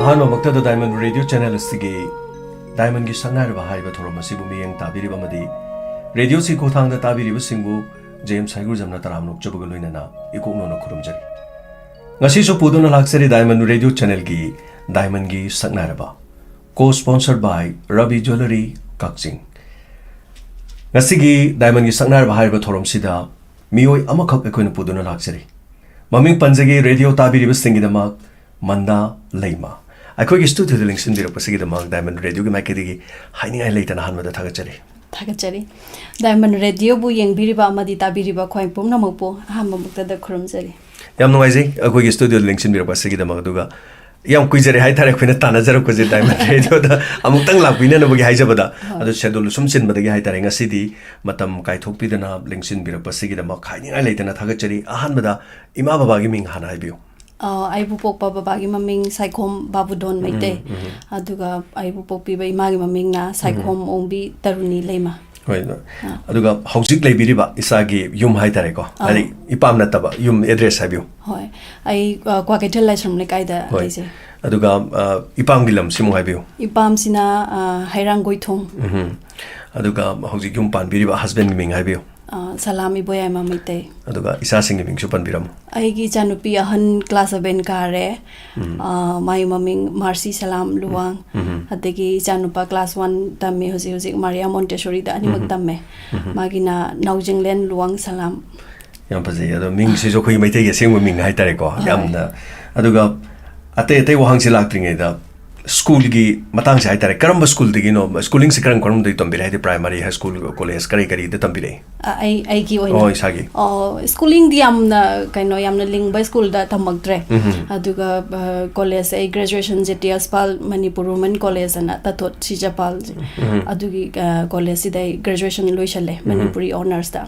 Ahano Maktada Diamond Radio Channel Sigi Diamond Gi SAKNAIRABA Haiba Thoromasibu Miyeng Tabiriba Madi Radio Siko Thangda Tabiriba Singbu James Haigur Jamna Taramnok Jabugaluinana Ikokno no Kurumjari Ngasi so Puduna Laksari Diamond Radio Channel Gi Diamond Gi SAKNAIRABA Co-sponsored by Rabi Jewelry Kakching Ngasi Gi Diamond Gi SAKNAIRABA Haiba Thoromsida Miyoi Amakak Ekoina Puduna Laksari Maming Panjagi Radio Tabiriba Singidamak Manda Leima I could get to the links in the opposite among Diamond Radio Makadi, hiding I later and Hanma the Tagachari. Tagachari Diamond Radio Buying Biriba Madita Biriba Quine Pumnamopo, Hamamukta the Crumsari. Yam noisy, a quick studio links in the opposite Maduga. Young Quizzer Haitara Quinatana Zero Diamond Radio, Amutang La Pinana Hajabada, and the schedule Sumsin Badagi Haitaringa City, Matam Kaitopidana, links in Birapasigi the Mak, hiding I later and Tagachari, Ahanmada, Imaba giving Hanaibu. I will pop Babagi Maming, Psychom Babudon Mate, Aduga, I will pop Biba Imagimamina, Psychom Ombi, Taruni Lema. Aduga, Housik Labiriba, Isagi, Yum Haitareko, Ali, Ipam Nataba, Yum address have you? I quackatelize from like either. Aduga, Ipam Gilam, Simu have you? Ipam Sina, Hairangoitum. Aduga, Housik Yumpan Biriba, husband Ming have you? Salami boy mamite. Aduga isa singing supan biram. Aigi chanupi ahan class ben kare. My maming Marcy Salam Luang. Adegi chanupa class 1 tamme hosi Maria Montessori da animak tamme. Magina Naujinglen Luang Salam. Yam pazi ado ming siso koi maite ge sing ming haitare ko. Yamna aduga ate wahang silak da school gi matang sai tare karamba school digi no schooling se karam karam dei tambire hai primary high school college kari de tambire ai gi oina isagi schooling di amna kaino yamna lingba school da tamagdre aduga college ai graduation jts pal manipur women college ana tatot sijapal adugi college dai graduation loishale manipuri honors da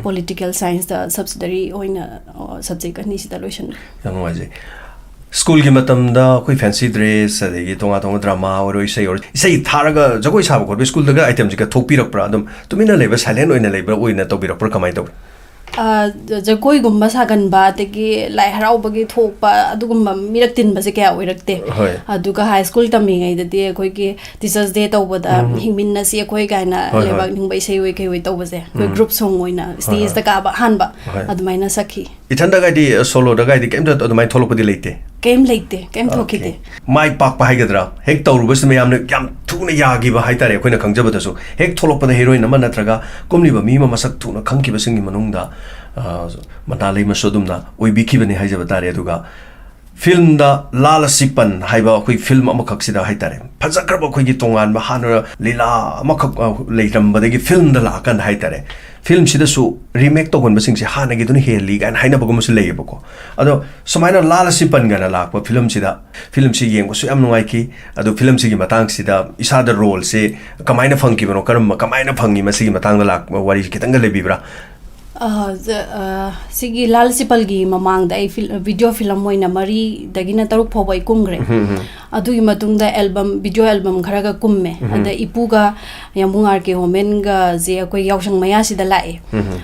political science da subsidiary oina subject ani sida loishan yangwaje School ki matamda koi fancy dress adegi tonga drama or isai tharaga jagoi sabu ko school daga item jika thokpirak pra adum tumina leba silent oina leba oina tobirak pra kamai to jagoi gumba sagan ba tegi lai harau bagi thokpa adugumba mirak tin ba se kya oirakte aduga high school tami ngai de koi ki teachers day tawbada hingminna si koi gaina lebak ning bai sei oi kai oi tawbase koi group song oina stage da ka ba hanba adumaina sakhi ithanda ga di solo da ga di kem da adumai tholopadi leite Game late, game talkite. My park Pahagadra, Hector was the Mayam Tuna Yagi Haitare, when a Kangjabatasu, Hector the heroine, Manatraga, Gomniba Mima Masatuna, Kankiba singing Manunda, Matali Masodumna, we be given a Hajabatari Duga. Film the Lala Sipan, Haiba, quick film Amakaxida Haitare. Pazakrabo Quigitongan, Mahana, Lila, Makak later, but they film the Lakan Haitare. Film Sidasu remake to one basing Hanagidun Hair League and Hainabagumus Laboko. Although some minor Lala Sipan Gana Lak, but film Sida, film Siging was Amnoiki, Ado film Sigimatang Sida, Isada role, say, Kamina Funky, Kamina Pungi, Masi Matang the Lak, what is Kitanga Libra. Sigi Lal Sipalgi Mamang, the video film Moina Marie, the Ginataru Poboy Kungre. Adu Matung the album, video album Karaga Kumme, and the Ipuga Yamungarke Homenga, Zeako Yaushang Mayasi the Lai.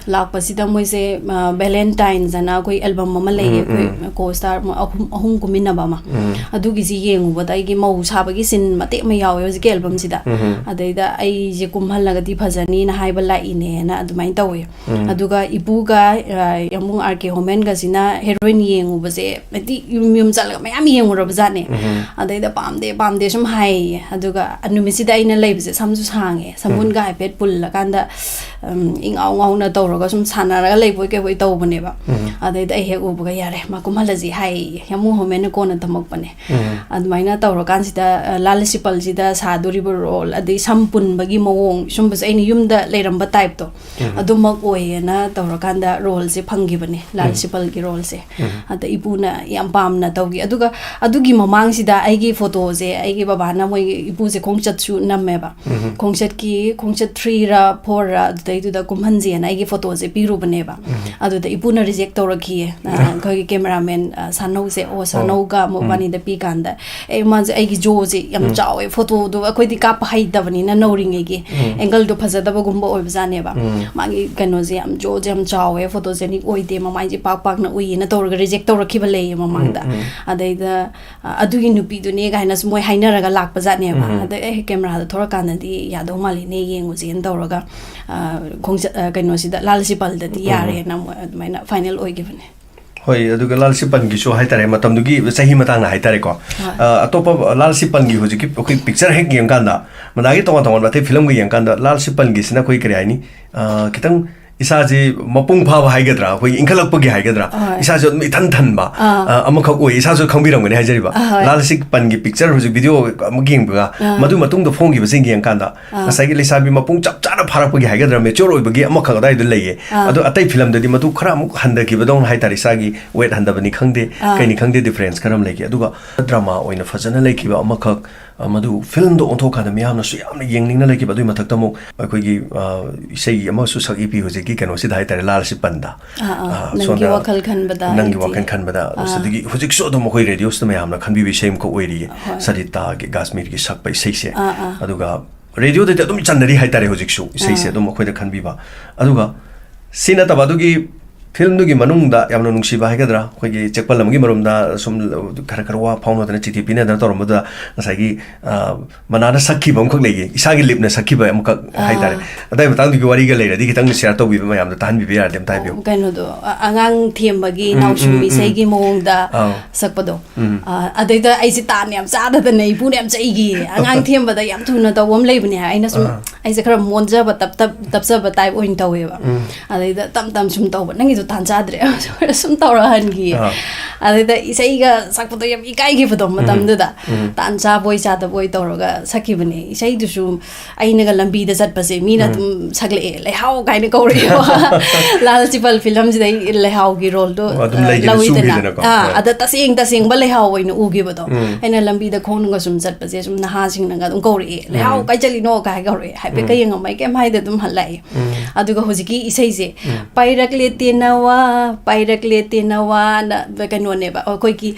La Pasita Moise Valentines and Agui album Mamale, co star Hung Kuminabama. Adugizi Yang, what I give Mos Habagis in Mate Mayao was album Sida. Adeda I Jekumhala Dipazani, Haibala in and Maintawe. Aduga Ibuga Yamung Arke Homenga Sina, heroine Yang was a Yum Zala Miami or Robzane. The palm de some high, Aduga, Anumisida in a labs, some just hang, some one guy pet pull like under in our Doroga, some sana, a label get with over never. They hear Ubagayare, Macumalazi high, Yamuhomen corner to Mokpane. And Mina Dorogansida, Lalisipal Zida, Saduribu roll, at the Sampun Bagimo, Shumbus any yum the later type to. Adumok way and a Doroganda rolls a pungibane, Lalisipal girolse. At the Ibuna Yampam Natogi, Aduga, Adugi Mamangsida, I give photos, I give a bana, we pose a concert to Nameba. Concert key, concert tree, pora, they do the Kumhanzi, and I give photos a Pirubaneva. Ado the Ipuna rejector key, cameraman, Sanose or Sanoga, Mobani the Picanda. A man's egg Josie, Yam Chow, a photo do a quite cap height Davani, and no ring again. Engel to Pazadabagumbo or Zaneva. Magi Canosiam, Georgiam Chow, a photos any oide, Mamaji Park, we in a Torga rejector Kibale, Mamanda. Are they the Aduinupi ꯑꯣꯏꯕꯅꯦ ꯀꯥꯏꯅ ꯃꯣꯏ ꯍꯥꯏꯅꯔꯒ ꯂꯥꯛꯄꯖꯥꯠꯅꯦꯕ ꯑꯗ ꯀꯦꯃꯦꯔꯥꯗ ꯊꯣꯔꯛꯀꯥꯟꯗꯗꯤ ꯌꯥꯗꯧ ꯃꯥꯜꯂꯤꯅꯦ ꯌꯦꯡꯉꯨꯁꯦꯅ ꯇꯧꯔꯒ ꯀꯩꯅꯣꯁꯤꯗ ꯂꯥꯜ ꯁꯤꯄꯜꯗꯗꯤ ꯌꯥꯔꯦꯅ ꯃꯣꯏ ꯑꯗꯨꯃꯥꯏꯅ ꯐꯥꯏꯅꯦꯜ ꯑꯣꯏꯈꯤꯕꯅꯦ ꯍꯣꯏ ꯑꯗꯨꯒ ꯂꯥꯜ ꯁꯤꯄꯟꯒꯤꯁꯨ ꯍꯥꯏꯇꯥꯔꯦ ꯃꯇꯝꯗꯨꯒꯤ ꯆꯍꯤ ꯃꯇꯥꯡꯅ ꯍꯥꯏꯇꯥꯔꯦꯀꯣ ꯑꯇꯣꯞꯄ ꯂꯥꯜ ꯁꯤꯄꯟꯒꯤ ꯍꯧꯖꯤꯛꯀꯤ ꯑꯩꯈꯣꯏ ꯄꯤꯛꯆꯔ ꯍꯦꯛ ꯌꯦꯡꯀꯥꯟꯗ ꯃꯅꯥꯒꯤ ꯇꯣꯉꯥꯟ ꯇꯣꯉꯥꯟꯕ ꯑꯇꯩ ꯐꯤꯂꯝꯒ ꯌꯦꯡꯀꯥꯟꯗ ꯂꯥꯜ ꯁꯤꯄꯟꯒꯤꯁꯤꯅ ꯑꯩꯈꯣꯏ ꯀꯔꯤ ꯍꯥꯏꯅꯤ ꯈꯤꯇꯪ ꯏꯁꯥꯁꯤ ꯃꯄꯨꯡ ꯐꯥꯕ ꯍꯥꯏꯒꯗ꯭ꯔꯥ ꯑꯩꯈꯣꯏ ꯏꯟꯈꯠꯂꯛꯄꯒꯤ ꯍꯥꯏꯒꯗ꯭ꯔꯥ ꯏꯁꯥꯁꯨ ꯑꯗꯨꯝ ꯏꯊꯟ ꯊꯟꯕ ꯑꯃꯈꯛ ꯑꯣꯏ ꯏꯁꯥꯁꯨ ꯈꯪꯕꯤꯔꯝꯒꯅꯤ ꯍꯥꯏꯖꯔꯤꯕ ꯂꯥꯜ ꯁꯤꯄꯟꯒꯤ ꯄꯤꯛꯆꯔ ꯍꯧꯖꯤꯛ ꯚꯤꯗꯤꯑꯣ ꯑꯃ ꯌꯦꯡꯕꯒ ꯃꯗꯨ ꯃꯇꯨꯡꯗ ꯐꯣꯡꯈꯤꯕꯁꯤꯡ ꯌꯦꯡꯀꯥꯟꯗ ꯉꯁꯥꯏꯒꯤ ꯂꯩꯁꯥꯕꯤ ꯃꯄꯨꯡ ꯆꯞ ꯆꯥꯅ ꯐꯥꯔꯛꯄꯒꯤ ꯍꯥꯏꯒꯗ꯭ꯔꯥ ꯃꯦꯆꯣꯔ ꯑꯣꯏꯕꯒꯤ ꯑꯃꯈꯛ ꯑꯗꯥꯏꯗ ꯂꯩꯌꯦ ꯑꯗꯣ ꯑꯇꯩ ꯐꯤꯂꯝꯗꯗꯤ ꯃꯗꯨ ꯈꯔ ꯑꯃꯨꯛ ꯍꯟꯊꯈꯤꯕꯗꯧꯅ ꯍꯥꯏꯇꯥꯔꯦ ꯏꯁꯥꯒꯤ ꯋꯦꯠ ꯍꯟꯊꯕꯅꯤ ꯈꯪꯗꯦ ꯀꯩꯅꯤ ꯈꯪꯗꯦ ꯗꯤꯐ꯭ꯔꯦꯟꯁ ꯈꯔ ꯑꯃ ꯂꯩꯈꯤ ꯑꯗꯨꯒ ꯗ꯭ꯔꯃꯥ ꯑꯣꯏꯅ ꯐꯖꯅ ꯂꯩꯈꯤꯕ ꯑꯃꯈꯛ ꯃꯗꯨ ꯐꯤꯂꯝꯗ ꯑꯣꯟꯊꯣꯛꯀꯥꯟꯗ ꯃꯤꯌꯥꯝꯅꯁꯨ ꯌꯥꯝꯅ ꯌꯦꯡꯅꯤꯡꯅ ꯂꯩꯈꯤꯕ ꯑꯗꯨꯒꯤ ꯃꯊꯛꯇ ꯑꯃꯨꯛ ꯑꯩꯈꯣꯏꯒꯤ ꯏꯁꯩ ꯑꯃꯁꯨ ꯁꯛꯏ ꯍꯧꯖꯤꯛꯀꯤ ꯀꯩꯅꯣꯁꯤꯗ ꯍꯥꯏꯇꯥꯔꯦ ꯂꯥꯜ ꯁꯤꯄꯟꯗ ꯅꯪꯒꯤ ꯋꯥꯈꯜ ꯈꯟꯕꯗ ꯅꯪꯒꯤ ꯋꯥꯈꯜ ꯈꯟꯕꯗ ꯑꯗꯒꯤ ꯍꯧꯖꯤꯛꯁꯨ ꯑꯗꯨꯝ ꯑꯩꯈꯣꯏ ꯔꯦꯗꯤꯑꯣꯁꯤꯗ ꯃꯌꯥꯝꯅ ꯈꯟꯕꯤꯕ ꯏꯁꯩ ꯑꯃꯈꯛ ꯑꯣꯏꯔꯤꯌꯦ ꯁꯔꯤꯇꯥꯒꯤ ꯒꯥꯁꯃꯤꯔꯒꯤ ꯁꯛꯄ ꯏꯁꯩꯁꯦ ꯑꯗꯨꯒ ꯔꯦꯗꯤꯑꯣꯗꯗꯤ ꯑꯗꯨꯝ ꯆꯟꯅꯔꯤ ꯍꯥꯏꯇꯥꯔꯦ ꯍꯧꯖꯤꯛꯁꯨ ꯏꯁꯩꯁꯦ ꯑꯗꯨꯝ ꯑꯩꯈꯣꯏꯗ ꯈꯟꯕꯤꯕ ꯑꯗꯨꯒ ꯁꯤ ꯅꯠꯇꯕ ꯑꯗꯨꯒꯤ ꯐꯤल्मदुगी मनुंगदा यामना नुंगसिबा हाइगद्रा अखोइगी चेकपल अमगी मरुमदा सुम खरा वा फाउनदना चिठी पिनेदना तोरमदा नसाइगी मनाना सखिबा अमखक लेगे इसागी लिपना सखिबा अमखक हाइतारे अदाइ बतांगदुगी वारिगा लेरदि खितंग शेयर तौबिबा मयामदा ताहनबिबा यारदे अम ताइबियो कइनोदो आंगांग थेमबगी नाउसुमी सैगी मोंगदा सकपदो अदैदा आइसि तान याम चाददना इपुने याम चैगी आंगांग थेमबदा याम थुना तौबम लेबने आइना सुम आइसे खरा मोनजबा तपजबा टाइप ओइन तौवेबा अदैदा तम तम सुम तौबा नंगी तान चाद्रे सुम तौरहनगी अदैदा इसैगा सकपदो याम इकाइगिबदो मतमदुदा तान चाबोय चादबोय तौरगा सकिबने इसैदुसु आइनागा लंबीदा चटपसे मीना तुम सकले लेहाव काइने कौरे लाल सिपल फिल्म जिदै लेहावगी रोलदो लविदना अदा तसेंग बा लेहाव ओइन उगिबदो आइना लंबीदा खोनगा सुम चटपसे सुम नहासिंगनागा दुम कौरे लेहाव काइ चलिनो काइ कौरे हाइपे कयंगमाइ केम हाइदा दुम हल्लाई अदुगा हुजिकी इसैसे पाइरकले तेनवा पाइरकले तेनवा न कनोनेबा अखोइकी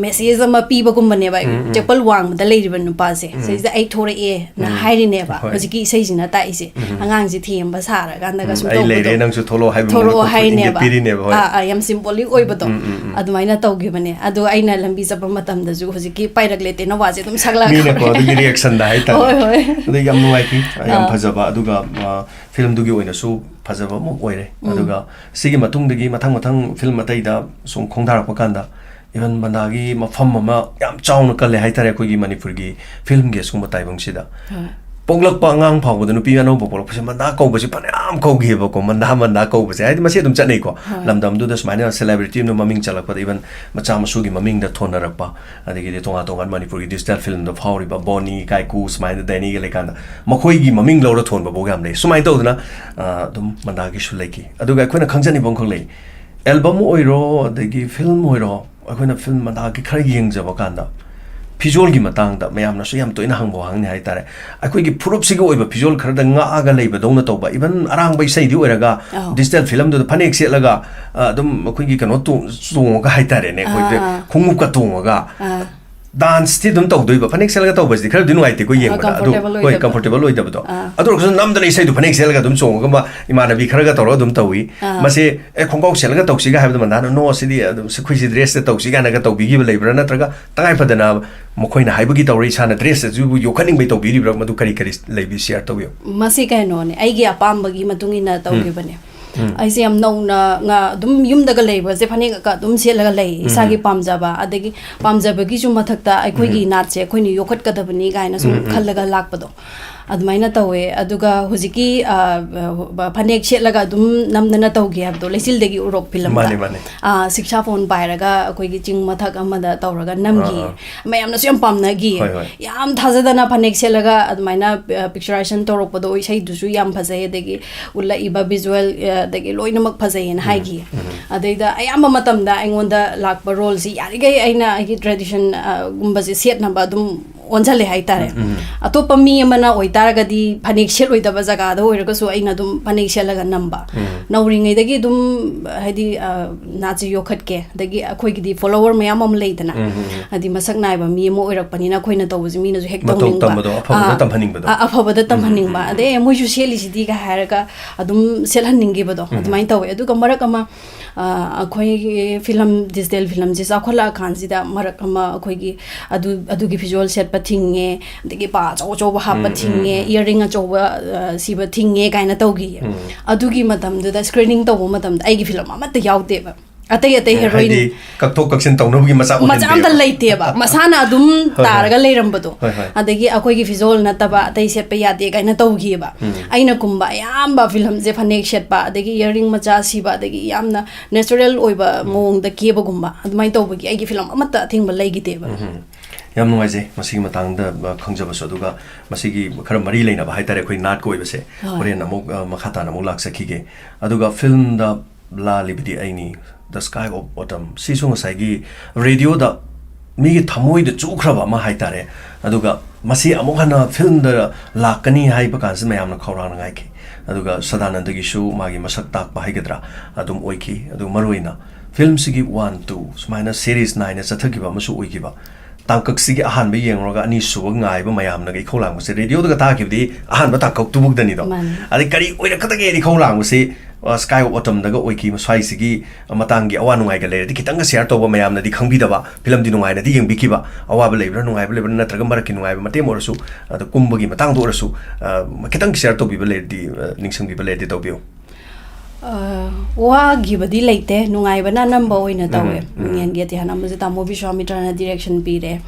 मेसेज अमा पीबगुमबनेबा चेपल वांगदा लेरिबा नुपासे सैदा आई थोरए न हाइरिनेबा हुजिकी इसैसिना ताइसे आंगांगसि थेमबा सारा गांदागा सुम आई लेरे नंगसु थोलो हाइबा थोरो हाइनेबा याम सिम्बोलिक ओइबदो अदुमाइना तौगिबने अदु आइना लंबी चपा मतमदजु हुजिकी पाइरकले तेनवासे दुम सकला मीना को अदुगी रिएक्शन दा हाइता अदु याम नुवाइकी याम फजबा अदुगा फिल्म दुगी ओइनासु फजबा मो ओइरे अदुगा सिगी मतुंगदगी मथंग मथंग फिल्म अतैदा सुम खोंगदारपा कांदा इवन बंदागी मफम अमा याम चाउना कले हाइतारे अखोइगी मणिपुरगी फिल्म गे सुम ताइबंगसिदा पोगलकपा अंगांग फावबदा नुपी अनौबा पोगलकपसे मंदा कौबसे फनाम कौगिबको मंदा कौबसे हाइदि मसे दुम चनैको लमदमदुदा सुमाइना सेलिब्रिटी नु ममिंग चलकपा इवन मचा मसुगी ममिंगदा थोनरकपा अदिगी तोंगा तोंगा मणिपुरगी डिजिटल फिल्म द फावरिबा बोनी काइकू सुमाइना दैनिगे लेकांदा मखोइगी ममिंग लौरा थोनबा बोगाम ले सुमाइ तौदना दुम मंदागी सु लेकी अदुगा अखोइना खंजनि बंखक ले एल्बम ओइरो अदिगी फिल्म ओइरो अखोइना फिल्म मंदागी खरा येंगजबा कांदा फिजोल की मतंगदा मयामनासु याम तोइना हंगबो हंगने हाइतारे अखोइगी फुरुपसिगो ओइबा फिजोल Khardah ngaga leiba dongna tauba even arang bai sai di oiraga digital film do phanek selaga adum अखोइगी कनो तो songa haitare ne khoi khungup ka tonga dance ti dum tawdoi phanek selaga tawbasi khara dinu aite ko yengba adu hoi comfortable oi dabdo adu ro namdana isai du phanek selaga dum songa ma imana bi khara ga tawro dum tawi mase e khongkau selaga tawsi ga habda mandana no sidi dum sikhuisi dress te tawsi ga na ga tawbi gi leibra natraga tangai padana मखोइना हाइबगी तौरे साना dress जु योखनिंग बै तौबिरि ब्र मदु करी करी लेबि share तौयो मसे canoe ने आइगे अपामबगी मतुंगिना तौगिबने आइसे यम नौना nga dum yumdaga leiba je phane ka dum selaga lei isagi pamjaba adegi pamjabagi ju mathakta aikoigi natche khoini yokhat kadabani gaina sum khallaga lakpado admaina tawe aduga hujiki phanek selaga dum namdana tawgi habdo leisil degi urok film da shiksha phone pairaga akoigi ching mathak amada tawraga namgi mayamna su yam pamna gi yam thajadana phanek selaga admaina picturization tawrokpado isai dusu yam phajai degi ulla iba visual degi loinamak phajai en haigi adaida ayamba matamda aingonda lakpa role si yarigai aina agi tradition gumba se set namba dum ꯑꯣꯟꯖꯜꯂꯦ ꯍꯥꯏꯇꯥꯔꯦ ꯑꯇꯣꯞꯄ ꯃꯤ ꯑꯃꯅ ꯑꯣꯏꯇꯥꯔꯒꯗꯤ ꯐꯅꯦꯛ ꯁꯦꯠꯂꯣꯏꯗꯕ ꯖꯒꯥꯗ ꯑꯣꯏꯔꯒꯁꯨ ꯑꯩꯅ ꯑꯗꯨꯝ ꯐꯅꯦꯛ ꯁꯦꯠꯂꯒ ꯅꯝꯕ ꯅꯧꯔꯤꯉꯩꯗꯒꯤ ꯑꯗꯨꯝ ꯍꯥꯏꯗꯤ ꯅꯥꯠꯁꯦ ꯌꯣꯛꯈꯠꯀꯦ ꯑꯗꯒꯤ ꯑꯩꯈꯣꯏꯒꯤꯗꯤ ꯐꯣꯂꯣꯋꯔ ꯃꯌꯥꯝ ꯑꯃ ꯂꯩꯗꯅ ꯍꯥꯏꯗꯤ ꯃꯁꯛ ꯅꯥꯏꯕ ꯃꯤ ꯑꯃ ꯑꯣꯏꯔꯛꯄꯅꯤꯅ ꯑꯩꯈꯣꯏꯅ ꯇꯧꯕꯁꯤ ꯃꯤꯅꯁꯨ ꯍꯦꯛ ꯇꯧꯅꯤꯡꯕ ꯑꯐꯕꯗ ꯇꯝꯍꯟꯅꯤꯡꯕ ꯑꯗꯩ ꯃꯣꯏꯁꯨ ꯁꯦꯠꯂꯤꯁꯤꯗꯤꯒ ꯍꯥꯏꯔꯒ ꯑꯗꯨꯝ ꯁꯦꯠꯍꯟꯅꯤꯡꯈꯤꯕꯗꯣ ꯑꯗꯨꯃꯥꯏꯅ ꯇꯧꯋꯦ ꯑꯗꯨꯒ ꯃꯔꯛ ꯑꯃ ꯑꯩꯈꯣꯏꯒꯤ ꯐꯤꯂꯝ ꯗꯤꯖꯤꯇꯦꯜ ꯐꯤꯂꯝꯁꯦ ꯆꯥꯎꯈꯠꯂꯛꯑꯀꯥꯟꯁꯤꯗ ꯃꯔꯛ ꯑꯃ ꯑꯩꯈꯣꯏꯒꯤ ꯑꯗꯨꯒꯤ ꯚꯤꯖꯨꯋꯦꯜ ꯁꯦꯠꯄ ꯊꯤꯡꯉꯦ ꯑꯗꯒꯤ ꯄꯥ ꯑꯆꯧ ꯑꯆꯧꯕ ꯍꯥꯞꯄ ꯊꯤꯡꯉꯦ ꯏꯌꯔꯔꯤꯡ ꯑꯆꯧꯕ ꯁꯤꯕ ꯊꯤꯡꯉꯦ ꯀꯥꯏꯅ ꯇꯧꯈꯤꯌꯦ ꯑꯗꯨꯒꯤ ꯃꯇꯝꯗꯨꯗ ꯁ꯭ꯀ꯭ꯔꯤꯅꯤꯡ ꯇꯧꯕ ꯃꯇꯝꯗ ꯑꯩꯒꯤ ꯐꯤꯂꯝ ꯑꯃꯠꯇ ꯌꯥꯎꯗꯦꯕ ꯑꯇꯩ ꯍꯦꯔꯣꯏꯟ ꯀꯛꯊꯣꯛ ꯀꯛꯁꯤꯟ ꯇꯧꯅꯕꯒꯤ ꯃꯆꯥ ꯑꯝꯇ ꯂꯩꯇꯦꯕ ꯃꯁꯥꯅ ꯑꯗꯨꯝ ꯇꯥꯔꯒ ꯂꯩꯔꯝꯕꯗꯣ ꯑꯗꯒꯤ ꯑꯩꯈꯣꯏꯒꯤ ꯚꯤꯖꯨꯋꯦꯜ ꯅꯠꯇꯕ ꯑꯇꯩ ꯁꯦꯠꯄ ꯌꯥꯗꯦ ꯀꯥꯏꯅ ꯇꯧꯈꯤꯌꯦꯕ ꯑꯩꯅ ꯀꯨꯝꯕ ꯑꯌꯥꯝꯕ ꯐꯤꯂꯝꯁꯦ ꯐꯅꯦꯛ ꯁꯦꯠꯄ ꯑꯗꯒꯤ ꯏꯌꯔꯔꯤꯡ ꯃꯆꯥ ꯁꯤꯕ ꯑꯗꯒꯤ ꯌꯥꯝꯅ ꯅꯦꯆꯔꯦꯜ ꯑꯣꯏꯕ ꯃꯑꯣꯡꯗ ꯀꯦꯕꯒꯨꯝꯕ ꯑꯗꯨꯃꯥꯏꯅ ꯇꯧꯕꯒꯤ ꯑꯩꯒꯤ ꯐꯤꯂꯝ ꯑꯃꯠꯇ ꯑꯊꯤꯡꯕ ꯂꯩꯈꯤꯗꯦꯕ ꯌꯥꯝ ꯅꯨꯡꯉꯥꯏꯖꯩ ꯃꯁꯤꯒꯤ ꯃꯇꯥꯡꯗ ꯈꯪꯖꯕꯁꯨ ꯑꯗꯨꯒ ꯃꯁꯤꯒꯤ ꯈꯔ ꯃꯔꯤ ꯂꯩꯅꯕ ꯍꯥꯏꯇꯥꯔꯦ ꯑꯩꯈꯣꯏ ꯅꯥꯠꯀ ꯑꯣꯏꯕꯁꯦ ꯍꯣꯔꯦꯟ ꯑꯃꯨꯛ ꯃꯈꯥ ꯇꯥꯅ ꯑꯃꯨꯛ ꯂꯥꯛꯆꯈꯤꯒꯦ ꯑꯗꯨꯒ ꯐꯤꯜꯝꯗ ꯂꯥꯜꯂꯤꯕꯗꯤ ꯑꯩꯅꯤ ꯗ ꯁ꯭ꯀꯥꯏ ꯑꯣꯐ ꯑꯣꯇꯝ ꯁꯤꯁꯨ ꯉꯁꯥꯏꯒꯤ ꯔꯦꯗꯤꯑꯣꯗ ꯃꯤꯒꯤ ꯊꯃꯣꯏꯗ ꯆꯨꯈ꯭ꯔꯕ ꯑꯃ ꯍꯥꯏꯇꯥꯔꯦ ꯑꯗꯨꯒ ꯃꯁꯤ ꯑꯃꯨꯛ ꯍꯟꯅ ꯐꯤꯜꯝꯗ ꯂꯥꯛꯀꯅꯤ ꯍꯥꯏꯕ ꯀꯥꯟꯁꯤꯗ ꯃꯌꯥꯝꯅ ꯈꯧꯔꯥꯡꯅ ꯉꯥꯏꯈꯤ ꯑꯗꯨꯒ ꯁꯗꯥꯅꯟꯗꯒꯤꯁꯨ ꯃꯥꯒꯤ ꯃꯁꯛ ꯇꯥꯛꯄ ꯍꯥꯏꯒꯗ꯭ꯔꯥ ꯑꯗꯨꯝ ꯑꯣꯏꯈꯤ ꯑꯗꯨ ꯃꯔꯨꯑꯣꯏꯅ ꯐꯤल्मꯁꯤꯒꯤ 1, 2 ꯁꯨꯃꯥꯏꯅ ꯁꯦꯔꯤꯁ ꯅꯥꯏꯅ ꯆꯠꯊꯈꯤꯕ ꯑꯃꯁꯨ ꯑꯣꯏꯈꯤꯕ ꯇꯥꯡꯀꯛꯁꯤꯒꯤ ꯑꯍꯥꯟꯕ ꯌꯦꯡꯉꯨꯔꯒ ꯑꯅꯤꯁꯨꯕ ꯉꯥꯏꯕ ꯃꯌꯥꯝꯅꯒ ꯏꯈꯧ ꯂꯥꯡꯕꯁꯦ ꯔꯦꯗꯤꯑꯣꯗꯒ ꯇꯥꯈꯤꯕꯗꯤ ꯑꯍꯥꯟꯕ ꯇꯥꯡꯀꯛꯇꯨꯕꯨꯛꯇꯅꯤꯗꯣ ꯑꯗꯩ ꯀꯔꯤ ꯑꯣꯏꯔꯛꯀꯗꯒꯦ ꯏꯈꯧ ꯂꯥꯡꯕꯁꯤ ꯁ꯭ꯀꯥꯏ ꯑꯣꯐ ꯑꯣꯇꯝꯗꯒ ꯑꯣꯏꯈꯤ ꯁ꯭ꯋꯥꯏꯁꯤꯒꯤ ꯃꯇꯥꯡꯒꯤ ꯑꯋꯥ ꯅꯨꯡꯉꯥꯏꯒ ꯂꯩꯔꯗꯤ ꯈꯤꯇꯪꯒ ꯁꯦꯌꯔ ꯇꯧꯕ ꯃꯌꯥꯝꯅꯗꯤ ꯈꯪꯕꯤꯗꯕ ꯐꯤꯂꯝꯗꯤ ꯅꯨꯡꯉꯥꯏꯅꯗꯤ ꯌꯦꯡꯕꯤꯈꯤꯕ ꯑꯋꯥꯕ ꯂꯩꯕ꯭ꯔꯥ ꯅꯨꯡꯉꯥꯏꯕ ꯂꯩꯕ꯭ꯔꯥ ꯅꯠꯇ꯭ꯔꯒ ꯃꯔꯛꯀꯤ ꯅꯨꯡꯉꯥꯏꯕ ꯃꯇꯦꯡ ꯑꯣꯏꯔꯁꯨ ꯑꯗ ꯀꯨꯝꯕꯒꯤ ꯃꯇꯥꯡꯗ ꯑꯣꯏꯔꯁꯨ ꯈꯤꯇꯪ ꯁꯦꯌꯔ ꯇꯧꯕꯤꯕ ꯂꯩꯔꯗꯤ ꯅꯤꯡꯁꯤꯡꯕꯤꯕ ꯂꯩꯔꯗꯤ ꯇꯧꯕꯤꯌꯨ ꯋꯥꯒꯤꯕꯗꯤ ꯂꯩꯇꯦ ꯅꯨꯡꯉꯥꯏꯕꯅ ꯑꯅꯝꯕ ꯑꯣꯏꯅ ꯇꯧꯋꯦ ꯌꯦꯟꯒꯤ ꯑꯇꯤꯌꯥꯟ ꯑꯃꯁꯦ ꯇꯥꯃꯣ ꯕꯤꯁ꯭ꯋꯥꯃꯤꯇ꯭ꯔꯅ ꯗꯤꯔꯦꯛꯁꯟ ꯄꯤꯔꯦ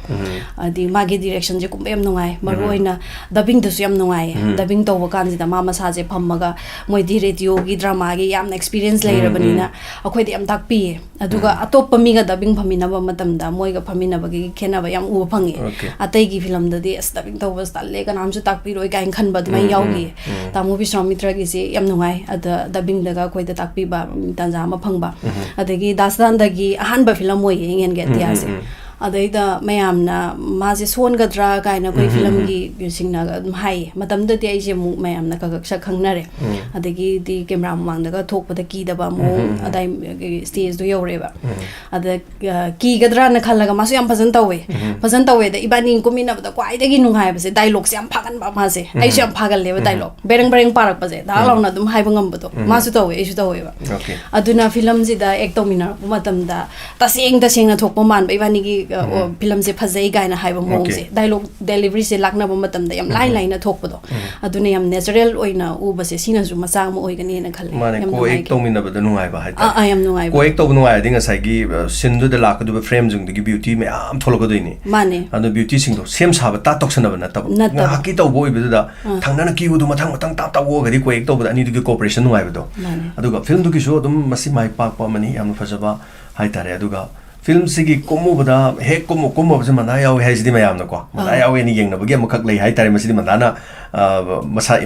ꯑꯗꯤ ꯃꯥꯒꯤ ꯗꯤꯔꯦꯛꯁꯟꯁꯦ ꯀꯨꯝꯕ ꯌꯥꯝ ꯅꯨꯡꯉꯥꯏ ꯃꯔꯨꯑꯣꯏꯅ ꯗꯕꯤꯡꯗꯁꯨ ꯌꯥꯝ ꯅꯨꯡꯉꯥꯏꯌꯦ ꯗꯕꯤꯡ ꯇꯧꯕ ꯀꯥꯟꯁꯤꯗ ꯃꯥ ꯃꯁꯥꯁꯦ ꯐꯝꯃꯒ ꯃꯣꯏꯗꯤ ꯔꯦꯗꯤꯑꯣꯒꯤ ꯗ꯭ꯔꯃꯥꯒꯤ ꯌꯥꯝꯅ ꯑꯦꯛꯁꯄꯤꯔꯤꯌꯦꯟꯁ ꯂꯩꯔꯕꯅꯤꯅ ꯑꯩꯈꯣꯏꯗ ꯌꯥꯝ ꯇꯥꯛꯄꯤꯌꯦ ꯑꯗꯨꯒ ꯑꯇꯣꯞꯄ ꯃꯤꯒ ꯗꯕꯤꯡ ꯐꯝꯃꯤꯟꯅꯕ ꯃꯇꯝꯗ ꯃꯣꯏꯒ ꯐꯝꯃꯤꯟꯅꯕꯒꯤ ꯈꯦꯠꯅꯕ ꯌꯥꯝ ꯎꯕ ꯐꯪꯉꯦ ꯑꯇꯩꯒꯤ ꯐꯤꯂꯝꯗꯗꯤ ꯑꯁ ꯗꯕꯤꯡ ꯇꯧꯕꯁ ꯇꯜꯂꯦ ꯀꯅꯥꯝꯁꯨ ꯇꯥꯛꯄꯤꯔꯣꯏ ꯀꯥꯏꯅ ꯈꯟꯕ ꯑꯗꯨꯃꯥꯏꯅ ꯌꯥꯎꯈꯤꯌꯦ ꯇꯥꯃꯣ ꯕꯤꯁ꯭ꯋꯥꯃꯤꯇ꯭ꯔꯒꯤꯁꯤ ꯌꯥꯝ ꯅꯨꯡꯉꯥꯏ ꯑꯗ ꯗꯕꯤꯡꯗꯒ ꯑꯩꯈꯣꯏꯗ ꯇꯥꯛꯄꯤꯕ ꯇꯥꯟꯖꯥ ꯑꯃ ꯐꯪꯕ ꯑꯗꯒꯤ ꯗꯥꯁꯇꯥꯟꯗꯒꯤ ꯑꯍꯥꯟꯕ ꯐꯤꯂꯝ ꯑꯣꯏꯌꯦ ꯌꯦꯟꯒꯤ ꯑꯇꯤꯌꯥꯁꯦ ꯑꯗꯩꯗ ꯃꯌꯥꯝꯅ ꯃꯥꯁꯦ ꯁꯣꯟꯒꯗ꯭ꯔꯥ ꯀꯥꯏꯅ ꯑꯩꯈꯣꯏ ꯐꯤꯂꯝꯒꯤ ꯁꯤꯡꯅ ꯑꯗꯨꯝ ꯍꯥꯏꯌꯦ ꯃꯇꯝꯗꯗꯤ ꯑꯩꯁꯦ ꯑꯃꯨꯛ ꯃꯌꯥꯝꯅ ꯁꯛ ꯈꯪꯅꯔꯦ ꯑꯗꯒꯤꯗꯤ ꯀꯦꯃꯦꯔꯥ ꯃꯃꯥꯡꯗꯒ ꯊꯣꯛꯄꯗ ꯀꯤꯗꯕ ꯃꯑꯣꯡ ꯑꯗꯥꯏ ꯁ꯭ꯇꯦꯖꯗꯣ ꯌꯧꯔꯦꯕ ꯑꯗ ꯀꯤꯒꯗ꯭ꯔꯥꯅ ꯈꯜꯂꯒ ꯃꯥꯁꯨ ꯌꯥꯝ ꯐꯖꯅ ꯇꯧꯋꯦ ꯑꯗ ꯏꯕꯥꯅꯤ ꯀꯨꯝꯃꯤꯟꯅꯕꯗ ꯈ꯭ꯋꯥꯏꯗꯒꯤ ꯅꯨꯡꯉꯥꯏꯕꯁꯦ ꯗꯥꯏꯂꯣഗ്ꯁꯦ ꯌꯥꯝ ꯐꯥꯒꯟꯕ ꯃꯥꯁꯦ ꯑꯩꯁꯨ ꯌꯥꯝ ꯐꯥꯒꯜꯂꯦꯕ ꯗꯥꯏꯂꯣഗ് ꯕꯦꯔꯪ ꯄꯥꯔꯛꯄꯁꯦ ꯗꯥ ꯂꯥꯎꯅ ꯑꯗꯨꯝ ꯍꯥꯏꯕ ꯉꯝꯕꯗꯣ ꯃꯥꯁꯨ ꯇꯧꯋꯦ ꯑꯩꯁꯨ ꯇꯧꯋꯦꯕ ꯑꯗꯨꯅ ꯐꯤꯂꯝꯁꯤꯗ ꯑꯦꯛ ꯇꯧꯃꯤꯟꯅꯔꯛꯄ ꯃꯇꯝꯗ ꯇꯁꯦꯡꯅ ꯊꯣꯛꯄ ꯃꯥꯟꯕ ꯏꯕꯥꯅꯤꯒꯤ ꯐꯤꯂꯝꯁꯦ ꯐꯖꯩ ꯀꯥꯏꯅ ꯍꯥꯏꯕ ꯃꯑꯣꯡꯁꯦ ꯗꯥꯏꯂꯣഗ് ꯗꯦꯂꯤꯚꯔꯤꯁꯦ ꯂꯥꯛꯅꯕ ꯃꯇꯝꯗ ꯌꯥꯝ ꯂꯥꯏꯅꯊꯣꯛꯄꯗꯣ ꯑꯗꯨꯅ ꯌꯥꯝ ꯅꯦꯆꯔꯦꯜ ꯑꯣꯏꯅ ꯎꯕꯁꯦ ꯁꯤꯅꯁꯨ ꯃꯆꯥ ꯑꯃ ꯑꯣꯏꯒꯅꯤꯅ ꯈꯜꯂꯦ ꯃꯥꯅꯦ ꯀꯣꯑꯦꯛ ꯇꯧꯃꯤꯟꯅꯕꯗ ꯅꯨꯡꯉꯥꯏꯕ ꯍꯥꯏꯇꯥꯔꯦ ꯌꯥꯝ ꯅꯨꯡꯉꯥꯏꯕ ꯀꯣꯑꯦꯛ ꯇꯧꯕ ꯅꯨꯡꯉꯥꯏꯔꯗꯤ ꯉꯁꯥꯏꯒꯤ ꯁꯤꯟꯗꯨꯗ ꯂꯥꯛꯀꯗꯕ ꯐ꯭ꯔꯦꯝꯁꯤꯡꯗꯨꯒꯤ ꯕ꯭ꯌꯨꯇꯤ ꯃꯌꯥꯝ ꯊꯣꯛꯂꯛꯀꯗꯣꯏꯅꯤ ꯃꯥꯅꯦ ꯑꯗꯨ ꯕ꯭ꯌꯨꯇꯤꯁꯤꯡꯗꯣ ꯁꯦꯝ ꯁꯥꯕ ꯇꯧꯁꯟꯅꯕ ꯅꯠꯇꯕ ꯉꯥꯏꯍꯥꯛꯀꯤ ꯇꯧꯕ ꯑꯣꯏꯕꯗꯨꯗ ꯊꯪꯅꯅ ꯀꯤꯕꯗꯨ ꯃꯊꯪ ꯇꯥꯞ ꯑꯣꯏꯔꯒꯗꯤ ꯀꯣꯑꯦꯛ ꯇꯧꯕꯗ ꯑꯅꯤꯗꯨꯒꯤ ꯀooperation ꯅꯨꯡꯉꯥꯏꯕꯗꯣ ꯑꯗꯨꯒ ꯐꯤꯜꯝꯗꯨꯒꯤꯁꯨ ꯑꯗꯨꯝ ꯃꯁꯤ ꯃꯥꯏ ꯄꯥꯛꯄ ꯑꯃꯅꯤ ꯌꯥꯝꯅ ꯐꯖꯕ ꯍꯥꯏꯇꯥꯔꯦ ꯑꯗꯨꯒ ꯐꯤल्मꯁꯤꯒꯤ ꯀꯨꯝꯃꯨꯕꯗ ꯍꯦꯛ ꯀꯨꯝꯃꯕꯁꯦ ꯃꯟꯗꯥ ꯌꯥꯎꯋꯦ ꯍꯥꯏꯁꯤꯗꯤ ꯃꯌꯥꯝꯅꯀꯣ ꯃꯟꯗꯥ ꯌꯥꯎꯋꯦꯅ ꯌꯦꯡꯅꯕꯒꯤ ꯑꯃꯈꯛ ꯂꯩ ꯍꯥꯏꯇꯥꯔꯦ ꯃꯁꯤꯗꯤ ꯃꯟꯗꯥꯅ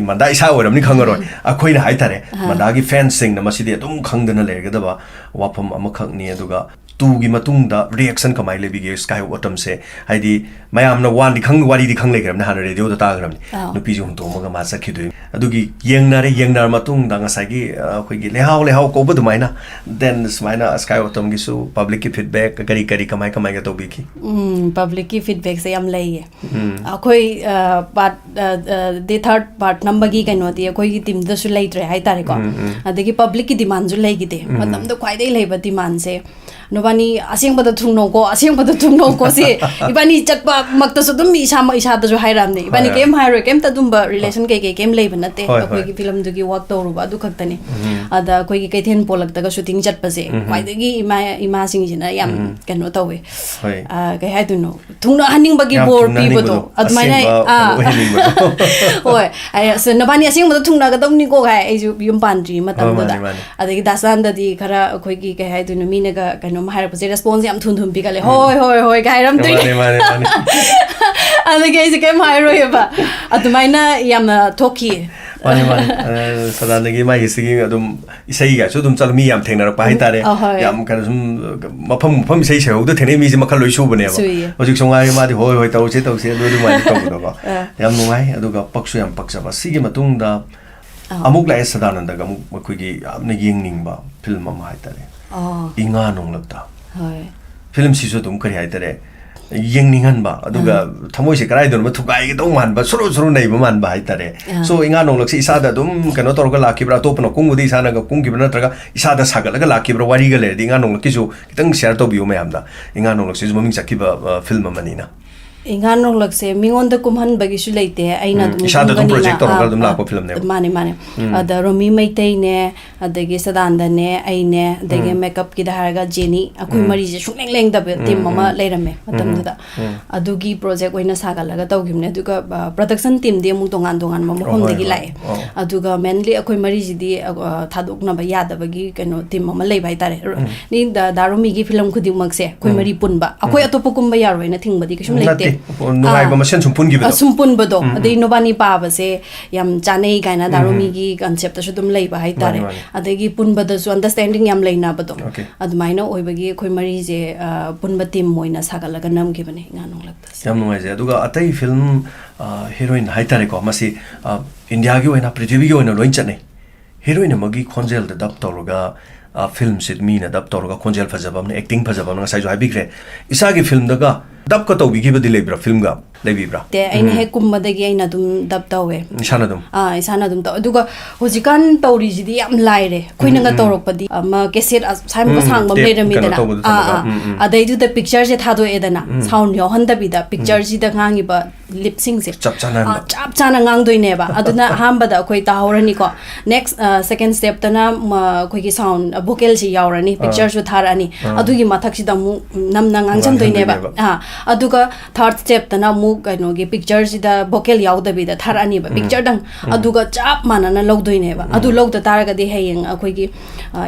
ꯃꯟꯗꯥ ꯏꯁꯥ ꯑꯣꯏꯔꯕꯅꯤ ꯈꯪꯉꯔꯣꯏ ꯑꯩꯈꯣꯏꯅ ꯍꯥꯏꯇꯥꯔꯦ ꯃꯟꯗꯥꯒꯤ ꯐꯦꯟꯁꯤꯡꯅ ꯃꯁꯤꯗꯤ ꯑꯗꯨꯝ ꯈꯪꯗꯅ ꯂꯩꯔꯒꯗꯕ ꯋꯥꯐꯝ ꯑꯃꯈꯛꯅꯤ ꯑꯗꯨꯒ 2ꯒꯤ ꯃꯇꯨꯡꯗ ꯔꯤꯑꯦꯛꯁꯟ ꯀꯃꯥꯏꯅ ꯂꯩꯕꯤꯒꯦ ꯁ꯭ꯀꯥꯏ ꯑꯣꯐ ꯑꯣꯇꯝꯁꯦ ꯍꯥꯏꯗꯤ ꯃꯌꯥꯝꯅ ꯋꯥꯔꯤꯗꯤ ꯈꯪ ꯂꯩꯈ꯭ꯔꯕꯅꯤ ꯍꯥꯟꯅ ꯔꯦꯗꯤꯑꯣꯗ ꯇꯥꯈ꯭ꯔꯕꯅꯤ ꯅꯨꯄꯤꯁꯦ ꯍꯨꯟꯇꯣꯛꯑꯃꯒ ꯃꯥ ꯆꯠꯈꯤꯗꯣꯏꯅꯤ ꯑꯗꯨꯒꯤ ꯌꯦꯡꯅꯔ ꯃꯇꯨꯡꯗ ꯉꯁꯥꯏꯒꯤ ꯑꯩꯈꯣꯏꯒꯤ ꯂꯩꯍꯥꯎ ꯀꯧꯕ ꯑꯗꯨꯃꯥꯏꯅ ꯗꯦꯟ ꯁꯨꯃꯥꯏꯅ ꯁ꯭ꯀꯥꯏ ꯑꯣꯐ ꯑꯣꯇꯝꯒꯤꯁꯨ ꯄꯕ꯭ꯂꯤꯛꯀꯤ ꯐꯤꯗꯕꯦꯛ ꯀꯔꯤ ꯀꯃꯥꯏꯅ ꯇꯧꯕꯤꯈꯤ ꯄꯕ꯭ꯂꯤꯛꯀꯤ ꯐꯤꯗꯕꯦꯛꯁꯦ ꯌꯥꯝ ꯂꯩꯌꯦ ꯑꯩꯈꯣꯏ ꯗꯦ ꯊꯥꯔꯠ ꯄꯥꯔꯠ ꯅꯝꯕꯒꯤ ꯀꯩꯅꯣꯗꯤ ꯑꯩꯈꯣꯏꯒꯤ ꯇꯤꯝꯗꯁꯨ ꯂꯩꯇ꯭ꯔꯦ ꯍꯥꯏꯇꯥꯔꯦꯀꯣ ꯑꯗꯒꯤ ꯄꯕ꯭ꯂꯤꯛꯀꯤ ꯗꯤꯃꯥꯟꯁꯨ ꯂꯩꯈꯤꯗꯦ ꯃꯇꯝꯗ ꯈ꯭ꯋꯥꯏꯗꯒꯤ ꯂꯩꯕ ꯗꯤꯃꯥꯟꯁꯦ ꯅꯕꯥꯅꯤ ꯑꯁꯦꯡꯕꯗ ꯊꯨꯡꯅꯧꯀꯣ ꯁꯤ ꯏꯕꯥꯅꯤ ꯆꯠꯄꯃꯛꯇꯁꯨ ꯑꯗꯨꯝ ꯏꯁꯥꯗꯁꯨ ꯍꯥꯏꯔꯛꯑꯝꯅꯦ ꯏꯕꯥꯅꯤ ꯀꯩꯝ ꯍꯥꯏꯔꯣꯏ ꯀꯩꯝꯇ ꯑꯗꯨꯝꯕ ꯔꯤꯂꯦꯁꯟ ꯀꯩꯀꯩ ꯀꯩꯝ ꯂꯩꯕ ꯅꯠꯇꯦ ꯑꯩꯈꯣꯏꯒꯤ ꯐꯤꯂꯝꯗꯨꯒꯤ ꯋꯥꯛ ꯇꯧꯔꯨꯕ ꯑꯗꯨ ꯈꯛꯇꯅꯤ ꯑꯗ ꯑꯩꯈꯣꯏꯒꯤ ꯀꯩꯊꯦꯜ ꯄꯣꯂꯛꯇꯒ ꯁꯨꯇꯤꯡ ꯆꯠꯄꯁꯦ ꯈ꯭ꯋꯥꯏꯗꯒꯤ ꯏꯃꯥꯁꯤꯡꯁꯤꯅ ꯌꯥꯝ ꯀꯩꯅꯣ ꯇꯧꯋꯦ ꯀꯩ ꯍꯥꯏꯗꯣꯏꯅꯣ ꯊꯨꯡꯅꯍꯟꯅꯤꯡꯕꯒꯤ ꯕꯣꯔ ꯄꯤꯕꯗꯣ ꯑꯗꯨꯃꯥꯏꯅ ꯍꯣꯏ ꯅꯕꯥꯅꯤ ꯑꯁꯦꯡꯕꯗ ꯊꯨꯡꯅꯒꯗꯧꯅꯤꯀꯣ ꯍꯥꯏ ꯑꯩꯁꯨ ꯌꯨꯝ ꯄꯥꯟꯗ꯭ꯔꯤ ꯃꯇꯝꯗꯨꯗ ꯑꯗꯒꯤ ꯗꯥꯁꯇꯥꯟꯗꯗꯤꯈꯔ ꯑꯩꯈꯣꯏꯒꯤ ꯀꯩ ꯍꯥꯏꯗꯣꯏꯅꯣ ꯃꯤꯅꯒ ꯀꯩꯅꯣꯝ ꯍꯥꯏꯔꯛꯄꯁꯦ ꯔꯦꯁꯄꯣꯟꯁ ꯌꯥꯝ ꯊꯨꯅ ꯄꯤꯒꯠꯂꯦ ꯍꯣꯏ ꯀꯥꯏ ꯍꯥꯏꯔꯝꯗꯣꯏꯅꯦ ꯑꯗꯒꯤ ꯑꯩꯁꯦ ꯀꯩꯝ ꯍꯥꯏꯔꯣꯏꯕ ꯑꯗꯨꯃꯥꯏꯅ ꯌꯥꯝꯅ ꯊꯣꯛꯈꯤꯌꯦ Mani mani sadanagi mai singing adum isai ga so dum chal mi yam thengna rak pai tare yam kan sum mafam isai se hodu thene mi ji makal loi su bane ba hojik songai ma di hoi hoi tau se du mai tau do ba yam nungai adu ga paksu yam paksa ba sigi matung da amuk lai sadananda ga amuk khoi gi amna yeng ning ba film ma hai tare inga nong lakta film si so dum kari hai tare yeng ningan ba aduga thamoi se karai don ma thukai ge dong man ba suru suru nei ba man ba hai tare so inga nong laksi isa da dum kano tor ga laki bra top no kung udi isa na ga kung gi bra traga isa da sagal ga laki bra wari ga le inga nong lakki ju kitang share to biu mayam da inga nong laksi ju maming sakki ba film mani na inga nong lakse mingon da kumhan bagi su leite aina dum isa da dum project tor ga dum la ko film ne mane mane ada romi maitai ne adagi sadanda ne aine adagi makeup ki da harga jeni akoi mari je shungleng leng da team mama leirame matam da adugi project oina saga laga tawgimne aduga production team de mu tongan tongan mama hom degi lai aduga mainly akoi mari ji di thadokna ba yada bagi kano team mama lei bai tare ni da daromi gi film khudi makse akoi mari punba akoi atopa kumba yaroi na thingba di kishum leite nungai ba masen sumpun gi bedo sumpun bedo adei nobani pa ba se yam chanei gaina daromi gi concept ta sudum lei ba hai tare adegi punba da su understanding yam leina bedo admaina oibagi khoi mari je punba team moina sagalaga nam gi bane nganong lakta yam nungai je aduga atai film heroine hai tare ko masi india gi oina prithvi gi oina loin chane heroine magi khonjel da dab toroga film sit mi na dab toroga khonjel phajabam ne acting phajabam na sai jo habigre isa gi film daga dab ka tawbi gi badi lebra film ga lebibra te aina he kumbadagi aina dum dab tawe isana dum taw aduga hojikan tawri jidi yam laire khoina ga tawrok padi ma cassette saim ko sang bam lere mi dana adai du the picture je thado edana sound yo handa bi da picture ji da ngangi ba lip sync se chap chana ngang doi ne ba aduna hamba da khoi ta horani ko next second step tana khoi gi sound vocal ji yaurani picture ju tharani adugi mathak si da mu nam na ngang cham doi ne ba aduga third step tana mu kaino ge picture ji da vocal yauda bi da tharani ba picture dang aduga chap manana logdoi ne ba adu logda taraga de hayeng akhoi gi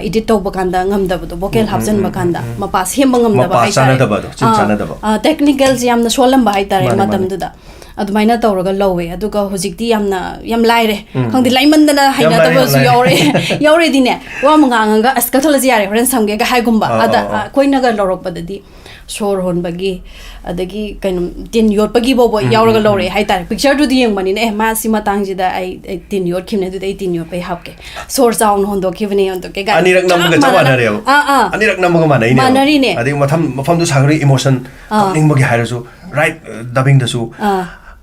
edit to bakanda ngam da bu vocal hapjan bakanda mapa sem ngam da ba ai technical ji amna solam ba ai tare matam du da adumaina tawraga lowe aduga hojikti yam laire khangdi laimandana haina taba su yaure dine wa manganga askatology yare horen samge ga haigumba ada koina ga lorok badadi shor hon bagi adagi kainum tin yor pagi bobo yauraga lore hai tar picture du diyeng mani ne ma sima tang ji da ai tin yor khimne du dai tin yor pe hapke sor sound hon do khivne on do ke ga anirak nam ga chawana re anirak nam ga manai ne manari ne adi mafam du sagri emotion ning bagi hairasu right dubbing da su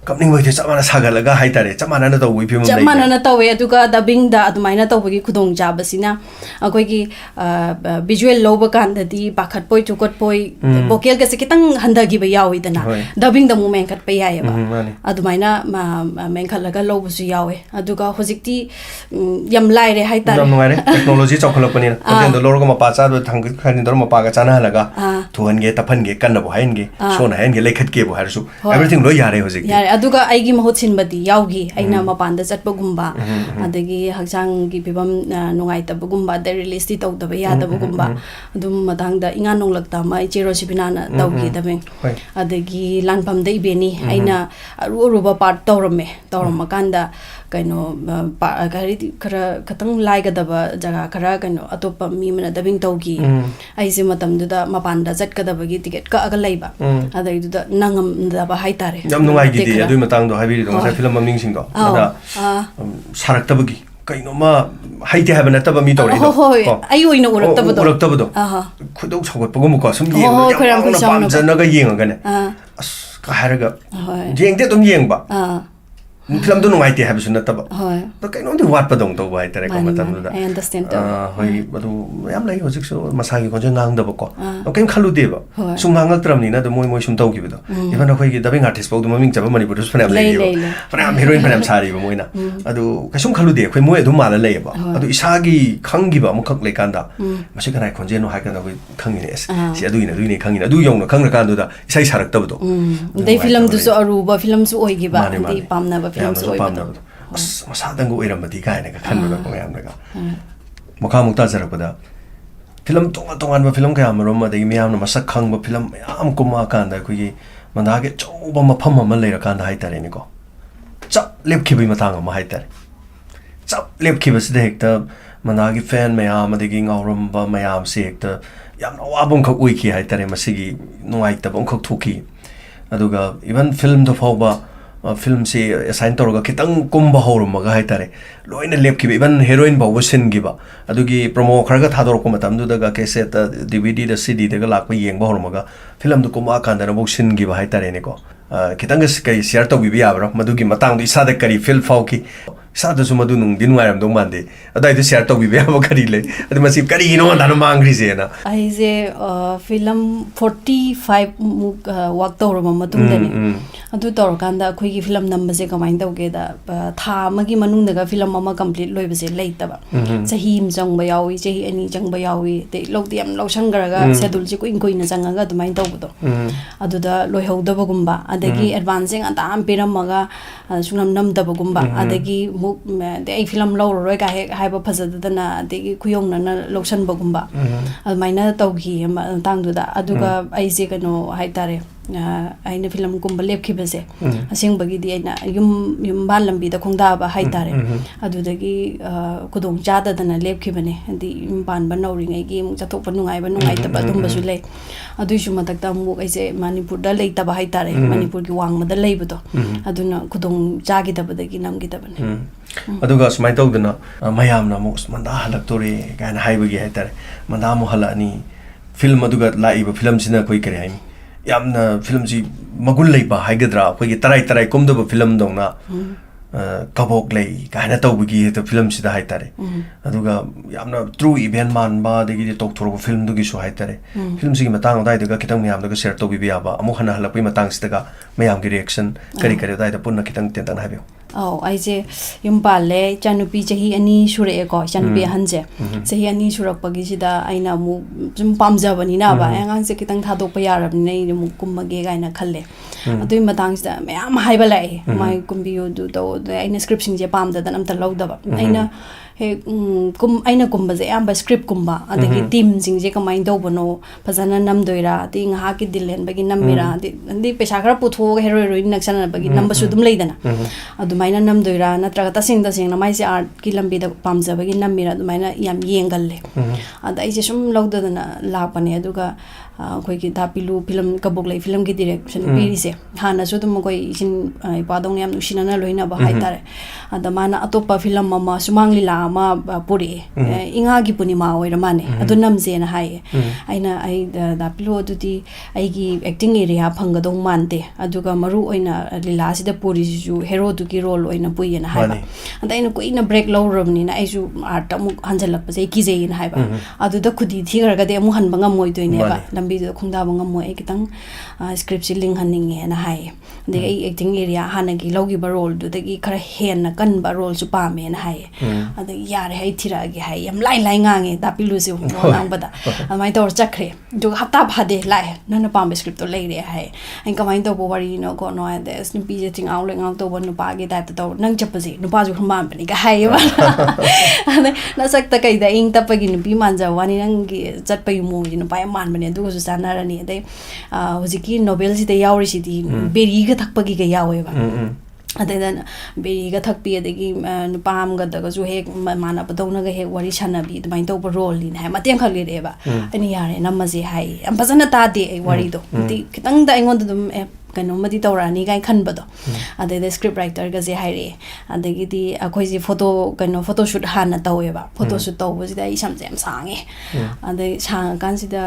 kapning wai chamana sagalaga hai tare chamana na tawi phim chamana na tawe aduga dubbing da adumaina tawgi khudong jabasina akoi gi visual loba kan da di pakhat poi chukot poi vocal ga se kitang handa gi ba yawi dana dubbing da moment khat pe yae ba adumaina men khalaga lobu su yawe aduga hojikti yam laire hai tare yam laire technology chokholak pani content do lorga ma pa cha do thang khani dor ma pa ga chana halaga thuan ge taphan ge kan bo hain ge so na hain ge lekhat ke bo harsu everything lo yare hojik aduga aigi mahut sinbadi yaugi aina mapanda chatpagumba adagi haksang gi pibam nungai tabagumba de release ti tawdaba yadabagumba adum madangda inga nonglakta mai chero sibinana tawgi dabeng adagi lanpam dei beni aina aruba part tawramakanda kaino gari khara khatang laigadaba jaga khara kaino atopa mi mana dabing tawgi aise matamduda mapanda chatkadabagi ticket ka aga laiba adai duda nangam daba haitare yam nungai gi adui matang do habiri do sa film mamning sing do ada sarak tabagi kaino ma haite habana taba mi tawre do ai oina urak tabado khudok chogot pagum ko sum yeng na pam jana ga yeng ga ne as ka haraga yeng de dum yeng ba film do nungai te habisu na taba to kaino de wat padong to bai tare ko matam do I understand hoi badu yam lai hojik so masagi ko ngang da ko kaim khalu de ba sum ngang tram ni na do moi sum taw ki do even khoi gi dubbing artist pau do maming chaba mani produce fanam lai ba fanam heroine fanam sari ba moina adu kasum khalu de khoi moi adu mala lai ba adu isagi khangi ba amukhak lai kanda masi kanai khonje no hai kan da khoi khangi ne si adu ni khangi na adu yong no khang ra kan do da isai sarak tab do dei film du so aruba film su oi gi ba dei pamna ba film su oi ba masadang go iram mati kai na ka khan ba ko yam na ka mukha mukta jarak pada film tongan ba film ka amaro ma dei miyam na masak khang ba film yam kuma kan da ku gi manda ge choba ma pham ma le ra kan da hai tare ni ko cha lep khi bi matang ma hai tare ꯆꯞ ꯂꯦꯞꯈꯤꯕꯁꯤꯗ ꯍꯦꯛꯇ ꯃꯟꯗꯥꯒꯤ ꯐꯦꯟ ꯃꯌꯥꯝ ꯑꯗꯒꯤ ꯉꯥꯎꯔꯝꯕ ꯃꯌꯥꯝꯁꯦ ꯍꯦꯛꯇ ꯌꯥꯝꯅ ꯑꯋꯥꯕ ꯑꯃꯈꯛ ꯑꯣꯏꯈꯤ ꯍꯥꯏꯇꯥꯔꯦ ꯃꯁꯤꯒꯤ ꯅꯨꯡꯉꯥꯏꯇꯕ ꯑꯃꯈꯛ ꯊꯣꯛꯈꯤ ꯑꯗꯨꯒ ꯏꯚꯟ ꯐꯤꯜꯝꯗ ꯐꯥꯎꯕ ꯐꯤल्मसे ꯑꯦꯁꯥꯏꯟ ꯇꯧꯔꯒ खितंग कुंबा हौरमगा हाइतारे लोइना लेपखिबे इवन हेरोइन बावबो सिनगिबा अदुगी प्रोमो खरगा थादोरको मतमदुदगा केसेट डीवीडी द सीडी दगा लाकबा येंगबा हौरमगा फिल्म दु कुमा कांदना बो सिनगिबा हाइतारे नेको खितंग कई शेयर तौबिबि याबरा मदुगी मतांग दु इसादा करी फील फाउकी इसादसु मदु नुंगदि नुंगाइरमदो मानदे अदाइदु शेयर तौबिबि याबा करी ले अदु मसि करिगिनो दानो मांग्रिजेना आइजे फिल्म 45 मुक वर्क तौरबा मतुंगदनी अदु तौरकांदा अखोइगी फिल्म नंबसे कमाइन तौगेदा था अमगी मनुंगदगा फिल्म अमा कंप्लीट लोइबसे लेइतबा चही इम जंगबा यावी चही अनि जंगबा यावी ते लोकदि याम लौसंगरगा शेड्यूल से कुइन कुइन जंगगा दुमाइन तौबदो अदुदा लोइहौदबगुंबा अदगी एडवांसिंग अताम पिरमगा सुनम नमदबगुंबा अदगी मुक दे आई फिल्म लौररोय का हाइबा फजददना अदगी खुयोंगना लौसनबगुंबा अदमाइना तौगी तांगदुदा अदुगा आइजे कनो हाइतारे आइना फिल्म कुंबा लेपखिबसे असेंबगीदी आइना युम बान लंबी द खोंदाबा हाइतारे अदुदगी कुदोंग चाददना लेपखिबने अदि युम बान बनौरिंगैगी मु चतोप नुंगाइबा नुंगाइतबा दुंबसु लै अदुइसु मतकता मु आइसे मणिपुर द लेइतबा हाइतारे मणिपुर की वांगमदा लेइबदो अदुना कुदोंग चागिदबदगी नमगिदबने अदुगा समाइ तौदना मयामना मु मंदा हलक्तोरे गाना हाइबगी हाइतारे मंदा मु हलानी फिल्म अदुगा लाइबा फिल्म सिना कोइ करे हाइमी यामना फिल्म जी मगुल लेबा हाइगद्रा अखोइगी तराई तराई कुमदबा फिल्म दोंगना कबोक लै कायना तौबगी हेतो फिल्म सिदा हाइतारे अदुगा यामना ट्रू इवेंट मानबा देगी तौथोरबा फिल्म दुगी सो हाइतारे फिल्म सिगी मतांग दाइदगा खितंग मयामदगा शेयर तौबिबि याबा अमु हना हलपै मतांग सिदगा मयामगी रिएक्शन करी करी दाइदा पुन्ना खितंग तेंतन हाइबो औ आइजे युम पाले चानुपी चही अनि सुरे को चानुपी हनजे चही अनि सुरकपगी सिदा आइना मु जुम पामजबनिना बा आंगांग से खितंग थादोप यारबनि नै मु कुमगे गाइना खल्ले अदुइ मतांग सिदा मयाम हाइबा लाई माइ कुमबियो दु तो आइना स्क्रिप्ट सिंग जे पामददन अमता लौदबा आइना हे कुम आइना कुमबजे आंबा स्क्रिप्ट कुमबा अदगी टीम सिंग जे कमाइन दौबनो फजना नमदोइरा ति ngha ki dilen bagi namira di pesa khara putho hero heroine naksana bagi number su dum leidana adumaina namdoira natraga tasing tasing na mai se art ki lambi da pamja bagi namira adumaina yam yengalle ada ai je sum logdadana lapane aduga koi ki dapilu film kabuk lai film ki direction piri se hana su dum koi isin ipadong yam nusinana loina ba haitare ada mana atopa film mama sumang lila ma puri inga gi punima oira mane adu namje na hai aina ai dapilu adudi ai gi acting area phangadong mante aduga maru oina lila sida puri ju hero du ki role oina puina hai ba ada ina ko ina break low romni na ai ju art amu hanjalak pa ki je in hai ba adu da khudi thigar ga de amu han banga moi doine ba lambi da khungda banga moi ai kitang script si ling haning he na hai de ai acting area hanagi logi ba role du da gi khara hen na kan ba role su pa me na hai ada yare hai thira gi hai yam lai lai ngange da pilu se nang bada amai tor chakre du hafta phade lai na na pam script to lai re hai ai kamai to bo wari no ko no de sni pi je ting aw le ngau to bo nu pa gi type to nang chapase nu pa ju kham pani ga hai ba na sak ta kai da ing ta pa gi nu pi manja wani nang gi chat pa yu mo ji nu pa man bane du su sana ra ni de hojiki novel si de yauri si di beri ga thak pa gi ga yawe ba अदन बेरीगा थकपी अदगी नुपाम गदगजु हेक माना बदौनगा हेक worry छनबी दमाइन तो role in है मतें खले रेबा अनि यारे नमजे high अम फजना तादे ए worry दो ति खितंग दा इंगोन दम कनोमदी तौरानी गाय खनबदो अदे स्क्रिप्ट राइटर गजे हाइरे अदगी दी अखोइ जी फोटो कनो फोटो शूट हाना तौएबा फोटो शूट तौबजिदा इसमजे हम सांगे अदे सांग कानसिदा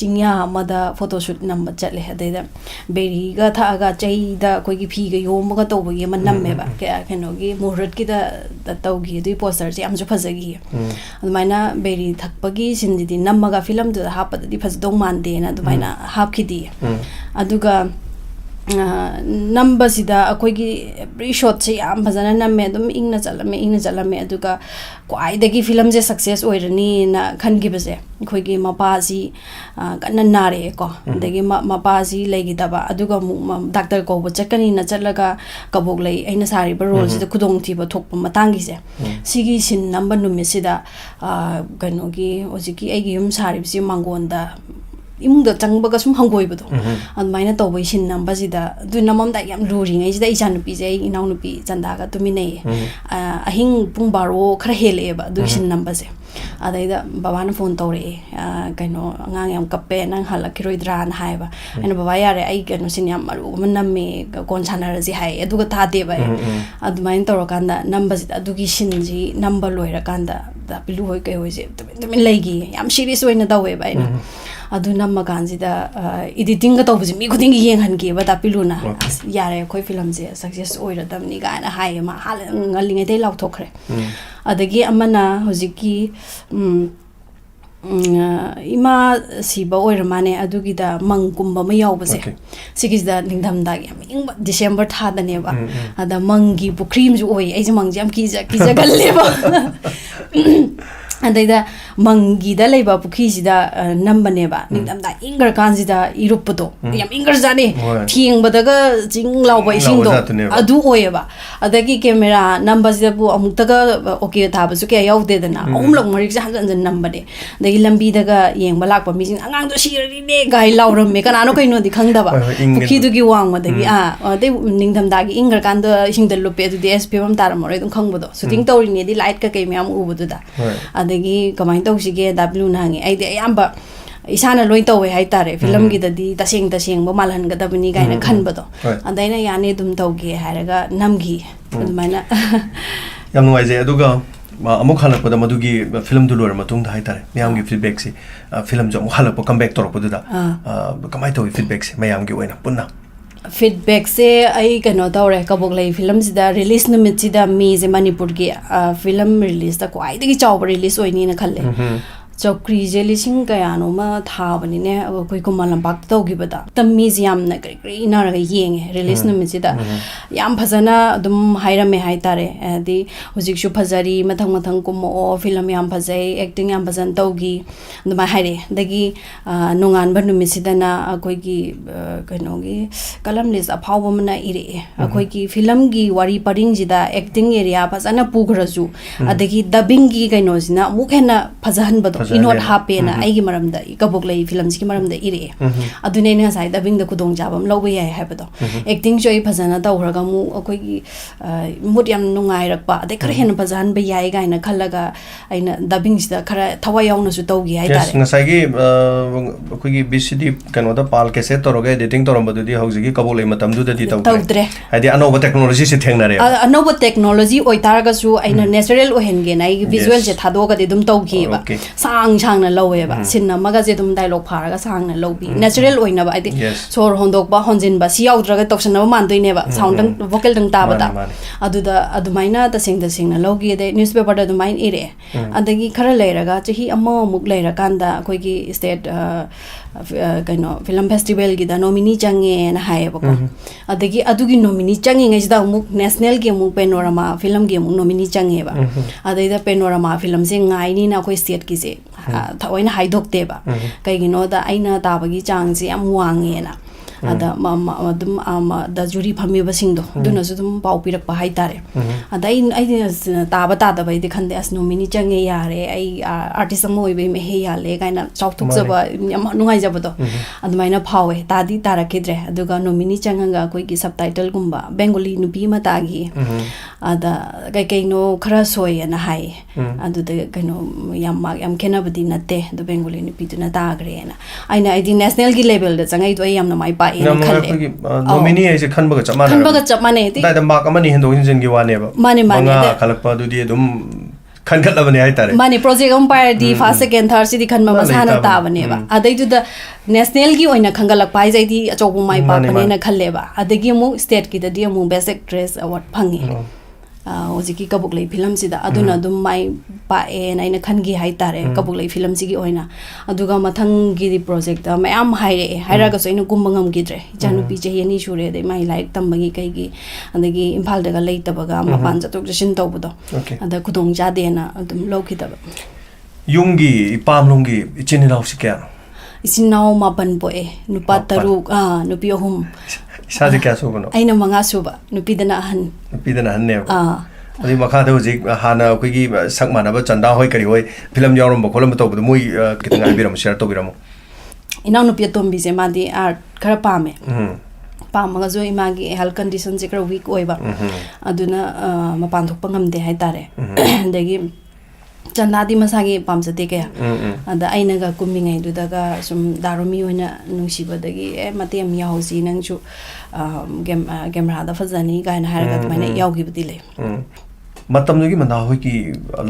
चिंगया मदा फोटो शूट नंबर चले अदे बेरी गा थागा चैदा कोइगी फी ग योमगा तौबगी मन नम्मेबा कनोगी मुहूर्त की दा तौगी दुई पोस्टर से हमजु फजगी अदमाइना बेरी थकपगी सिनदिदी नम्मगा फिल्म दु हापददी फजदों मानदे ना अदमाइना हापखिदी अदुगा नंबर सिदा अखोइगी एवरी शॉट से याम फजना नम्मे दम इंगना चलमे अदुगा क्वाइदगी फिल्म जे सक्सेस ओइरनी ना खनगिबसे अखोइगी मपासी कन्न नारे को दगी मपासी लेगी दबा अदुगा डॉक्टर को चकनी ना चलगा कबोक लै अइना सारी ब रोल सिदा खुदोंग थिबा थोकप मतांगी से सिगी सिन नंबर नुमिसिदा कनोगी ओजिकी आइगी युम सारी बिसि मांगोंदा imungda changbaga sum hangoibado admaina tawbai sin nambasida du namamda yam luring sida icha nupi je inau nupi chandaga tumine ahing pung baro khara heleba du sin nambase adaida babana phone tawre kaino ngang yam kappe nang halakiroidra na haiba ana baba yare ai kaino sin yam maru maname kon chanara ji hai aduga thade ba admain tawrakanda nambasida adugi sinji number loira kanda da pilu hoi kai hoi je tumin leigi yam serious oina dawe ba ina adu namma kanjida editing ga tawbji mi khuding yeng han ge ba da piluna yare khoi film je success oira damni ga na hai ma hal ngalingai dei law thokre adagi amana hojiki ima siba oira mane adugi da mangkumba ma yawbase sigis da ningdam da yam ingba December tha da ne ba ada mangi bu cream ju oi ai mang jam ki ja galle ba adaida mangi da leiba pukhi sida nambane ba ningdam da ingar kan sida iruputo yam ingar jani thieng badaga jing law ba ising do adu oye ba adagi camera number sida bu amuktaga okay tha ba su ke yaude dana umlok marik jan jan nambade dagi lambi daga yeng balak pa mising angang do sirari ne gai lawram me kanano kaino di khangda ba pukhi du gi wang ma dagi de ningdam da gi ingar kan do ising de lupe du dsp bam tar mo dum khangbodo shooting tawri ne di light ka kai myam ubudu da adagi kamai tawsige w nangi aide ayamba isana loi tawe hai tare film gi dadi taseng bo malhan ga dabni gaina khanbado adaina yani dum tawge haraga namgi admaina yam nuai je aduga amuk halak pada madugi film du lor matung da hai tare myam gi feedback si film jo halak po comeback tor podu da kamai tawi feedback si mayam gi oina punna feedback se ai kano tawre kaboklei film sida release numit sida mi je manipur gi film release da kwai dagi chawba release oini na khalle chokri je lising kaya no ma tha bani ne koi ko malam bak taw gi bada tammi jam na kri ina ra yenge release numit sida yam phajana dum hairame hai tare di hojik shu phajari mathang ko film yam phajai acting yam bhajan taw gi dum haire dagi nongan ban numit sida na koi gi kano gi kalam lis aphaw mana ire koi gi film gi wari paring jida acting area phajana pugraju adagi dubbing gi kaino sina mukhena phajan bado inot hapena aigi maramda kaboklei films ki maramda ire adune ne sai dubbing da kudong jabam lawbe yai habado acting choi phajana tawraga mu akoi gi mut yam nungai rakpa de khara hen phajan be yai ga ina khallaga aina dubbing sida khara thawai yauna su tawgi hai tare ngasai gi akoi gi bcd kano da pal ke se toroga editing torambadu di hauji gi kaboklei matam du da di tawdre hadi anoba technology se thengnare anoba technology oi taraga su aina natural ohenge nai visual je thadoga de dum tawgi ba sang na lowe ba sinna maga je dum dialogue pharaga sang na lobi natural oina ba adi sor hondok ba honjin ba si yaudra toxin na man doine ba sound dang vocal dang ta ba da aduda adumaina ta sing na logi de newspaper da dumain ire adagi khara leiraga chahi amma muk leira kanda koi gi state kaino film festival gi da nominee change na hae ba ko adagi adugi nominee change ngai da muk national gi muk panorama film gi muk nominee change ba adai da panorama film se ngai ni na koi state gi je thawaina haidokte ba kaigino da aina tabagi changse am wange na ada dum da juri phami ba singdo duna su dum pau pirak pa hai tare ada ai taba da bai de khande as nomini change yare ai artist mo oi be me he yale kaina chautuk jaba nungai jaba do admaina phawe tadi tarakidre aduga nomini changanga koi gi subtitle gumba bengali nupi mata gi ada kai no khara soi na hai adu de kaino yam kena badi natte do bengali nupi tu na tagre na aina ai di national gi level da changai do yam na mai pa nominee ai se khanbaga chamane dai da mark amani hendo hinjin gi wane ba mane khalakpa du di dum khankhatlabane ai tare mane project umpire di first second third si di khanma masana ta bane ba adai du da national gi oina khangalak pai jai di achobu mai pa bane na khalle ba adagi mu state ki da di mu best actress award phangi hojiki kabuklei film sida aduna dum mai pa e naina khangi hai tare kabuklei film sigi oina aduga mathang gi project da mayam haira ga soina gumbangam gidre janu pi je yani shure de mai like tambagi kai gi andagi imphal daga leitabaga mapan jatok jasin tawbudo ada kudong jade na adum lokidaba yungi ipam lungi ichiniraw sikya isinaw mapan boe nupa taruk nupi ohum Saji kya suba no? Aina mga suba, nupidana ahan. Nupidana ahan ne. Adi makha hojik hana koigi sakmana ba chanda hoi kari hoi film yawram ba kholam to bu mui kitanga biram share to biram. inanupi tombise madi art khara pame pamaga jo imagi health condition je kra weak oiba aduna mapan thok pangam de hai tare degi chandadi masagi pamjate kaya ada aina ga kummi ngai du daga sum darumi oina nungsiba dagi matem yauji nangju camera da fazani gaina haraga maina yaugi budi le matam gi manda hoi ki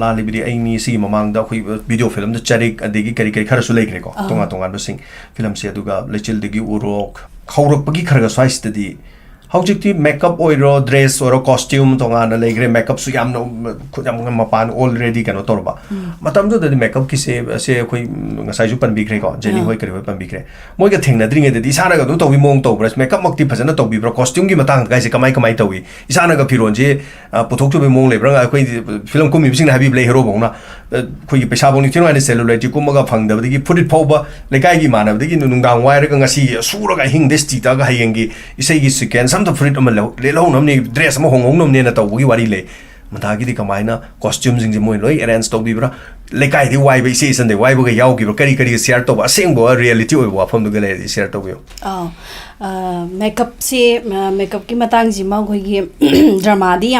la libri aini si mamang da khoi video film da charik adegi kari kari khara su leikre ko tonga tonga do sing film se aduga lechil degi urok khawrak pagi khara ga swais tadi howjikti makeup oiro dress or costume tonga na leigre makeup su yam no khujam mapan already kano torba matam do da makeup ki se khoi ngasai ju pan bigre ko jeni hoi kari hoi pan bigre moi ga thengna dringe de isana ga do tobi mong to bras makeup makti phajana tobi bro costume gi matang ga se kamai kamai towi isana ga phiron je puthok chu be mong le bra khoi film ko mi bising na habib le hero bongna khoi paisa bong ni thino ani cellulite ko maga phang da digi put it phoba lekai gi mana digi nungdang wai ra ngasi sura ga hing des ti ta ga hayengi isai gi sequence the fruit of a low namely dress a hong nom nena to wari lay. Matagi di Kamina, costumes in the moon, errands to Bibra, Lekai, the why we see and the why we yauki, carry Sierto, a single reality from the Gallery, Sierto. Oh, makeup see makeup Kimatang Zimagi Dramadi,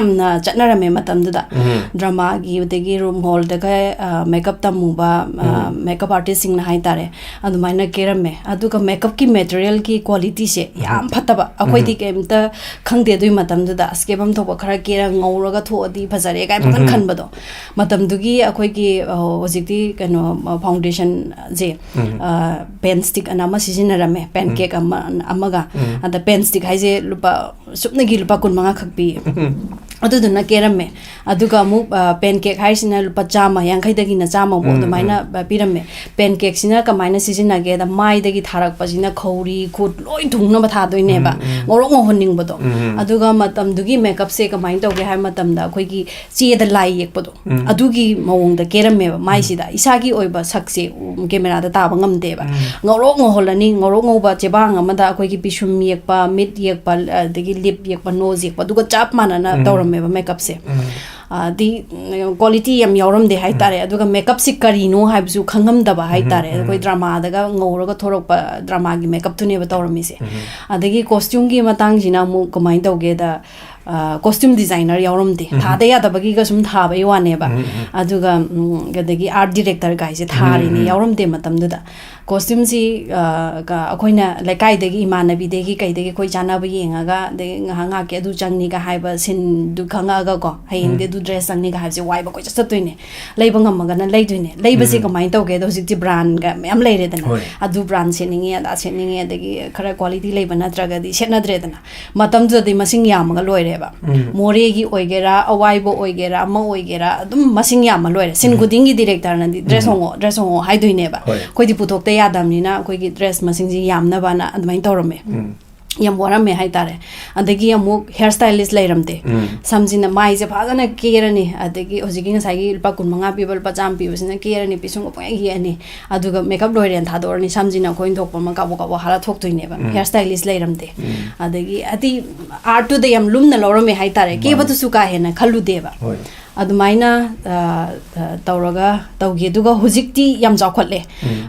Chanarame Matamda, Drama give the room hall, the guy makeup tamuba, makeup artist in Haitare, and the minor kerame. I took a makeup ki material ki quality se, Yam Pataba, Aquatic the Kangde do Matamda, Skabam to Karakira, Noraga to Pasare, I can Kanbado. Matam Dugi, a quickie was it foundation ze pen stick and Amasinarame, pancake amaga, and the pen stick has a lupa supnagi lupa kun mga kakpi. Other than a kerame, Aduka move pancake high pajama, Yankaitakina Zama, the mina pyramid, pancakes in a kamina season again, the mai the guitar pasina kori, could loin to Namatado in Neva, or honing bodo. Aduga matam dugi makeup sake a mind of Hamatam da quickie, see the lie ekpodo. Adugi mong the kerame, Maisida, Isagi oiba saxi, Gemera the tabangam deva. Norongo holani, Norongo ba Jabang, Amada quickie pishum yekpa, mid yekpa, the lip yekpa nose yekpa, Duga chapman and a makeup se the quality am yoram de haitare aduga makeup se karino habsu khangam daba haitare koi drama daga ngoraga thorok drama gi makeup tu ne batawrami se adagi costume gi matang jina mu kamai tawge da costume designer yoram de thade ya dabagi ga sum tha bai wane ba aduga gadagi art director guy se thari ni yoram de matam da costume si ga akoina lekai degi imanabi degi kai degi koi jana ba yenga ga de nga ke du changni ga haiba sin du khanga ga ko haing de du dress changni ga haise wai ba koi cha toine leiba ngam ga na leiduine leiba se kamai tawge do sik brand ga am leire dana adu brand se ningi ada se ningi degi khara quality leiba na traga di setna dre dana matam du de masing yam ga loire ba more gi oigera awai bo oigera ma oigera dum masing yam loire sin guding gi director na di dress hongo haiduine ba koi di putok te yadamnina koi gi dress masing ji yamna bana admain tawrame yam warame haitare adagi amuk hairstylist leiramte samjina mai je phajana kerani adagi hojigi ngai gi pa kun manga people pa jam pi usina kerani pisung ko gi ani aduga makeup loiren thadorni samjina koin thok pa ma ka bo hala thok toine ba hairstylist leiramte adagi ati art to the yam lumna lorome haitare ke batu suka hena khalu deba adumaina tawraga tawge duga hujikti yam jawkhatle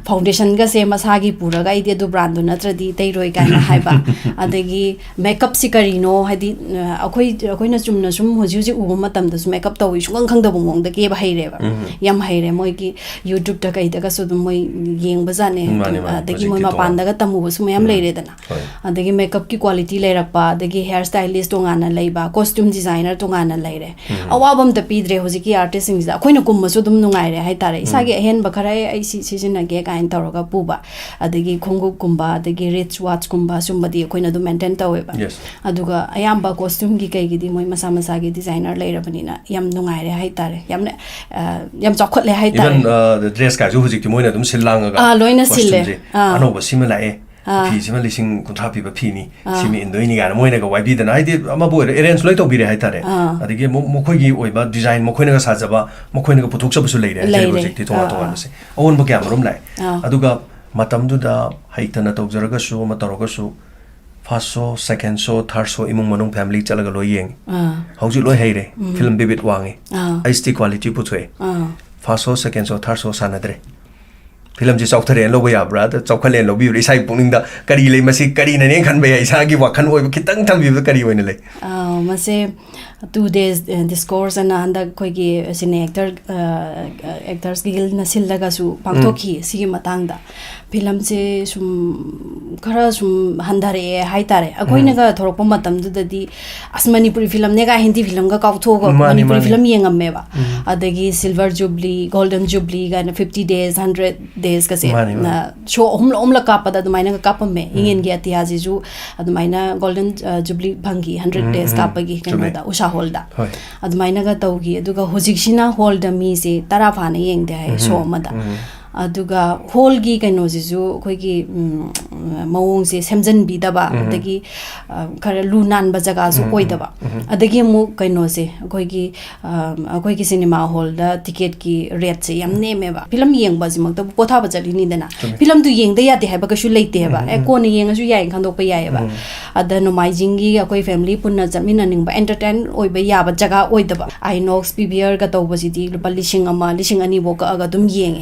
foundation ga se masagi puraga ide du brand du natradi teiroi kana haiba adagi makeup sikarino hadi akoina chumna sum hoji u matam da makeup tawi sungang khangda bongong da ke ba haire ba yam haire moi ki youtube da kai da su moi yeng ba jane adagi moi mapan da ga tamu su mayam leire dana adagi makeup ki quality leirakpa adagi hair stylist tongana leiba costume designer tongana leire awabam da pidre hojiki artist sing da koina kum masu dum nungai re haitare isagi hen bakara ai season age kain tawraga puba adagi khongu kumba adagi rich watch kumba sumbadi koina du maintain tawe ba aduga ayamba costume gi kai gi di moi masa masa gi designer leirabanina yam nungai re haitare yam chokhat le haitare even the dress ka ju hojiki moina dum silanga ga loina sille ano ba simala e P sima lising contrapi ba P ni simi indoi ga moina ga YB da ai de ama bo arrange loi to bi re hai tare adigi mokoi gi oiba design mokoi na ga sajaba mokoi na ga puthok sabu su leire project ti tonga tonga se on ba kya marum lai aduga matam du da haitana tawjaraga su ma taraga su first show second show third show imung manung family chalaga loi yeng hauji loi heire film bibit wangi HD quality puthwe first show second show third show sanadre film से चौथरे लो याब्रा चौखले लो भी इसाई पुनिंग दा करी ले मसी करी ने खन बे इसा की वखन ओय खितंग थम भी करी ओय ने ले मसे 2 days discourse and anda koi gi sine actors gi na sillaga su pangtokhi sigi matang da film se sum khara sum handare hai tare akoi na ga thorok matam du da di asmani puri film ne ga hindi film ga kautho go mani puri film yengam me ba adagi silver jubilee golden jubilee ga 50 days 100 days ka se na show omla ka pada du maina ga ka me ingen gi atia ji ju adu maina golden jubilee bhangi 100 days ka pa gi kana da usha holda admaina ga tawgi aduga hojikshina holda mi se tara phana yengde hai show amada aduga hol gi kaino jisu khoi gi mawong se semjan bi daba adagi khara lu nan ba jaga su koi daba adagi mu kaino se khoi gi cinema hall da ticket ki rate se yam ne me ba film yeng ba jimak ta potha ba jali ni dana film tu yeng da ya de ha ba ka su leite ba e ko ni yeng su yai khang dok pa yai ba ada no mai jing gi akoi family punna jamina ning ba entertain oi ba ya ba jaga oi daba inox pbr ga taw ba ji di lupa lishing ani bo ka aga dum yeng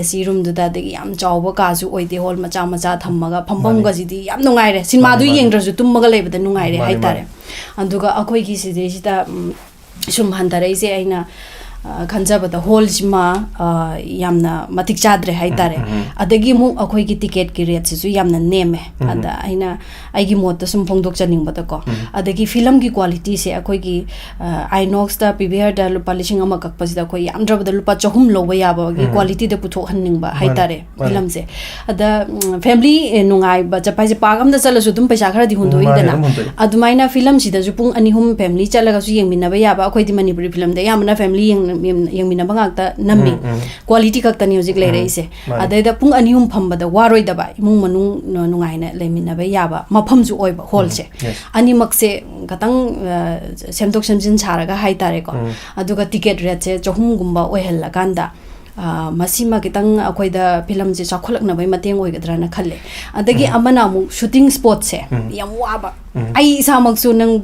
AC room du da de yam chawba ka su oide hall macha macha thammaga phambam ga ji di yam nungai re cinema du yeng dra su tummaga leibada nungai re hai tare anduga akoi gi si de sida sum handare se aina khanjabada hall jima yamna matik chadre hai tare adagi mu akoi gi ticket ki rate su yamna neme ada aina ai gi mot sum phongdok chaning bata ko adagi film gi quality se akoi gi inox da pbr da lupa lishing ama kak pasida koi yam drabada lupa chahum loba yaba gi quality de puthok hanning ba hai tare film se ada family nungai ba chapai je pagam da chala su dum paisa khara di hundo idana adumaina film si da ju pung ani hum family chalaga su yengmina ba yaba akoi di manipuri film da yamna family yang mina bangak ta nammi quality kak ta music le rei se adai da pung ani hum phamba da waroi da ba imung manung nungai na le mina ba yaba mafam ju oi ba hall se ani mak se katang semtok semjin charaga hai tare ko aduga ticket rate se chahum gumba oi hella kanda masima kitang akoi da film je chakholak na bai mateng oi gadra na khalle adagi amana mu shooting spot se yam waba ai samak su nang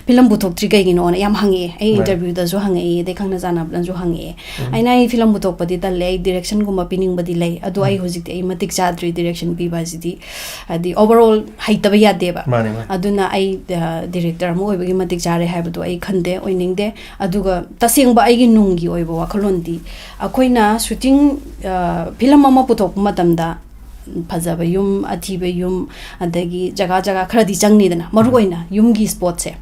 film buthok tri gai gino na yam hangi ai interview da jo hangi de khangna jana plan jo hangi ai nai film buthok padi da le direction gumba pining badi le adu ai hojik ai matik chadri direction pi ba ji di adi overall haitaba ya deba aduna ai director mo oi bagi matik chare hai bu ai khande oi ningde aduga taseng ba ai gi nungi oi ba wakhalon di akoina shooting film ama puthok matamda phajaba yum athiba yum adagi jaga khara di changni dana maruoina yum gi spot se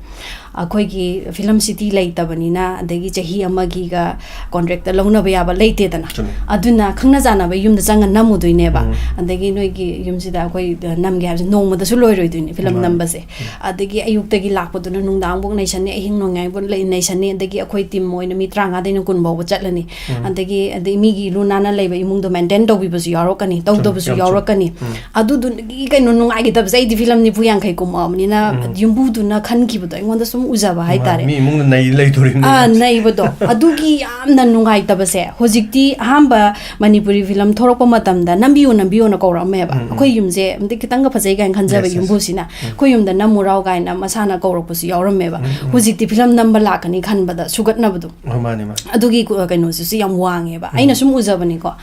akhoi gi film city leitabani na adagi chahi amagi ga contract launa ba yaba leite dana aduna khangna jana ba yum da changa namu doine ba adagi noi gi yum sida akhoi nam gi ha nong ma da su loi roi doine film number se adagi ayuk ta gi lakpa duna nung dang bok nation ne hing nongai bon le nation ne adagi akhoi team moina mi 35 daina kun ba chatlani adagi mi gi lu nana leiba imung do maintain do bi ba su yarokani tau do ba su yarokani adu du gi kai no nungai gi tab sai di film ni puyang kai kum amni na yumbu du na khan gi bu da ngon da uzaba hai tare mi mung nai lei turim nai bodo adugi yamna nungai tabase hojikti hamba manipuri film thorok matam da nambiu na kora me ba khoi yumje amde kitang ga phajai gan khanjaba yumbu sina khoi yum da namurau ga na masana korok pusi yauram me ba hojikti film number lakani khanba da sugat na budu mani ma adugi kaino su yam wange ba aina sum uzaba ni ko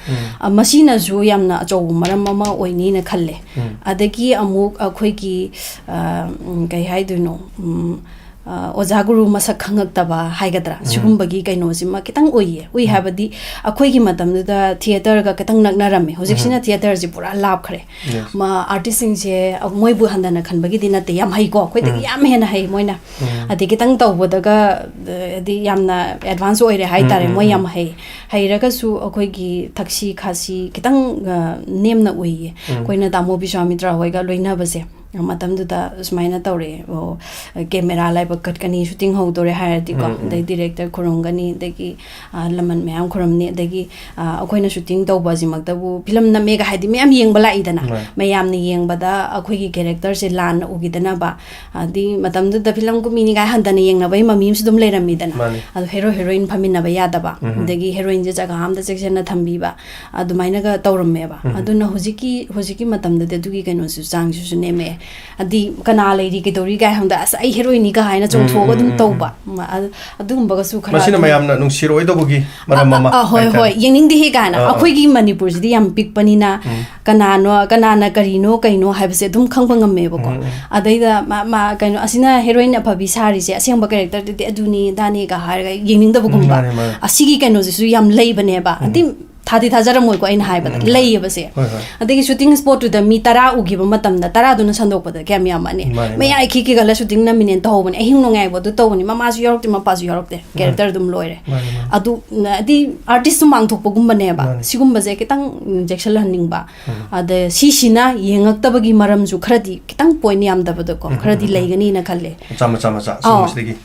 masina ju yamna achaw maram mama oini na khalle adagi amuk akhoi ki kai hai duno ozaguru masak khangak taba haigadra sugumba gi kaino sima kitang oi habadi akhoi gi matam da theater ga kitang nakna rame hojiksina theater ji pura lab khare ma artist sing je moi bu handana khanbagi dina te yam hai ko khoi de yam hena hai moina adi kitang tawbo daga adi yamna advance oi re hai tare moi yam hai raga su akhoi gi thakshi khasi kitang nemna oi koina damo biswamitra hoiga loina base matamduda smaina tawre camera laiba katkani shooting hodore hairati ko dai director khurungani dagi laman mayam khuramni dagi akoina shooting tawba jimaktabu film na mega haidi mayam yengbala idana mayam ni yengbada akoi gi character se lan ugidana ba adi matamduda film ku mini ga handana yengna bai mamim sudum leiramidana adu hero heroine phamina ba yada ba dagi heroine je jaga amda section na thambi ba adu maina ga tawramme ba aduna hojiki matamduda dugi kaino su chang su neme adi kana leiri ke dori ga hangda as ai heroine ga haina chong thoga dum tawba adum baga su khara masina mayamna nung siroi do bugi maram mama hoi hoi yengning di he kana akhoi gi manipur ji yam pik panina kana na karino kaino haibse dum khangba ngamme ba ko adai da ma kaino asina heroine aphabi sari se asengba character de aduni dani ga har ga yengning da bugumba asigi kaino ji su yam lei bane ba adi thadi thajara moi ko ain hai ba lei ba se adagi shooting spot to the mi tara ugi ba matam da tara duna sandok pa da kya mi amane me ai ki gala shooting na minen to hobani ahing no ngai bo du to ni mama su yorok ti ma pa su yorok te character dum loire adu adi artist mang thok pagum bane ba sigum ba je kitang injection hanning ba ade sina yengak ta bagi maram ju khradi kitang point yam da ba ko khradi leigani na khalle chama sumusdegi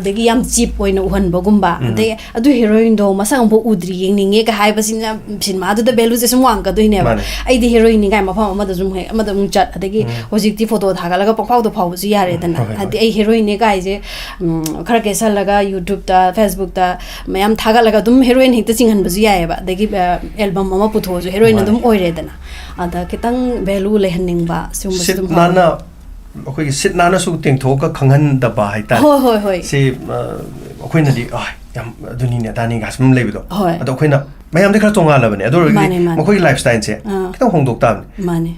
adagi yam cheap oina uhan bagum ba ade adu heroine do masang bo udri yengninge ka hai cinema the value is one ka doine ba ai the heroine ga ma pham amada zum he amada mung chat adagi hojik ti photo thaga laga pangphau to phau su yare dana adi ai heroine ga ai je khara ke sal laga YouTube ta Facebook ta mayam thaga laga dum heroine hita chinghan ba su yae ba adagi album ama putho ju heroine dum oire dana ada kitang value le hanning ba sum dum nana akoi sit nana su ting thoka khanghan da ba hai ta hoi se akoi na di yam duni ne dani ga sum lebido ado akoi na mayam de khara tonga la bane ado makoi lifestyle se kitang hongdok ta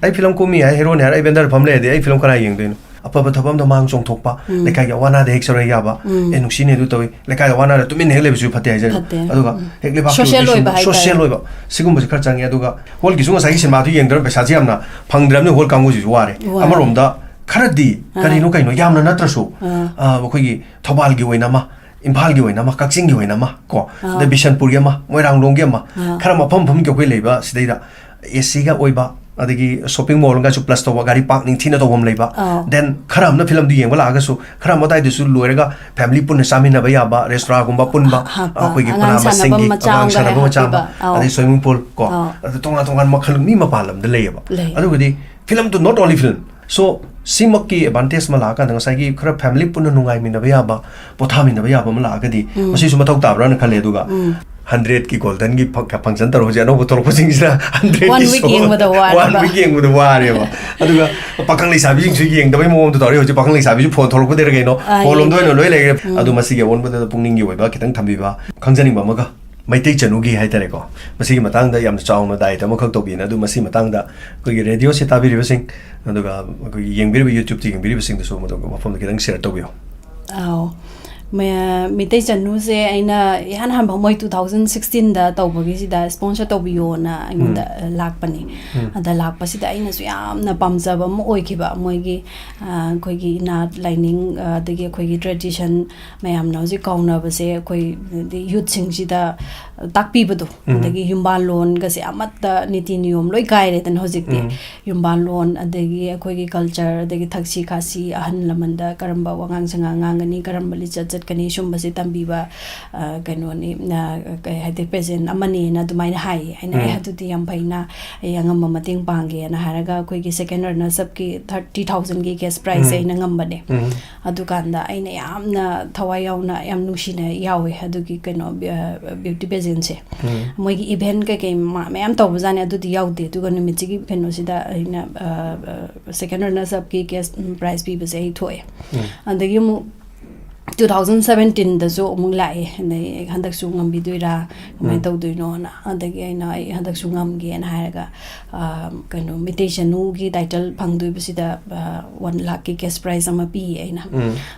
ai film ko mi ai hero ne ai bender phamle de ai film kana yeng deino apa ba thabam da mang chong thokpa lekai ya wana de hexora ya ba enuksi ne du toy lekai ya wana da tumin hele bisu phate ai ja adu ga hekle ba social loi ba sigum ba khar changi adu ga hol gi sunga sai cinema du yeng der pesa ji amna phangdram ne hol kangu ji ware amarom da kharadi kari no kai no yamna natrasu khoi gi thobal gi oina ma Impal gi oina ma Kakching gi oina ma ko da Bishanpur gi ma Moirang Long gi ma khara ma pham ki koi leiba sidaida AC ga oiba adagi shopping mall ga chu plus to gari park ning thina to bom leiba then khara amna film du yeng wala ga su khara ma dai du su loirega family pun samina ba ya ba restaurant gumba pun ba koi gi pana ma singi ang sana ba cha ba adi swimming pool ko tonga makhal mi ma palam de leiba adu gadi film to not only film so simaki advantage mala ka dang sai gi khara family pun nungai min ba ya ba potha min ba ya ba mala ga di masi su mathok ta bra na khale du ga 100 ki golden gi function tar ho ja no botol ko sing sira 100 one week yeng with the war one week yeng with the war ba adu ga pakang lai sabi su yeng da bai mo do tori ho ji pakang lai sabi ju phone thol ko de ga no holom do no loi le adu masi ge won ba da pungning gi ba kitang thambi ba khangjaning ba ma ga Maitai Chanugi Haitare ko. Masi Matang da Yam Chow no diet, Amokotobi, and do Masi Matanga, Kugi radio Sitabi riving, and the young baby YouTube thing, believing the Somo from the Getting Sertobio. Oh. Me te chanu se aina han han bhamoi 2016 da tawbagi si da sponsor tawbiyo na ainda lakpani ada lakpasi da aina su yam na pamjaba mo oikiba moigi koi gi na lining dagi koi gi tradition mayam na ji kauna ba se koi youth sing ji da takpi badu dagi yumbal lon ga se amat da niti niyom loi kai re tan hojik ti yumbal lon adagi koi gi culture dagi thaksi khasi ahan lamanda karamba wangang sanga ngangani karamba lichat kani shumba se tambiba kano ni na hade present amani na dumai hai aina hatu ti yam phaina yangam mating pange na haraga koi gi second runner sub ki 30000 gi cash prize aina ngambane adu kanda aina yamna thawai yauna yam nushina yawe adu gi kano beauty pageant se moi gi event ka ke mayam to bujane adu di yaude du ganu mi gi kano sida aina second runner sub ki cash prize bi base thoe andagi mu 2017 da zo mung lai nei handak su ngam biduira mai tau duino na andagi aina handak su ngam ge na haraga kano meditation nu gi title phangdui bisida 1 lakh ki cash prize ama pi aina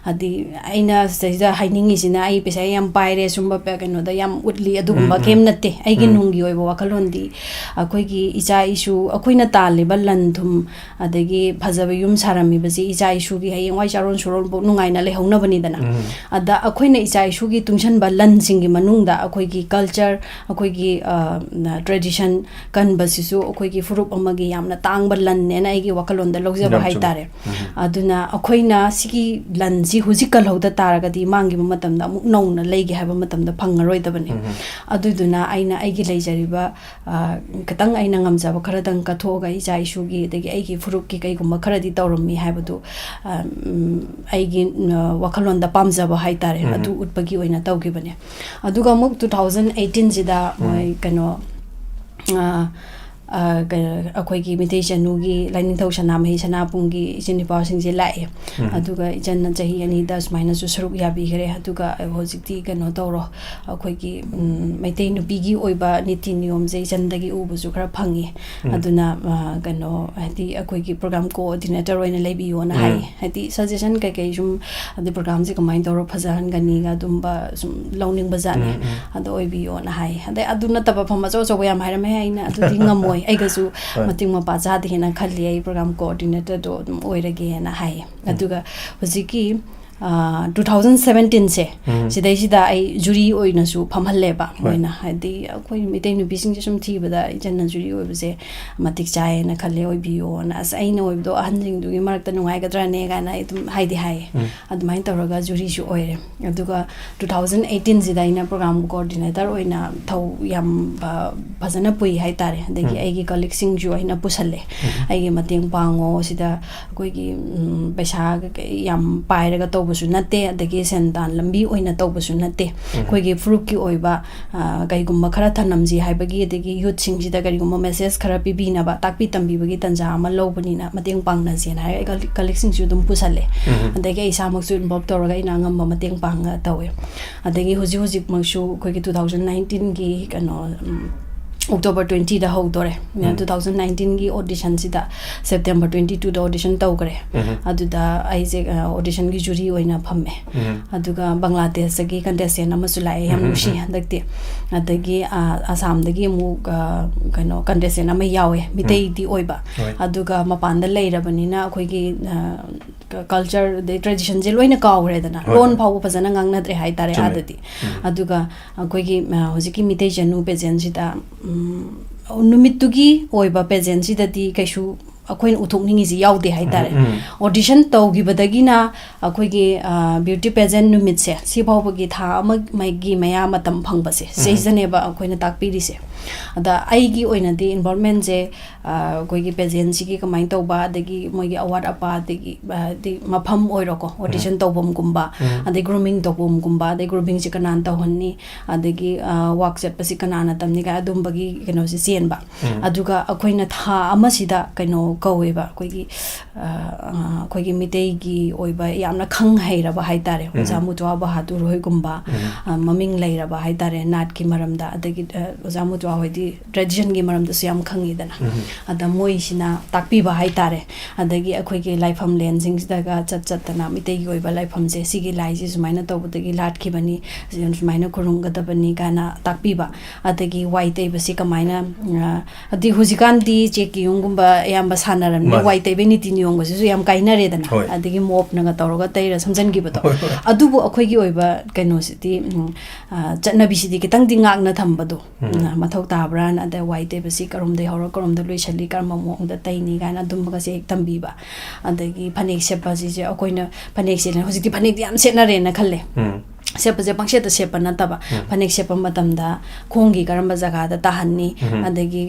adi aina seja hainingi sina ai pesa yam paire sumba pe kano da yam utli adugumba kem natte ai gi nungi oi bo wakalon di akoi gi icha issue akoina tale balan thum adagi phajabe yum sarami basi icha issue gi hayeng wai charon suron bo nungai na le hongna bani dana ada akoina icha issue gi tungsan ba lan singi manungda akoi gi culture akoi gi tradition kan basisu akoi gi furup amagi yamna tang ba lan ne na gi wakalon da logja ba hai tare aduna akoina sigi lan ji hujikal hoda taraga di mangi matam da muk nong na leigi haba matam da phangaroi da bani aduduna aina aigi leijariba katang aina ngamja ba kharadang ka thoga icha issue gi dagi aigi furup ki kai gumba kharadi tawrami haibadu aigi wakalon da pamja ba hai tare adu utpagi oina tawgi bane aduga muk 2018 jida moi kano ꯑꯩꯈꯣꯏꯒꯤ ꯃꯤꯇꯩ ꯆꯅꯨꯒꯤ ꯂꯥꯏꯅꯤꯡꯊꯧ ꯁꯅꯥꯃꯍꯤ ꯁꯅꯥꯕꯨꯡꯒꯤ ꯏꯆꯤꯟ ꯏꯄꯥꯁꯤꯡꯁꯦ ꯂꯥꯛꯑꯦ ꯑꯗꯨꯒ ꯏꯆꯟꯅ ꯆꯍꯤ 2ꯗ ꯁꯨꯃꯥꯏꯅꯁꯨ ꯁꯔꯨꯛ ꯌꯥꯕꯤꯈ꯭ꯔꯦ ꯑꯗꯨꯒ ꯍꯧꯖꯤꯛꯇꯤ ꯀꯩꯅꯣ ꯇꯧꯔꯣ ꯑꯩꯈꯣꯏꯒꯤ ꯃꯩꯇꯩ ꯅꯨꯄꯤꯒꯤ ꯑꯣꯏꯕ ꯅꯤꯇꯤ ꯅꯤꯌꯣꯝꯁꯦ ꯏꯆꯟꯗꯒꯤ ꯎꯕꯁꯨ ꯈꯔ ꯐꯪꯉꯤ ꯑꯗꯨꯅ ꯀꯩꯅꯣ ꯍꯥꯏꯗꯤ ꯑꯩꯈꯣꯏꯒꯤ ꯄ꯭ꯔꯣꯒ꯭ꯔꯥꯝ ꯀꯣꯑꯣꯔꯗꯤꯅꯦꯇꯔ ꯑꯣꯏꯅ ꯂꯩꯕꯤꯌꯣꯅ ꯍꯥꯏꯌꯦ ꯍꯥꯏꯗꯤ ꯁꯖꯦꯁꯟ ꯀꯩꯀꯩ ꯁꯨꯝ ꯑꯗꯩ ꯄ꯭ꯔꯣꯒ꯭ꯔꯥꯝꯁꯦ ꯀꯃꯥꯏꯅ ꯇꯧꯔ ꯐꯖꯍꯟꯒꯅꯤꯒ ꯑꯗꯨꯝꯕ ꯁꯨꯝ ꯂꯧꯅꯤꯡꯕ ꯖꯥꯠꯅꯤ ꯑꯗꯣ ꯑꯣꯏꯕꯤꯌꯣꯅ ꯍꯥꯏ ꯑꯗꯩ ꯑꯗꯨ ꯅꯠꯇꯕ ꯐꯝ ꯑꯆꯧ ꯑꯆꯧꯕ ꯌꯥꯝ ꯍꯥꯏꯔꯝꯃꯦ ꯑꯩꯅ ꯑꯗꯨꯗꯤ ꯉꯝꯃꯣꯏ ꯑꯩꯒꯁꯨ ꯃꯇꯤꯛ ꯃꯄꯥ ꯆꯥꯗꯦꯅ ꯈꯜꯂꯤ ꯑꯩ ꯄ꯭ꯔꯣꯒ꯭ꯔꯥꯝ ꯀꯣꯑꯣꯔꯗꯤꯅꯦꯇꯔꯗꯣ ꯑꯗꯨꯝ ꯑꯣꯏꯔꯒꯦꯅ ꯍꯥꯏꯌꯦ ꯑꯗꯨꯒ ꯍꯧꯖꯤꯛꯀꯤ 2017ꯁꯦ ꯁꯤꯗꯩꯁꯤꯗ ꯑꯩ ꯖꯨꯔꯤ ꯑꯣꯏꯅꯁꯨ ꯐꯝꯍꯜꯂꯦꯕ ꯃꯣꯏꯅ ꯍꯥꯏꯗꯤ ꯑꯩꯈꯣꯏ ꯃꯩꯇꯩ ꯅꯨꯄꯤꯁꯤꯡꯁꯦ ꯁꯨꯝ ꯊꯤꯕꯗ ꯏꯆꯟꯅ ꯖꯨꯔꯤ ꯑꯣꯏꯕꯁꯦ ꯃꯇꯤꯛ ꯆꯥꯏꯌꯦꯅ ꯈꯜꯂꯦ ꯑꯣꯏꯕꯤꯌꯣꯅ ꯑꯁ ꯑꯩꯅ ꯑꯣꯏꯕꯗꯣ ꯑꯍꯟꯁꯤꯡꯗꯨꯒꯤ ꯃꯔꯛꯇ ꯅꯨꯡꯉꯥꯏꯒꯗ꯭ꯔꯥꯅꯦ ꯀꯥꯏꯅ ꯑꯩ ꯑꯗꯨꯝ ꯍꯥꯏꯌꯦ ꯑꯗꯨꯃꯥꯏꯅ ꯇꯧꯔꯒ ꯖꯨꯔꯤꯁꯨ ꯑꯣꯏꯔꯦ ꯑꯗꯨꯒ 2018ꯁꯤꯗ ꯑꯩꯅ ꯄ꯭ꯔꯣꯒ꯭ꯔꯥꯝ ꯀꯣꯑꯣꯔꯗꯤꯅꯦꯇꯔ ꯑꯣꯏꯅ ꯊꯧ ꯌꯥꯝ ꯐꯖꯅ ꯄꯨꯏ ꯍꯥꯏꯇꯥꯔꯦ ꯑꯗꯒꯤ ꯑꯩꯒꯤ ꯀꯂꯤꯛꯁꯤꯡꯁꯨ ꯑꯩꯅ ꯄꯨꯁꯜꯂꯦ ꯑꯩꯒꯤ ꯃꯇꯦꯡ ꯄꯥꯡꯉꯣ ꯁꯤꯗ ꯑꯩꯈꯣꯏꯒꯤ ꯄꯩꯁꯥ ꯌꯥꯝ ꯄꯥꯏꯔꯒ ꯇꯧꯕꯁꯨ ꯅꯠꯇꯦ ꯑꯗꯒꯤ ꯁꯦꯟꯗꯥꯟ ꯂꯝꯕꯤ ꯑꯣꯏꯅ ꯇꯧꯕꯁꯨ ꯅꯠꯇꯦ ꯑꯩꯈꯣꯏꯒꯤ ꯐꯨꯔꯨꯞꯀꯤ ꯑꯣꯏꯕ ꯀꯩꯒꯨꯝꯕ ꯈꯔ ꯊꯅꯝꯁꯤ ꯍꯥꯏꯕꯒꯤ ꯑꯗꯒꯤ ꯌꯨꯠꯁꯤꯡꯁꯤꯗ ꯀꯔꯤꯒꯨꯝꯕ ꯃꯦꯁꯦꯖ ꯈꯔ ꯄꯤꯕꯤꯅꯕ ꯇꯥꯛꯄꯤ ꯇꯝꯕꯤꯕꯒꯤ ꯇꯟꯖꯥ ꯑꯃ ꯂꯧꯕꯅꯤꯅ ꯃꯇꯦꯡ ꯄꯥꯡꯅꯁꯦꯅ ꯍꯥꯏꯔꯒ ꯑꯩ ꯀꯂꯤꯛꯁꯤꯡꯁꯨ ꯑꯗꯨꯝ ꯄꯨꯁꯜꯂꯦ ꯑꯗꯒꯤ ꯑꯩ ꯏꯁꯥꯃꯛꯁꯨ ꯏꯟꯚꯣꯜꯞ ꯇꯧꯔꯒ ꯑꯩꯅ ꯑꯉꯝꯕ ꯃꯇꯦꯡ ꯄꯥꯡꯉ ꯇꯧꯋꯦ ꯑꯗꯒꯤ ꯍꯧꯖꯤꯛꯃꯛꯁꯨ ꯑꯩꯈꯣꯏꯒꯤ 2019ꯒꯤ ꯀꯩꯅꯣ October 20ꯗ ꯍꯧꯗꯣꯔꯦ 2019ꯒꯤ ꯑꯣꯗꯤꯁꯟꯁꯤꯗ September 22ꯗ ꯑꯣꯗꯤꯁꯟ ꯇꯧꯈ꯭ꯔꯦ ꯑꯗꯨꯗ ꯑꯩꯁꯦ ꯑꯣꯗꯤꯁꯟꯒꯤ ꯖꯨꯔꯤ ꯑꯣꯏꯅ ꯐꯝꯃꯦ ꯑꯗꯨꯒ ꯕꯪꯒ꯭ꯂꯥꯗꯦꯁꯇꯒꯤ ꯀꯟꯇꯦꯁꯇꯦꯟ ꯑꯃꯁꯨ ꯂꯥꯛꯑꯦ ꯌꯥꯝ ꯅꯨꯡꯁꯤ ꯍꯟꯗꯛꯇꯤ ꯑꯗꯒꯤ ꯑꯁꯥꯝꯗꯒꯤ ꯑꯃꯨꯛ ꯀꯩꯅꯣ ꯀꯟꯇꯦꯁꯇꯦꯟ ꯑꯃ ꯌꯥꯎꯋꯦ ꯃꯤꯇꯩꯗꯤ ꯑꯣꯏꯕ ꯑꯗꯨꯒ ꯃꯄꯥꯟꯗ ꯂꯩꯔꯕꯅꯤꯅ ꯑꯩꯈꯣꯏꯒꯤ ꯀꯜꯆꯔ ꯑꯗꯩ ꯇ꯭ꯔꯦꯗꯤꯁꯟꯁꯦ ꯂꯣꯏꯅ ꯀꯥꯎꯈ꯭ꯔꯦꯗꯅ ꯂꯣꯟ ꯐꯥꯎꯕ ꯐꯖꯅ ꯉꯥꯡꯅꯗ꯭ꯔꯦ ꯍꯥꯏꯇꯥꯔꯦ ꯑꯥꯗꯗꯤ ꯑꯗꯨꯒ ꯑꯩꯈꯣꯏꯒꯤ ꯍꯧꯖꯤꯛꯀꯤ ꯃꯤꯇꯩ ꯆꯅꯨ ꯄꯦꯖꯦꯟꯁꯤꯗ ꯅꯨꯃꯤꯠꯇꯨꯒꯤ ꯑꯣꯏꯕ ꯄꯦꯖꯦꯟꯁꯤꯗꯗꯤ ꯀꯩꯁꯨ ꯑꯩꯈꯣꯏꯅ ꯎꯊꯣꯛꯅꯤꯡꯉꯤꯁꯤ ꯌꯥꯎꯗꯦ ꯍꯥꯏꯇꯥꯔꯦ ꯑꯣꯗꯤꯁꯟ ꯇꯧꯈꯤꯕꯗꯒꯤꯅ ꯑꯩꯈꯣꯏꯒꯤ ꯕ꯭ꯌꯨꯇꯤ ꯄꯦꯖꯦꯟ ꯅꯨꯃꯤꯠꯁꯦ ꯁꯤ ꯐꯥꯎꯕꯒꯤ ꯊꯥ ꯑꯃꯒꯤ ꯃꯌꯥ ꯃꯇꯝ ꯐꯪꯕꯁꯦ ꯁꯤꯁꯤꯗꯅꯦꯕ ꯑꯩꯈꯣꯏꯅ ꯇꯥꯛꯄꯤꯔꯤꯁꯦ ꯑꯗ ꯑꯩꯒꯤ ꯑꯣꯏꯅꯗꯤ ꯏꯟꯚꯣꯜꯞꯃꯦꯟꯁꯦ ꯑꯩꯈꯣꯏꯒꯤ ꯄꯦꯖꯦꯟꯁꯤꯒꯤ ꯀꯃꯥꯏꯅ ꯇꯧꯕ ꯑꯗꯒꯤ ꯃꯣꯏꯒꯤ ꯑꯋꯥꯠ ꯑꯄꯥ ꯑꯗꯒꯤ ꯃꯐꯝ ꯑꯣꯏꯔꯣꯀꯣ ꯑꯣꯗꯤꯁꯟ ꯇꯧꯐꯝꯒꯨꯝꯕ ꯑꯗꯩ ꯒ꯭ꯔꯨꯃꯤꯡ ꯇꯧꯐꯝꯒꯨꯝꯕ ꯑꯗꯩ ꯒ꯭ꯔꯨꯃꯤꯡꯁꯤ ꯀꯅꯥꯅ ꯇꯧꯍꯟꯅꯤ ꯑꯗꯒꯤ ꯋꯥꯛ ꯆꯠꯄꯁꯤ ꯀꯅꯥꯅ ꯇꯝꯅꯤ ꯀꯥꯏ ꯑꯗꯨꯝꯕꯒꯤ ꯀꯩꯅꯣꯁꯤ ꯆꯦꯟꯕ ꯑꯗꯨꯒ ꯑꯩꯈꯣꯏꯅ ꯊꯥ ꯑꯃꯁꯤꯗ ꯀꯩꯅꯣ ꯀꯧꯋꯦꯕ ꯑꯩꯈꯣꯏꯒꯤ ꯃꯤꯇꯩꯒꯤ ꯑꯣꯏꯕ ꯌꯥꯝꯅ ꯈꯪ ꯍꯩꯔꯕ ꯍꯥꯏꯇꯥꯔꯦ ꯑꯣꯖꯥ ꯃꯨꯇ꯭ꯋꯥ ꯕꯍꯥꯗꯨꯔ ꯍꯣꯏꯒꯨꯝꯕ ꯃꯃꯤꯡ ꯂꯩꯔꯕ ꯍꯥꯏꯇꯥꯔꯦ ꯅꯥꯠꯀꯤ ꯃꯔꯝꯗ ꯑꯗꯒꯤ ꯑꯣꯖꯥ ꯃꯨꯇ꯭ꯋꯥ ꯍꯣꯏꯗꯤ ꯇ꯭ꯔꯦꯗꯤꯁꯟꯒꯤ ꯃꯔꯝꯗꯁꯨ ꯌꯥꯝ ꯈꯪꯉꯤꯗꯅ ꯑꯗ ꯃꯣꯏꯁꯤꯅ ꯇꯥꯛꯄꯤꯕ ꯍꯥꯏꯇꯥꯔꯦ ꯑꯗꯒꯤ ꯑꯩꯈꯣꯏꯒꯤ ꯂꯥꯏꯐꯝ ꯂꯦꯟꯁꯤꯡꯁꯤꯗꯒ ꯆꯠꯇꯅ ꯃꯤꯇꯩꯒꯤ ꯑꯣꯏꯕ ꯂꯥꯏꯐꯝꯁꯦ ꯁꯤꯒꯤ ꯂꯥꯏꯁꯤ ꯁꯨꯃꯥꯏꯅ ꯇꯧꯕꯗꯒꯤ ꯂꯥꯠꯈꯤꯕꯅꯤ ꯁꯨꯃꯥꯏꯅ ꯈꯨꯔꯨꯝꯒꯗꯕꯅꯤ ꯀꯥꯏꯅ ꯇꯥꯛꯄꯤꯕ ꯑꯗꯒꯤ ꯋꯥꯏ ꯇꯩꯕꯁꯤ ꯀꯃꯥꯏꯅ ꯑꯗꯤ ꯍꯧꯖꯤꯛꯀꯥꯟꯗꯤ ꯆꯦꯛꯀꯤꯌꯨꯝꯒꯨꯝꯕ ꯑꯌꯥꯝꯕ ꯁꯥꯟꯅꯔꯕꯅꯤꯅ ꯋꯥꯏ ꯇꯩꯕꯩ ꯅꯤꯇꯤ ꯅꯤꯌꯣꯝꯒꯁꯤꯁꯨ ꯌꯥꯝ ꯀꯥꯏꯅꯔꯦꯗꯅ ꯑꯗꯒꯤ ꯃꯣꯞꯅꯒ ꯇꯧꯔꯒ ꯇꯩꯔ ꯁꯝꯖꯟꯈꯤꯕꯗꯣ ꯑꯗꯨꯕꯨ ꯑꯩꯈꯣꯏꯒꯤ ꯑꯣꯏꯕ ꯀꯩꯅꯣꯁꯤꯗꯤ ꯆꯠꯅꯕꯤꯁꯤꯗꯤ ꯈꯤꯇꯪꯗꯤ ꯉꯥꯛꯅ ꯊꯝꯕꯗꯣ ꯃꯊꯧ ꯇꯥꯕ꯭ꯔꯥꯅ ꯑꯗ ꯋꯥꯏ ꯇꯩꯕꯁꯤ ꯀꯔꯣꯝꯗꯩ ꯍꯧꯔ ꯀꯔꯣꯝꯗ ꯂꯣꯏꯁꯜꯂꯤ ꯀꯔꯝꯕ ꯃꯑꯣꯡꯗ ꯇꯩꯅꯤ ꯀꯥꯏꯅ ꯑꯗꯨꯝꯕꯒꯁꯦ ꯍꯦꯛ ꯇꯝꯕꯤꯕ ꯑꯗꯒꯤ ꯐꯅꯦꯛ ꯁꯦꯠꯄꯁꯤꯁꯦ ꯑꯩꯈꯣꯏꯅ ꯐꯅꯦꯛ ꯁꯦꯠꯂꯦ ꯍꯧꯖꯤꯛꯇꯤ ꯐꯅꯦꯛꯇꯤ ꯌꯥꯝ ꯁꯦꯠꯅꯔꯦꯅ ꯈꯜꯂꯦ ꯁꯦꯠꯄꯁꯦ ꯄꯪꯁꯦꯠꯇ ꯁꯦꯠꯄ ꯅꯠꯇꯕ ꯐꯅꯦꯛ ꯁꯦꯠꯄ ꯃꯇꯝꯗ ꯈꯣꯡꯒꯤ ꯀꯔꯝꯕ ꯖꯒꯥꯗ ꯇꯥꯍꯟꯅꯤ ꯑꯗꯒꯤ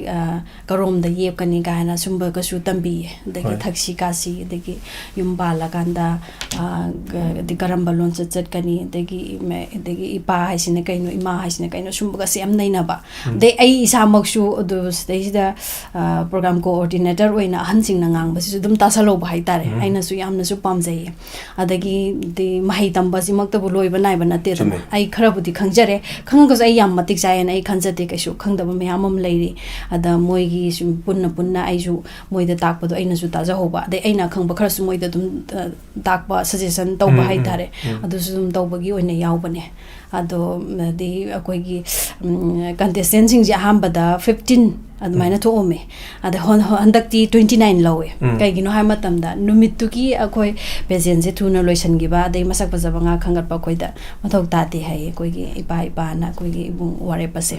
ꯀꯔꯣꯝꯗ ꯌꯦꯞꯀꯅꯤ ꯀꯥꯏꯅ ꯁꯨꯝꯕꯒꯁꯨ ꯇꯝꯕꯤꯌꯦ ꯑꯗꯒꯤ ꯊꯛꯁꯤ ꯀꯥꯁꯤ ꯑꯗꯒꯤ ꯌꯨꯝ ꯄꯥꯜꯂꯀꯥꯟꯗ ꯀꯔꯝꯕ ꯂꯣꯟꯆꯠ ꯆꯠꯀꯅꯤ ꯑꯗꯒꯤ ꯏꯄꯥ ꯍꯥꯏꯁꯤꯅ ꯀꯩꯅꯣ ꯏꯃꯥ ꯍꯥꯏꯁꯤꯅ ꯀꯩꯅꯣ ꯁꯨꯝꯕꯒꯁꯦ ꯌꯥꯝ ꯅꯩꯅꯕ ꯑꯗꯩ ꯑꯩ ꯏꯁꯥꯃꯛꯁꯨ ꯑꯗꯨ ꯁꯤꯗꯩꯁꯤꯗ ꯄ꯭ꯔꯣꯒ꯭ꯔꯥꯝ ꯀꯣꯑꯣꯔꯗꯤꯅꯦꯇꯔ ꯑꯣꯏꯅ ꯑꯍꯟꯁꯤꯡꯅ ꯉꯥꯡꯕꯁꯤꯁꯨ ꯑꯗꯨꯝ ꯇꯥꯁꯜꯍꯧꯕ ꯍꯥꯏꯇꯥꯔꯦ ꯑꯩꯅꯁꯨ ꯌꯥꯝꯅꯁꯨ ꯄꯥꯝꯖꯩꯌꯦ ꯑꯗꯒꯤ ꯃꯍꯩ ꯇꯝꯕꯁꯤꯃꯛꯇꯕꯨ ꯂꯣꯏꯕ ꯅꯥꯏꯕ ꯅꯠꯇꯦꯗꯅ ꯑꯩ ꯈꯔꯕꯨꯗꯤ ꯈꯪꯖꯔꯦ ꯈꯪꯉꯒꯁꯨ ꯑꯩ ꯌꯥꯝ ꯃꯇꯤꯛ ꯆꯥꯏꯌꯦꯅ ꯑꯩ ꯈꯟꯖꯗꯦ ꯀꯩꯁꯨ ꯈꯪꯗꯕ ꯃꯌꯥꯝ ꯑꯃ ꯂꯩꯔꯤ ꯑꯗ ꯃꯣꯏꯒꯤ ꯁꯨꯝ ꯄꯨꯟꯅ ꯑꯩꯁꯨ ꯃꯣꯏꯗ ꯇꯥꯛꯄꯗꯣ ꯑꯩꯅꯁꯨ ꯇꯥꯖꯍꯧꯕ ꯑꯗꯩ ꯑꯩꯅ ꯑꯈꯪꯕ ꯈꯔꯁꯨ ꯃꯣꯏꯗ ꯑꯗꯨꯝ ꯇꯥꯛꯄ ꯁꯖꯦꯁꯟ ꯇꯧꯕ ꯍꯥꯏꯇꯥꯔꯦ ꯑꯗꯨꯁꯨ ꯑꯗꯨꯝ ꯇꯧꯕꯒꯤ ꯑꯣꯏꯅ ꯌꯥꯎꯕꯅꯦ ꯑꯗꯣ ꯑꯗꯩ ꯑꯩꯈꯣꯏꯒꯤ ꯀꯟꯇꯦꯁꯇꯦꯟꯁꯤꯡꯁꯦ ꯑꯍꯥꯟꯕꯗ 15 ꯑꯗꯨꯃꯥꯏꯅ ꯊꯣꯛꯑꯝꯃꯦ ꯑꯗ ꯍꯟꯗꯛꯇꯤ 29 ꯂꯧꯋꯦ ꯀꯩꯒꯤꯅꯣ ꯍꯥꯏꯕ ꯃꯇꯝꯗ ꯅꯨꯃꯤꯠꯇꯨꯒꯤ ꯑꯩꯈꯣꯏ ꯄꯦꯖꯦꯟꯁꯦ ꯊꯨꯅ ꯂꯣꯏꯁꯤꯟꯈꯤꯕ ꯑꯗꯩ ꯃꯁꯛ ꯐꯖꯕ ꯉꯥꯛ ꯈꯟꯒꯠꯄ ꯑꯩꯈꯣꯏꯗ ꯃꯊꯧ ꯇꯥꯗꯦ ꯍꯥꯏꯌꯦ ꯑꯩꯈꯣꯏꯒꯤ ꯏꯄꯥꯅ ꯑꯩꯈꯣꯏꯒꯤ ꯏꯕꯨꯡ ꯋꯥꯔꯦꯞꯄꯁꯦ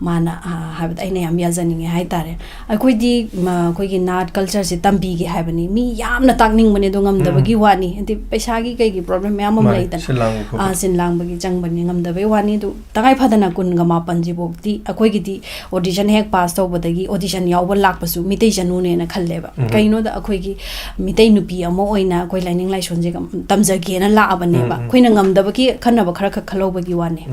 ꯃꯥꯅ ꯍꯥꯏꯕꯗ ꯑꯩꯅ ꯌꯥꯝ ꯌꯥꯖꯅꯤꯡꯉꯦ ꯍꯥꯏꯇꯥꯔꯦ ꯑꯩꯈꯣꯏꯗꯤ ꯑꯩꯈꯣꯏꯒꯤ ꯅꯥꯠ ꯀꯜꯆꯔꯁꯦ ꯇꯝꯕꯤꯒे ꯍꯥꯏꯕꯅꯤ ꯃꯤ ꯌꯥꯝꯅ ꯇꯥꯛꯅꯤꯡꯕꯅꯦ ꯑꯗꯣ ꯉꯝꯗꯕꯒꯤ ꯋꯥꯅꯤ ꯍꯥꯏꯗꯤ ꯄꯩꯁꯥꯒꯤ ꯀꯩꯒꯤ ꯄ꯭ꯔꯣꯕ꯭ꯂꯦꯝ ꯃꯌꯥꯝ ꯑꯃ ꯂꯩꯗꯅ ꯁꯤꯟ ꯂꯥꯡꯕꯒꯤ ꯆꯪꯕꯅꯤ ꯉꯝꯗꯕꯩ ꯋꯥꯅꯤ ꯑꯗꯨ ꯇꯉꯥꯏ ꯐꯗꯅ 18 ꯑꯁꯤꯐꯥꯎꯗꯤ ꯑꯩꯈꯣꯏꯒꯤꯗꯤ ꯑꯣꯗꯤꯁꯟ ꯍꯦꯛ ꯄꯥꯁ ꯇꯧꯕ ꯇꯧꯕꯗꯒꯤ ꯑꯣꯗꯤꯁꯟ ꯌꯥꯎꯕ ꯂꯥꯛꯄꯁꯨ ꯃꯤꯇꯩ ꯆꯅꯨꯅꯦꯅ ꯈꯜꯂꯦꯕ ꯀꯩꯅꯣꯗ ꯑꯩꯈꯣꯏꯒꯤ ꯃꯤꯇꯩ ꯅꯨꯄꯤ ꯑꯃ ꯑꯣꯏꯅ ꯑꯩꯈꯣꯏ ꯂꯥꯏꯅꯤꯡ ꯂꯥꯏꯁꯣꯟꯁꯦ ꯇꯝꯖꯒꯦꯅ ꯂꯥꯛꯑꯕꯅꯦꯕ ꯑꯩꯈꯣꯏꯅ ꯉꯝꯗꯕꯒꯤ ꯈꯟꯅꯕ ꯈꯔ ꯈꯜꯍꯧꯕꯒꯤ ꯋꯥꯅꯤ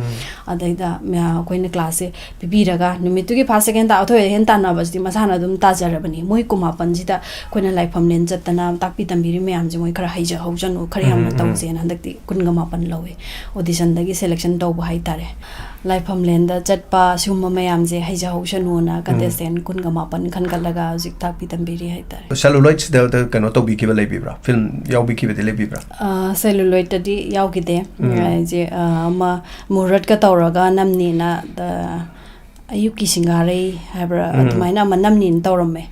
ꯑꯗꯩꯗ ꯑꯩꯈꯣꯏꯅ ꯀ꯭ꯂꯥꯁꯁꯦ ꯄꯤꯕꯤꯔꯒ ꯅꯨꯃꯤꯠꯇꯨꯒꯤ ꯐꯥꯔꯁ ꯁꯦꯀꯦꯟ ꯑꯊꯣꯏ ꯑꯍꯦꯟ ꯇꯥꯟꯅꯕꯁꯤꯗꯤ ꯃꯁꯥꯅ ꯑꯗꯨꯝ ꯇꯥꯖꯔꯕꯅꯤ ꯃꯣꯏ ꯀꯨꯟꯃꯥꯄꯟꯁꯤꯗ ꯑꯩꯈꯣꯏꯅ ꯂꯥꯏꯐꯝꯂꯦꯟ ꯆꯠꯇꯅ ꯇꯥꯛꯄꯤ ꯇꯝꯕꯤꯔꯤ ꯃꯌꯥꯝꯁꯦ ꯃꯣꯏ ꯈꯔ ꯍꯩꯖꯍꯧꯖꯅꯨ ꯈꯔ ꯌꯥꯝꯅ ꯇꯧꯁꯦꯅ ꯍꯟꯗꯛꯇꯤ 19 ꯂꯧꯋꯦ ꯑꯣꯗꯤꯁꯟꯗꯒꯤ ꯁꯦꯂꯦꯛꯁꯟ ꯇꯧꯕ ꯍꯥꯏꯇꯥꯔꯦ ꯂꯥꯏꯐꯝꯂꯦꯟꯗ ꯆꯠꯄ ꯁꯤꯒꯨꯝꯕ ꯃꯌꯥꯝꯁꯦ ꯍꯩꯖꯍꯧꯁꯅꯨꯅ ꯀꯟꯇꯦꯁꯇꯦꯟ 19 ꯈꯟꯒꯠꯂꯒ ꯍꯧꯖꯤꯛ ꯇꯥꯛꯄꯤ ꯇꯝꯕꯤꯔꯤ ꯍꯥꯏꯇꯥꯔꯦ ꯁꯦꯂꯨꯂꯣꯏꯗꯁꯤꯗ ꯀꯩꯅꯣ ꯇꯧꯕꯤꯈꯤꯕ ꯂꯩꯕꯤꯕ꯭ꯔꯥ ꯐꯤꯜꯝ ꯌꯥꯎꯕꯤꯈꯤꯕꯗꯤ ꯂꯩꯕꯤꯕ꯭ꯔꯥ ꯁꯦꯂꯨꯂꯣꯏꯗꯇꯗꯤ ꯌꯥꯎꯈꯤꯗꯦ ꯍꯥꯏꯁꯦ ꯑꯃ ꯃꯨꯔꯠꯀ ꯇꯧꯔꯒ ꯅꯝꯅꯦꯅ ꯑꯌꯨꯛꯀꯤ ꯁꯤꯡꯒꯥꯔꯩ ꯍꯥꯏꯕ꯭ꯔꯥ ꯑꯗꯨꯃꯥꯏꯅ ꯑꯃ ꯅꯝꯅꯦꯅ ꯇꯧꯔꯝꯃꯦ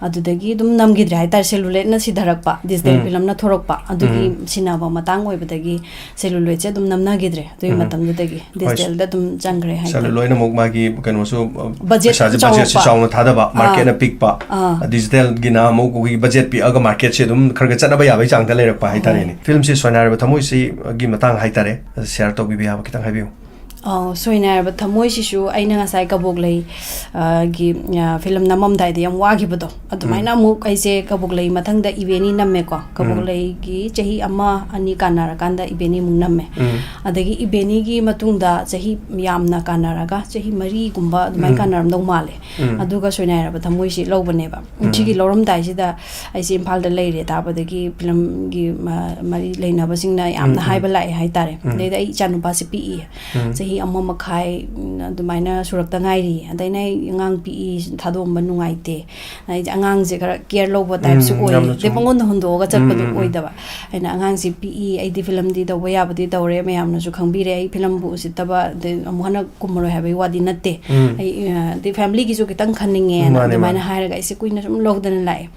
ꯑꯗꯨꯗꯒꯤ ꯑꯗꯨꯝ ꯅꯝꯈꯤꯗ꯭ꯔꯦ ꯍꯥꯏꯇꯥꯔꯦ ꯁꯦꯂꯨꯂꯣꯏꯗꯅ ꯁꯤꯙꯔꯛꯄ ꯗꯤꯖꯤꯇꯦꯜ ꯐꯤꯂꯝꯅ ꯊꯣꯔꯛꯄ ꯑꯗꯨꯒꯤ ꯁꯤꯟꯅꯕ ꯃꯇꯥꯡ ꯑꯣꯏꯕꯗꯒꯤ ꯁꯦꯂꯨꯂꯣꯏꯗꯁꯦ ꯑꯗꯨꯝ ꯅꯝꯅꯈꯤꯗ꯭ꯔꯦ ꯑꯗꯨꯒꯤ ꯃꯇꯝꯗꯨꯗꯒꯤ ꯗꯤꯖꯤꯇꯦꯜꯗ ꯑꯗꯨꯝ ꯆꯪꯈ꯭ꯔꯦ ꯍꯥꯏꯇꯥꯔꯦ ꯁꯦꯂꯨꯂꯣꯏꯗꯅ ꯑꯃꯨꯛ ꯃꯥꯒꯤ ꯀꯩꯅꯣꯁꯨ ꯕꯖꯦꯠ ꯕꯖꯦꯠꯁꯦ ꯆꯥꯎꯅ ꯊꯥꯗꯕ ꯃꯥꯔꯀꯦꯠꯅ ꯄꯤꯛꯄ ꯗꯤꯖꯤꯇꯦꯜꯒꯤꯅ ꯑꯃꯨꯛ ꯑꯩꯈꯣꯏꯒꯤ ꯕꯖꯦꯠ ꯄꯤꯛꯑꯒ ꯃꯥꯔꯀꯦꯠꯁꯦ ꯑꯗꯨꯝ ꯈꯔ ꯆꯠꯅꯕ ꯌꯥꯕꯒꯤ ꯆꯥꯡꯗ ꯂꯩꯔꯛꯄ ꯍꯥꯏꯇꯥꯔꯦꯅꯦ ꯐꯤल्मꯁꯤ ꯁꯣꯏꯅꯥꯏꯔꯕ ꯊꯃꯣꯏꯁꯤꯒꯤ ꯃꯇꯥꯡ ꯍꯥꯏꯇꯥꯔꯦ ꯁꯦꯌꯔ ꯇꯧꯕꯤꯕ ꯌꯥꯕ ꯈꯤꯇꯪ ꯍꯥꯏꯕꯤꯌꯨ ꯁꯣꯏꯅꯥꯏꯔꯕ ꯊꯃꯣꯏꯁꯤꯁꯨ ꯑꯩꯅ ꯉꯁꯥꯏ ꯀꯕꯣꯛꯂꯩ ꯒꯤ ꯐꯤꯂꯝ ꯅꯝꯃꯝꯗꯥꯏꯗ ꯌꯥꯝ ꯋꯥꯈꯤꯕꯗꯣ ꯑꯗꯨꯃꯥꯏꯅ ꯑꯃꯨꯛ ꯑꯩꯁꯦ ꯀꯕꯣꯛꯂꯩ ꯃꯊꯪꯗ ꯏꯕꯦꯅꯤ ꯅꯝꯃꯦꯀꯣ ꯀꯕꯣꯛꯂꯩꯒꯤ ꯆꯍꯤ 1-2 ꯀꯥꯟꯅꯔꯀꯥꯟꯗ ꯏꯕꯦꯅꯤꯃꯨꯛ ꯅꯝꯃꯦ ꯑꯗꯒꯤ ꯏꯕꯦꯅꯤꯒꯤ ꯃꯇꯨꯡꯗ ꯆꯍꯤ ꯌꯥꯝꯅ ꯀꯥꯟꯅꯔꯒ ꯆꯍꯤ 4ꯒꯨꯝꯕ ꯑꯗꯨꯃꯥꯏꯅ ꯀꯥꯟꯅꯔꯝꯗꯧ ꯃꯥꯜꯂꯦ ꯑꯗꯨꯒ ꯁꯣꯏꯅꯥꯏꯔꯕ ꯊꯃꯣꯏꯁꯤ ꯂꯧꯕꯅꯦꯕ ꯁꯤꯒꯤ ꯂꯧꯔꯝꯗꯥꯏꯁꯤꯗ ꯑꯩꯁꯦ ꯏꯝꯐꯥꯜꯗ ꯂꯩꯔꯦ ꯇꯥꯕꯗꯒꯤ ꯐꯤꯂꯝꯒꯤ ꯃꯔꯤ ꯂꯩꯅꯕꯁꯤꯡꯅ ꯌꯥꯝꯅ ꯍꯥꯏꯕ ꯂꯥꯛꯑꯦ ꯍꯥꯏꯇꯥꯔꯦ ꯑꯗꯩꯗ ꯑꯩ ꯏꯆꯥꯅꯨꯄꯥꯁꯦ ꯄꯤꯛꯏ ꯆꯍꯤ 1.5 ꯑꯗꯨꯃꯥꯏꯅ ꯁꯨꯔꯛꯇ ꯉꯥꯏꯔꯤ ꯑꯗꯩꯅ ꯑꯩ ꯑꯉꯥꯡ ꯄꯤꯛꯏ ꯊꯥꯗꯣꯛꯑꯝꯕ ꯅꯨꯡꯉꯥꯏꯇꯦ ꯑꯩꯁꯦ ꯑꯉꯥꯡꯁꯦ ꯈꯔ ꯀꯦꯌꯔ ꯂꯧꯕ ꯇꯥꯏꯞꯁꯨ ꯑꯣꯏ ꯑꯗꯩ ꯄꯪꯒꯣꯟꯗ ꯍꯨꯟꯗꯣꯛꯑꯒ ꯆꯠꯄꯗꯣ ꯑꯣꯏꯗꯕ ꯑꯩꯅ ꯑꯉꯥꯡꯁꯦ ꯄꯤꯛꯏ ꯑꯩꯗꯤ ꯐꯤꯂꯝꯗꯤ ꯇꯧꯕ ꯌꯥꯕꯗꯤ ꯇꯧꯔꯦ ꯃꯌꯥꯝꯅꯁꯨ ꯈꯪꯕꯤꯔꯦ ꯑꯩ ꯐꯤꯂꯝꯕꯨ ꯎꯁꯤꯠꯇꯕ ꯑꯗꯩ ꯑꯃꯨꯛ ꯍꯟꯅ ꯀꯨꯝꯃꯔꯣꯏ ꯍꯥꯏꯕꯒꯤ ꯋꯥꯗꯤ ꯅꯠꯇꯦ ꯑꯩ ꯑꯗꯩ ꯐꯦꯃꯤꯂꯤꯒꯤꯁꯨ ꯈꯤꯇꯪ ꯈꯟꯅꯤꯡꯉꯦꯅ ꯑꯗꯨꯃꯥꯏꯅ ꯍꯥꯏꯔꯒ ꯑꯩꯁꯦ ꯀꯨꯏꯅ ꯁꯨꯝ ꯂꯧꯗꯅ ꯂꯥꯛꯑꯦ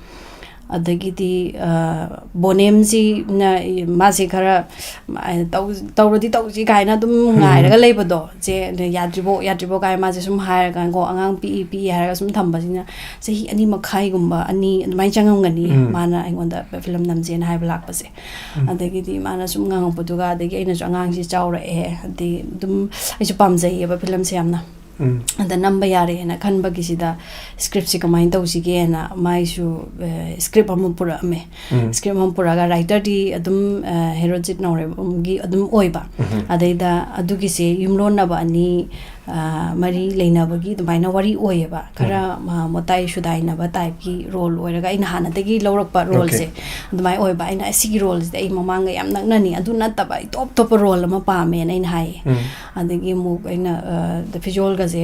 ꯑꯗꯒꯤꯗꯤ ꯕꯣꯅꯦꯝꯁꯤꯅ ꯃꯥꯁꯦ ꯈꯔ ꯇꯧꯔꯗꯤ ꯇꯧꯁꯤ ꯀꯥꯏꯅ ꯑꯗꯨꯝ ꯉꯥꯏꯔꯒ ꯂꯩꯕꯗꯣ ꯆꯦ ꯌꯥꯗ꯭ꯔꯤꯕꯣ ꯀꯥꯏꯅ ꯃꯥꯁꯦ ꯁꯨꯝ ꯍꯥꯏꯔꯒꯀꯣ ꯑꯉꯥꯡ ꯄꯤꯛꯏ ꯍꯥꯏꯔꯒ ꯁꯨꯝ ꯊꯝꯕꯁꯤꯅ ꯆꯍꯤ 2.5 ꯑꯗꯨꯃꯥꯏꯅ ꯆꯪꯉꯝꯒꯅꯤ ꯃꯥꯅ ꯑꯩꯉꯣꯟꯗ ꯐꯤꯂꯝ ꯅꯝꯁꯦꯅ ꯍꯥꯏꯕ ꯂꯥꯛꯄꯁꯦ ꯑꯗꯒꯤꯗꯤ ꯃꯥꯅ ꯁꯨꯝ ꯉꯥꯡꯉꯛꯄꯗꯨꯒ ꯑꯗꯒꯤ ꯑꯩꯅꯁꯨ ꯑꯉꯥꯡꯁꯤ ꯆꯥꯎꯔꯛꯑꯦ ꯑꯗꯩ ꯑꯗꯨꯝ ꯑꯩꯁꯨ ꯄꯥꯝꯖꯩꯌꯦꯕ ꯐꯤꯂꯝꯁꯦ ꯌꯥꯝꯅ ꯑꯗ ꯅꯝꯕ ꯌꯥꯔꯦꯅ ꯈꯟꯕꯒꯤꯁꯤꯗ ꯁ꯭ꯀ꯭ꯔꯤꯞꯁꯦ ꯀꯃꯥꯏꯅ ꯇꯧꯁꯤꯒꯦꯅ ꯃꯥꯏꯁꯨ ꯁ꯭ꯀ꯭ꯔꯤꯞ ꯑꯃ ꯄꯨꯔꯛꯑꯝꯃꯦ ꯁ꯭ꯀ꯭ꯔꯤꯞ ꯑꯃ ꯄꯨꯔꯛꯑꯒ ꯔꯥꯏꯇꯔꯗꯤ ꯑꯗꯨꯝ ꯍꯦꯔꯣꯖꯤꯠ ꯅꯧꯔꯦꯕꯒꯤ ꯑꯗꯨꯝ ꯑꯣꯏꯕ ꯑꯗꯩꯗ ꯑꯗꯨꯒꯤꯁꯦ ꯌꯨꯝꯂꯣꯟꯅꯕ ꯑꯅꯤ ꯃꯔꯤ ꯂꯩꯅꯕꯒꯤ ꯑꯗꯨꯃꯥꯏꯅ ꯋꯥꯔꯤ ꯑꯣꯏꯌꯦꯕ ꯈꯔ ꯃꯣꯇꯥꯏ ꯁꯨꯗꯥꯏꯅꯕ ꯇꯥꯏꯞꯀꯤ ꯔꯣꯜ ꯑꯣꯏꯔꯒ ꯑꯩꯅ ꯍꯥꯟꯅꯗꯒꯤ ꯂꯧꯔꯛꯄ ꯔꯣꯜꯁꯦ ꯑꯗꯨꯃꯥꯏꯅ ꯑꯣꯏꯕ ꯑꯩꯅ ꯑꯁꯤꯒꯤ ꯔꯣꯜꯁꯤꯗ ꯑꯩ ꯃꯃꯥꯡꯒ ꯌꯥꯝ ꯅꯛꯅꯅꯤ ꯑꯗꯨ ꯅꯠꯇꯕ ꯏꯇꯣꯞ ꯇꯣꯞꯄ ꯔꯣꯜ ꯑꯃ ꯄꯥꯝꯃꯦꯅ ꯑꯩꯅ ꯍꯥꯏꯌꯦ ꯑꯗꯒꯤ ꯑꯃꯨꯛ ꯑꯩꯅ ꯐꯤꯖꯣꯜꯒꯁꯦ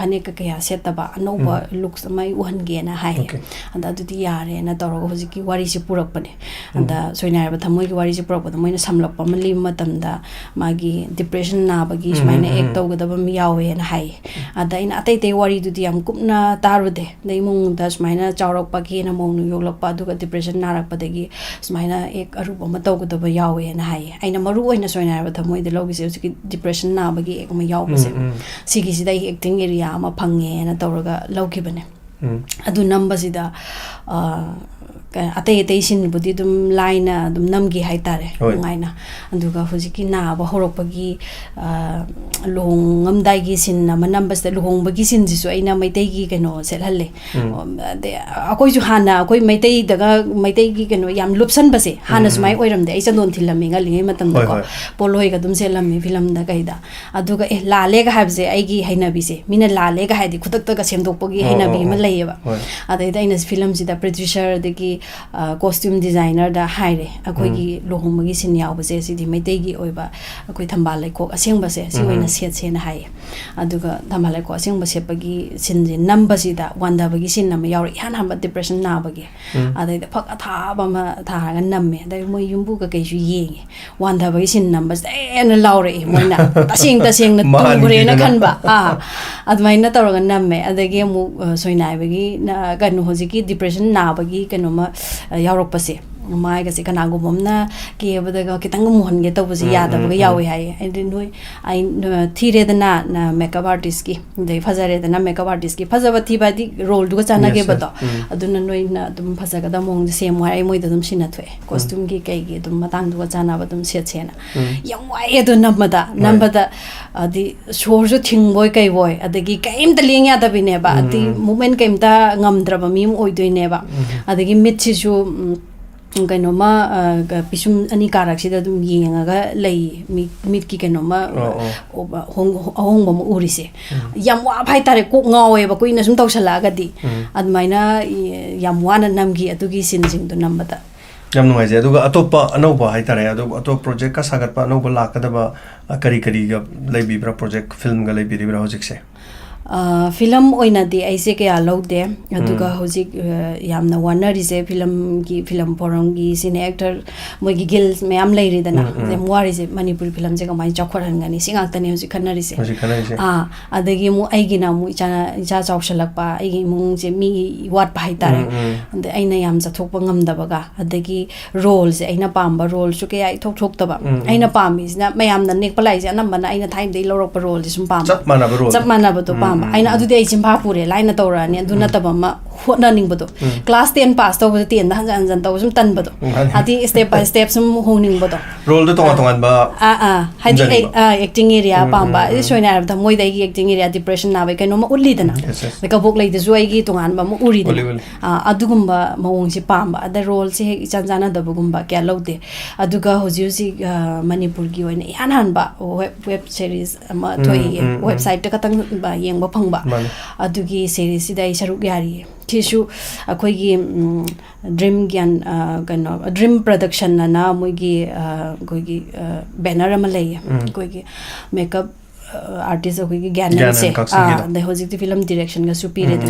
ꯐꯅꯦꯛꯀ ꯀꯌꯥ ꯁꯦꯠꯇꯕ ꯑꯅꯧꯕ ꯂꯨꯛꯁ ꯑꯃ ꯑꯩ ꯎꯍꯟꯒꯦꯅ ꯍꯥꯏꯌꯦ ꯑꯗ ꯑꯗꯨꯗꯤ ꯌꯥꯔꯦꯅ ꯇꯧꯔꯒ ꯍꯧꯖꯤꯛꯀꯤ ꯋꯥꯔꯤꯁꯦ ꯄꯨꯔꯛꯄꯅꯦ ꯑꯗ ꯁꯣꯏꯅꯥꯏꯔꯕ ꯊꯃꯣꯏꯒꯤ ꯋꯥꯔꯤꯁꯦ ꯄꯨꯔꯛꯄꯗ ꯃꯣꯏꯅ ꯁꯝꯂꯛꯄ ꯑꯃ ꯂꯤꯕ ꯃꯇꯝꯗ ꯃꯥꯒꯤ ꯗꯤꯄ꯭ꯔꯦꯁꯟ ꯅꯥꯕꯒꯤ ꯁꯨꯃꯥꯏꯅ ꯑꯦꯛ ꯇꯧꯒꯗꯕ ꯑꯃ ꯌꯥꯎꯋꯦꯅ ꯍꯥꯏꯌꯦ ꯑꯗ ꯑꯩꯅ ꯑꯇꯩ ꯋꯥꯔꯤꯗꯨꯗꯤ ꯌꯥꯝ ꯀꯨꯞꯅ ꯇꯥꯔꯨꯗꯦ ꯑꯗꯩ ꯏꯃꯨꯡꯗ ꯁꯨꯃꯥꯏꯅ ꯆꯥꯎꯔꯛꯄꯒꯤꯅ ꯃꯧꯅ ꯌꯣꯛꯂꯛꯄ ꯑꯗꯨꯒ ꯗꯤꯄ꯭ꯔꯦꯁꯟ ꯅꯥꯔꯛꯄꯗꯒꯤ ꯁꯨꯃꯥꯏꯅ ꯑꯦꯛ ꯑꯔꯨꯕ ꯑꯃ ꯇꯧꯒꯗꯕ ꯌꯥꯎꯋꯦꯅ ꯍꯥꯏꯌꯦ ꯑꯩꯅ ꯃꯔꯨ ꯑꯣꯏꯅ ꯁꯣꯏꯅꯥꯏꯔꯕ ꯊꯃꯣꯏꯗ ꯂꯧꯒꯤꯁꯦ ꯍꯧꯖꯤꯛꯀꯤ ꯗꯤꯄ꯭ꯔꯦꯁꯟ ꯅꯥꯕꯒꯤ ꯑꯦꯛ ꯑꯃ ꯌꯥꯎꯕꯁꯦ ꯁꯤꯒꯤꯁꯤꯗ ꯑꯩ ꯑꯦꯛꯇꯤꯡ ꯑꯦꯔꯤꯌꯥ ꯑꯃ ꯐꯪꯉꯦꯅ ꯇꯧꯔꯒ ꯂꯧꯈꯤꯕꯅꯦ ꯑꯗꯨ ꯅꯝꯕꯁꯤꯗ ꯑꯇꯩ ꯁꯤꯟꯕꯨꯗꯤ ꯑꯗꯨꯝ ꯂꯥꯏꯅ ꯑꯗꯨꯝ ꯅꯝꯈꯤ ꯍꯥꯏꯇꯥꯔꯦ ꯅꯨꯡꯉꯥꯏꯅ ꯑꯗꯨꯒ ꯍꯧꯖꯤꯛꯀꯤ ꯅꯥꯕ ꯍꯧꯔꯛꯄꯒꯤ ꯂꯨꯍꯣꯡꯉꯝꯗꯥꯏꯒꯤ ꯁꯤꯟ ꯑꯃ ꯅꯝꯕꯁꯤꯗ ꯂꯨꯍꯣꯡꯕꯒꯤ ꯁꯤꯟꯁꯤꯁꯨ ꯑꯩꯅ ꯃꯩꯇꯩꯒꯤ ꯀꯩꯅꯣ ꯁꯦꯠꯍꯜꯂꯦ ꯑꯗꯩ ꯑꯩꯈꯣꯏꯁꯨ ꯍꯥꯟꯅ ꯑꯩꯈꯣꯏ ꯃꯩꯇꯩꯒꯤ ꯀꯩꯅꯣ ꯌꯥꯝ ꯂꯨꯞꯁꯟꯕꯁꯦ ꯍꯥꯟꯅ ꯁꯨꯃꯥꯏꯅ ꯑꯣꯏꯔꯝꯗꯦ ꯑꯩ ꯆꯟꯗꯣꯟ ꯊꯤꯜꯂꯝꯃꯤ ꯉꯜꯂꯤꯉꯩ ꯃꯇꯝꯗꯀꯣ ꯄꯣꯂꯣꯏꯒ ꯑꯗꯨꯝ ꯁꯦꯠꯂꯝꯃꯤ ꯐꯤꯂꯝꯗ ꯀꯩꯗ ꯑꯗꯨꯒ ꯂꯥꯜꯂꯦꯒ ꯍꯥꯏꯕꯁꯦ ꯑꯩꯒꯤ ꯍꯩꯅꯕꯤꯁꯦ ꯃꯤꯅ ꯂꯥꯜꯂꯦꯒ ꯍꯥꯏꯗꯤ ꯈꯨꯗꯛꯇꯒ ꯁꯦꯝꯗꯣꯛꯄꯒꯤ ꯍꯩꯅꯕꯤ ꯑꯃ ꯂꯩꯌꯦꯕ ꯑꯗꯩꯗ ꯑꯩꯅ ꯐꯤꯂꯝꯁꯤꯗ ꯄ꯭ꯔꯣꯗ꯭ꯌꯨꯁꯔ ꯑꯗꯒꯤ ꯀꯣꯁꯇ꯭ꯌꯨꯝ ꯗꯤꯖꯥꯏꯅꯔꯗ ꯍꯥꯏꯔꯦ ꯑꯩꯈꯣꯏꯒꯤ ꯂꯨꯍꯣꯡꯕꯒꯤ ꯁꯤꯟ ꯌꯥꯎꯕꯁꯦ ꯁꯤꯗꯤ ꯃꯩꯇꯩꯒꯤ ꯑꯣꯏꯕ ꯑꯩꯈꯣꯏ ꯊꯝꯕꯥꯜ ꯂꯩꯈꯣꯛ ꯑꯁꯦꯡꯕꯁꯦ ꯁꯤ ꯑꯣꯏꯅ ꯁꯦꯠꯁꯦꯅ ꯍꯥꯏꯌꯦ ꯑꯗꯨꯒ ꯊꯝꯕꯥꯜ ꯂꯩꯈꯣꯛ ꯑꯁꯦꯡꯕ ꯁꯦꯠꯄꯒꯤ ꯁꯤꯟꯁꯦ ꯅꯝꯕꯁꯤꯗ ꯋꯥꯟꯗꯕꯒꯤ ꯁꯤꯟ ꯑꯃ ꯌꯥꯎꯔꯛꯏ ꯏꯍꯥꯟ ꯍꯥꯟꯕ ꯗꯤꯄ꯭ꯔꯦꯁꯟ ꯅꯥꯕꯒꯤ ꯑꯗꯩꯗ ꯐꯛ ꯑꯊꯥꯕ ꯑꯃ ꯊꯥꯔꯒ ꯅꯝꯃꯦ ꯑꯗꯩ ꯃꯣꯏ ꯌꯨꯝꯕꯨꯒ ꯀꯩꯁꯨ ꯌꯦꯡꯉꯦ ꯋꯥꯟꯗꯕꯒꯤ ꯁꯤꯟ ꯅꯝꯕꯁꯤꯗ ꯍꯦꯟꯅ ꯂꯥꯎꯔꯛꯏ ꯃꯣꯏꯅ ꯇꯁꯦꯡꯅ ꯇꯨꯈ꯭ꯔꯦꯅ ꯈꯟꯕ ꯑꯗꯨꯃꯥꯏꯅ ꯇꯧꯔꯒ ꯅꯝꯃꯦ ꯑꯗꯒꯤ ꯑꯃꯨꯛ ꯁꯣꯏꯅꯥꯏꯕꯒꯤ ꯀꯩꯅꯣ ꯍꯧꯖꯤꯛꯀꯤ ꯗꯤꯄ꯭ꯔꯦꯁꯟ ꯅꯥꯕꯒꯤ ꯀꯩꯅꯣꯃ ꯌꯥꯎꯔꯛꯄꯁꯦ माइगसे कनागुमना केबदगा कितंग मोहन गे तबसे यादबगा यावे हाय आई नोय आई थीरेदना मेकअप आर्टिस्ट की दे फजरेदना मेकअप आर्टिस्ट की फजब थीबादी रोल दुगा चानागे बतो अदुना नोय ना दुम फजगदा मोंग सेम वाय मोय दम सिनाथवे कॉस्ट्यूम की कई दुम मतंग दुगा चानाबा दुम सेछेना यम वाय दु नंबदा अदि शोरजु थिंगबोय कई बोय अदगी कईम त लिंग यादबिनेबा अदि movement कईमता ngamdraba mi oidoineba adagi mitchisu kainoma pisum ani karak sida dum yengaga lei mit ki kainoma hongba mu urise yam wa phai tare ko ngawe ba koina sum tawsala gadi admaina yam wana namgi adugi sinsing du nambada yam nuai je aduga atopa anoba hai tare adu atop project ka sagat pa anoba lakadaba kari ga leibibra project film ga leibibra hojik se film oina de aise ke alaude aduga hojik yamna wanari se film forum gi sine actor moi gi gills me am leiri dana de mwari se manipur film je kamai chokhoran gani singak tani hojik khanari se adagi mu aigi na mu icha chawshalak pa aigi mung je mi wat pai tare de aina yam chathok pa ngam dabaga adagi role se aina pamba role su ke ai thok daba aina pami na mayam na nek palai je anam bana aina thaim dei lorok pa role sum pam chap mana ba to pam aina adu de chimpa pure laina torani adu na tabama hotna ning bodo class 10 pass to bodo 10 han to sum tan bodo ati step by step sum honing bodo role to tongan ba hadi acting area pamba is soina da moi dai acting area depression na ba kaino ma ulli dana ka bok lai de zoi gi tongan ba ma uri dana adugumba mawong si pamba ada role si chanjana da bugumba kya laude aduga hoji si manipur gi oina han ba web series ama thoi website ta katang ba yeng ba phangba adugi series sidai saruk yari tishu akhoi gi dream gyan kano dream production na moi gi koi gi banner ama lei koi gi makeup artist akhoi gi gyan se the hojik film direction ga supire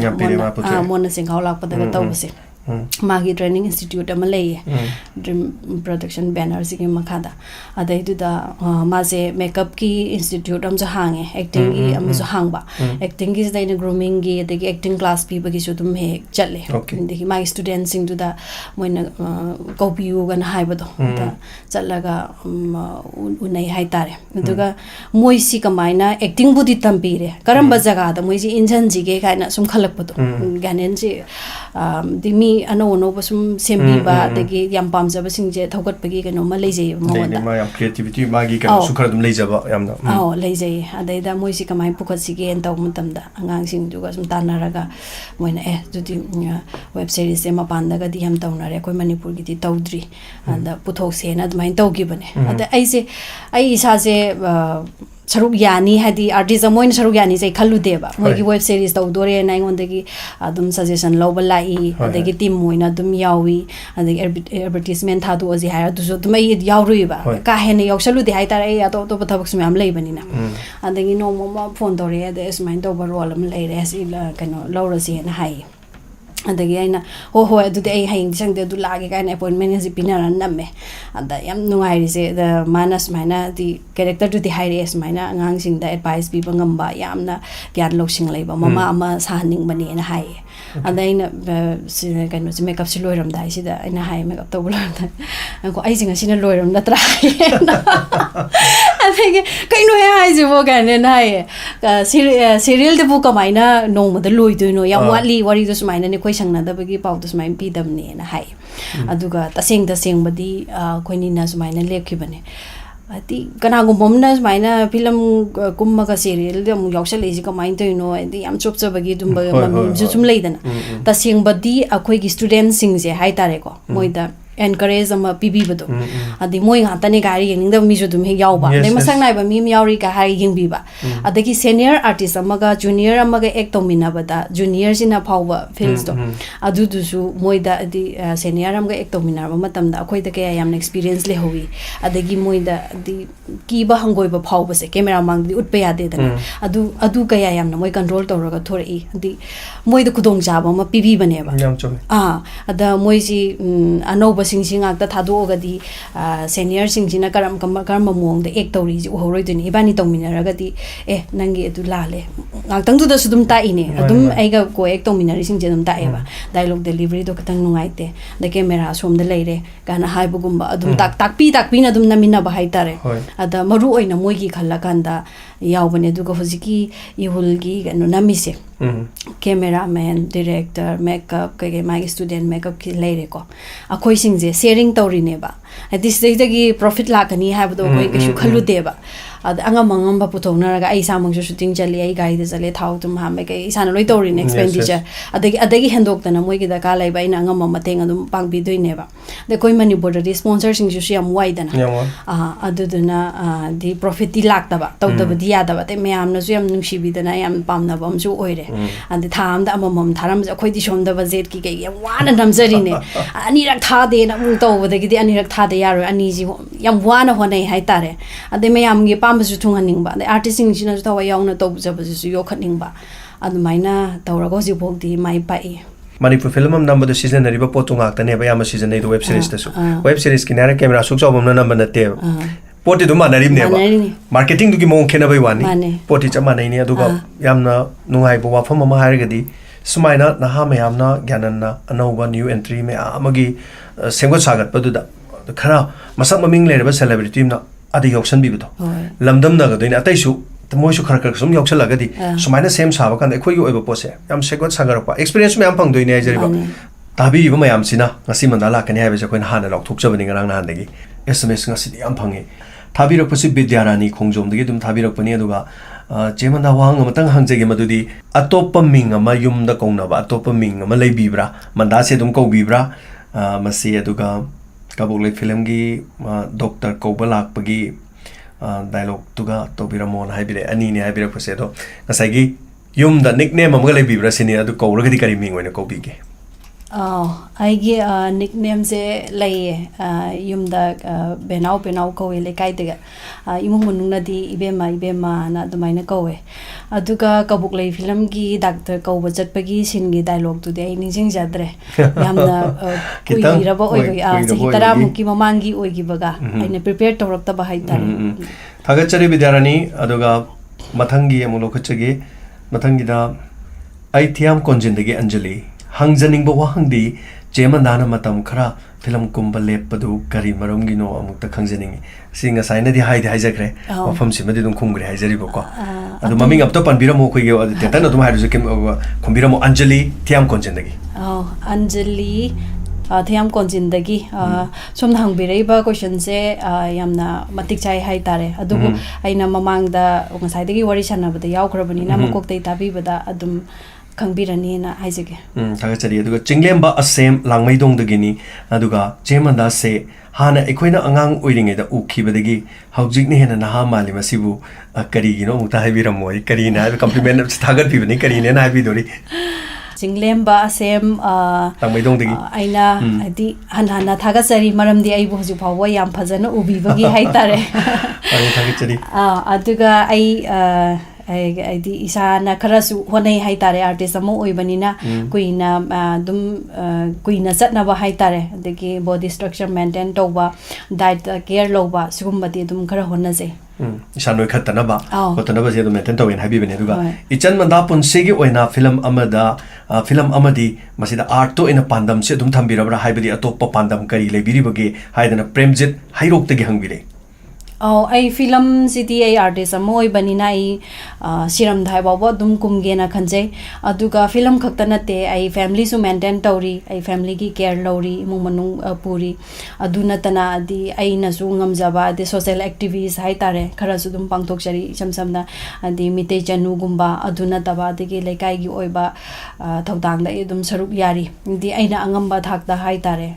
mona singhaw lak pada ga tawse magi training institute ama lei dream production banner sigi makhada adai du da ma se makeup ki institute am ja hange acting gi am jo hangba acting gi dai grooming gi adagi acting class pi bagi su dum he challe deki my students sing du da moina copy u gan hai bado da challaga unai hai tare aduga moi si kamaina acting budi tampire karamba jaga da moi si injan ji ge kaina sum khalak bado ganen ji dimi ano basum sembi ba dagi yam pamjaba singje thogat pagi kano ma leijai moda ma yam creativity magi kan sukhar dum leijaba yamna leijai adai da moi si kamai pukhat sige en taw mutam da angang sing duga sum tanaraga moina judi web series ema pandaga di ham tawnare koi manipur gi di tawdri anda puthok se na dmain tawgi bane ada ai isa se saruk yani hadi artist amoin saruk yani sai khallu deba moi gi web series taw dore na ngon degi adum suggestion lobal lai adegi team moina dum yawi adegi advertisement thadu oji haya du so dum ai yawrui ba ka hene yawsalu de hai tar ai ato to pathabak sum am lei bani na adegi no mo phone dore ade smain to role am lei re si kano lawra si na hai adagi aina ho adu de ai haing sang de du lage ka na appointment ji pinara namme ada yam nungai se the manas maina di character to the high res maina angang sing da advice bi bangam ba yamna gyan loksing leiba mama ama saning bani na hai ada ina kano si makeup si loiram dai si da ina hai makeup to bula ko ai singa sina loiram na tra adagi kaino hai ji bo kan na hai serial de bu ka maina no ma da loi do no yam wali wari do maina ne sang na da bagi pau to smai pi dam ne na hai aduga taseng badi koini na smai na lekhi bane ati kana gum bomna smai na film kumma ka serial de mu yaksal eji ka main to no adi am chop chop bagi dum ba ju chum leidana taseng badi akhoi gi student sing je hai tare ko moida encourage ama pibi bado adi moi nga tane gari yeng da mi ju dum he yaw ba ne masang nai ba mi yauri ka hai yeng bi ba adagi senior artist amaga junior amaga act tomina bada junior sina phawba films to adu du su moi da adi senior amaga act tomina ba matam da akhoi da kaya yam experience le howi adagi moi da adi ki ba hangoi ba phawba se camera mang di utpa ya de da adu kaya yam na moi control tawraga thori adi moi da kudong jaba ma pibi bane ba yam chome ada moi si ano ꯁꯤꯡꯁꯤ ꯉꯥꯛꯇ ꯊꯥꯗꯣꯛꯑꯒꯗꯤ ꯁꯦꯅꯤꯌꯔꯁꯤꯡꯁꯤꯅ ꯀꯔꯝꯕ ꯃꯑꯣꯡꯗ ꯑꯦꯛ ꯇꯧꯔꯤꯁꯤ ꯎꯍꯧꯔꯣꯏꯗꯣꯏꯅꯤ ꯏꯕꯥꯅꯤ ꯇꯧꯃꯤꯟꯅꯔꯒꯗꯤ ꯅꯪꯒꯤ ꯑꯗꯨ ꯂꯥꯜꯂꯦ ꯉꯥꯛꯇꯪꯗꯨꯗꯁꯨ ꯑꯗꯨꯝ ꯇꯥꯛꯏꯅꯦ ꯑꯗꯨꯝ ꯑꯩꯒ ꯀꯣ ꯑꯦꯛ ꯇꯧꯃꯤꯟꯅꯔꯤꯁꯤꯡꯁꯦ ꯑꯗꯨꯝ ꯇꯥꯛꯑꯦꯕ ꯗꯥꯏꯂꯣꯛ ꯗꯦꯂꯤꯚꯔꯤꯗꯣ ꯈꯤꯇꯪ ꯅꯨꯡꯉꯥꯏꯇꯦ ꯑꯗ ꯀꯦꯃꯦꯔꯥ ꯑꯁꯣꯝꯗ ꯂꯩꯔꯦ ꯀꯥꯏꯅ ꯍꯥꯏꯕꯒꯨꯝꯕ ꯑꯗꯨꯝ ꯇꯥꯛꯄꯤꯅ ꯑꯗꯨꯝ ꯅꯝꯃꯤꯟꯅꯕ ꯍꯥꯏꯇꯥꯔꯦ ꯑꯗ ꯃꯔꯨ ꯑꯣꯏꯅ ꯃꯣꯏꯒꯤ ꯈꯜꯂꯀꯥꯟꯗ ꯌꯥꯎꯕꯅꯦ ꯑꯗꯨꯒ ꯍꯧꯖꯤꯛꯀꯤ ꯏꯍꯨꯜꯒꯤ ꯀꯩꯅꯣ ꯅꯝꯃꯤꯁꯦ ꯀꯦꯃꯦꯔꯥꯃꯦꯟ ꯗꯤꯔꯦꯛꯇꯔ ꯃꯦꯀꯞ ꯀꯩꯀꯩ ꯃꯥꯒꯤ ꯁ꯭ꯇꯨꯗꯦꯟ ꯃꯦꯀꯞꯀꯤ ꯂꯩꯔꯦꯀꯣ ꯑꯩꯈꯣꯏꯁꯤꯡꯁꯦ ꯁꯦꯌꯔꯤꯡ ꯇꯧꯔꯤꯅꯦꯕ ꯍꯥꯏꯗꯤ ꯁꯤꯗꯩꯗꯒꯤ ꯄ꯭ꯔꯣꯐꯤꯠ ꯂꯥꯛꯀꯅꯤ ꯍꯥꯏꯕꯗꯣ ꯑꯩꯈꯣꯏ ꯀꯩꯁꯨ ꯈꯜꯂꯨꯗꯦꯕ ꯑꯗ ꯑꯉꯝꯕ ꯄꯨꯊꯣꯛꯅꯔꯒ ꯑꯩ ꯏꯁꯥꯃꯛꯁꯨ ꯁꯨꯇꯤꯡ ꯆꯠꯂꯤ ꯑꯩ ꯒꯥꯔꯤꯗ ꯆꯠꯂꯦ ꯊꯥꯎ ꯊꯨꯝ ꯍꯥꯟꯕ ꯀꯩ ꯏꯁꯥꯅ ꯂꯣꯏ ꯇꯧꯔꯤꯅꯦ ꯑꯦꯛꯁꯄꯦꯟꯗꯤꯆꯔ ꯑꯗꯒꯤ ꯍꯦꯟꯗꯣꯛꯇꯅ ꯃꯣꯏꯒꯤ ꯗꯔꯀꯥꯔ ꯂꯩꯕ ꯑꯩꯅ ꯑꯉꯝꯕ ꯃꯇꯦꯡ ꯑꯗꯨꯝ ꯄꯥꯡꯕꯤꯗꯣꯏꯅꯦꯕ ꯑꯗ ꯑꯩꯈꯣꯏ ꯃꯅꯤꯄꯨꯔꯗꯗꯤ ꯁ꯭ꯄꯣꯟꯁꯔꯁꯤꯡꯁꯤꯁꯨ ꯌꯥꯝ ꯋꯥꯏꯗꯅ ꯑꯗꯨꯗꯨꯅ ꯗꯤ ꯄ꯭ꯔꯣꯐꯤꯠꯇꯤ ꯂꯥꯛꯇꯕ ꯇꯧꯗꯕꯗꯤ ꯌꯥꯗꯕ ꯑꯗꯩ ꯃꯌꯥꯝꯅꯁꯨ ꯌꯥꯝ ꯅꯨꯡꯁꯤꯕꯤꯗꯅ ꯌꯥꯝ ꯄꯥꯝꯅꯕ ꯑꯃꯁꯨ ꯑꯣꯏꯔꯦ ꯑꯗꯩ ꯊꯥ ꯑꯃꯗ ꯑꯃꯃꯝ ꯊꯥꯔꯝꯕꯁꯦ ꯑꯩꯈꯣꯏꯗꯤ ꯁꯣꯝꯗ ꯕꯖꯦꯠꯀꯤ ꯀꯩ ꯌꯥꯝ ꯋꯥꯅ ꯅꯝꯖꯔꯤꯅꯦ ꯑꯅꯤꯔꯛ ꯊꯥꯗꯦꯅ ꯑꯃꯨꯛ ꯇꯧꯕꯗꯒꯤꯗꯤ ꯑꯅꯤꯔꯛ ꯊꯥꯗ ꯌꯥꯔꯣꯏ ꯑꯅꯤꯁꯤ ꯌꯥꯝ ꯋꯥꯅ ꯍꯣꯠꯅꯩ ꯍꯥꯏꯇꯥꯔꯦ ꯑꯗꯩ ꯃꯌꯥꯝꯒꯤ ꯑꯄꯥꯝꯕꯁꯨ ꯊꯨꯡꯍꯟꯅꯤꯡꯕ ꯑꯗꯩ ꯑꯥꯔꯇꯤꯁꯁꯤꯡꯁꯤꯅꯁꯨ ꯊꯋꯥꯏ ꯌꯥꯎꯅ ꯇꯧꯖꯕꯁꯤꯁꯨ ꯌꯣꯛꯈꯠꯅꯤꯡꯕ ꯑꯗꯨꯃꯥꯏꯅ ꯇꯧꯔꯒ ꯍꯧꯖꯤꯛꯐꯥꯎꯗꯤ ꯃꯥꯏ ꯄꯥꯛꯏ Manipur film am number the season riba potu ngakta ba yama season the web series tasu web series kinara camera suk chawbam na number nate poti du manarim ne ba marketing du gi mong khena bai wani poti chama nei ne aduga yamna nungai bo wafam ma harigadi sumaina naha mayamna gyananna anova new entry me amagi semgot sagat paduda khara masak maming lereba celebrity na adi option bi buto lamdam na ga doina ataisu मोइसु खर खर सम यौछलगदि सुमाइना same साबा कान एखोइ ओइबो पोसे याम सेगोत सागरपा experience म्याम फंगदोइने आइजरिबा ताबिरिबा म्याम सिना ngasi mandala kani हाइबे कोइन हाना लौथोकजबनि ngarang na handagi sms ngasi याम फंगे थाबिरकपसि विद्यारानी खोंजोमदगी दुम थाबिरकपनि अदुगा जेमंदा वांग मतंग हंगजेगे मदुदि अतोप मिंग अमा युमदा कौनबा अतोप मिंग अमा लेबिब्रा मंदा से दुम कौबिब्रा मसी अदुगा कबुले फिल्म की doctor कौबा लाकपगी dialogue tuga to biramon haibire ani ne haibire phose do ngasagi yum da nickname amga le bibra sini adu kowra gadi kari ming oina kobige aigi nickname se laye yum da benau kowe le kai de imung munung na di ibema na dumaina kowe aduga kabuk le film gi doctor kowa chatpagi sin gi dialogue tu de ningsing jadre yamna kuiraba oiga sahi tara muki mamangi oigi baga aina prepare torakta ba haitare thagachari vidyarani aduga mathangi amulo khachagi mathangi da ai thiam konjindagi anjali hangjaning ba wahangdi jemandana matam khara film kumba lepadu kari marumgi no amukta khangjaning singa saina di haide haijakre ofam simadi dum khumgre haijari boko adu maming apto panbiramo khoige adu tetan adum hairu kem khumbiramo anjali thiam konjindagi anjali thiam konjindagi som hangbireiba question se yamna matik chai hai tare adubu aina mamangda ngasai wari sanabada yaukrabani na makoktai tabibada adum kangbirani na haijage thagachari aduga chinglemba asem langmaidong dagini aduga chemanda se hana ekoina angang oiringe da ukhibadagi haujikne hena naha mali masibu kari gino mukta haibiramoi kari na compliment thagat bibani kari ne na haibidori chinglemba asem langmaidong dagi aina adi hanhana thagachari maramdi ai bo hoju phawa yam phajana ubibagi haitare thagachari aduga ai di isana kharasu honai haitare artist amo oibanina kuina dum kuina chatna ba haitare adagi body structure maintain toba diet care loba sigumbadi dum khara honnaje isanoi khatana ba hotana ba je dum maintain towen habi bene duga ichan manda punsigi oina film amadi masida art to ina pandam se dum thambirabra haibadi atoppa pandam kari lebiribage haidana premjit hairok tagi hangbire ai film city ai artist amoi banina ai siram dhai bawa dum kumge na khanje aduga film khakta nate ai family su maintain tauri ai family ki care lori imung manung puri aduna tana adi ai na su ngamjaba de social activities hai tare khara su dum pangthok chari samsamna adi mitei chanu gumba aduna taba de lekai gi oiba thodang da dum saruk yari di aina angamba thakta hai tare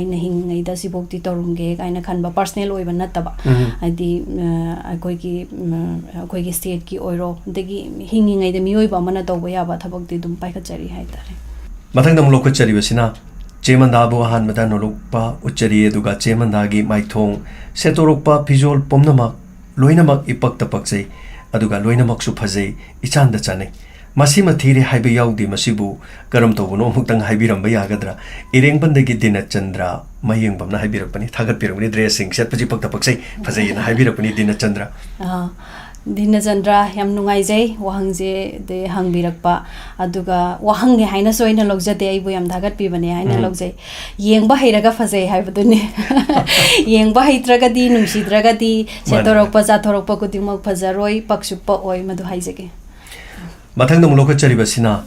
aina hingai da sibokti torumge aina khanba personal oiba nataba adi akoigi state ki oiro degi hingingai de mioiba mana tawba yaba thabak di dum paikachari haitare mathang dam lokachari basina chemanda bo han mada nolokpa uchari eduga chemanda gi maithong setorokpa pijol pomnamak loinamak ipak tapak sei aduga loinamak su phajei ichanda chane masima thiri haibe yaudi masibu karam tobono muktang haibiramba yagadra irengpandagi Dinachandra mayingbamna haibirakpani thagat pirangni dressing set paji pakta paksai phajai na haibirakpani Dinachandra Dinachandra yam nungaijai wahangje de hangbirakpa aduga wahang ne haina soina logjate aibu yam thagat pibane haina logjai yengba hairaga phajai haibadune yengba haitragadi nungsidragadi setorokpa jathorokpa kudimok phajaroi paksuppa oi madu haijage Matang na mulok charibasina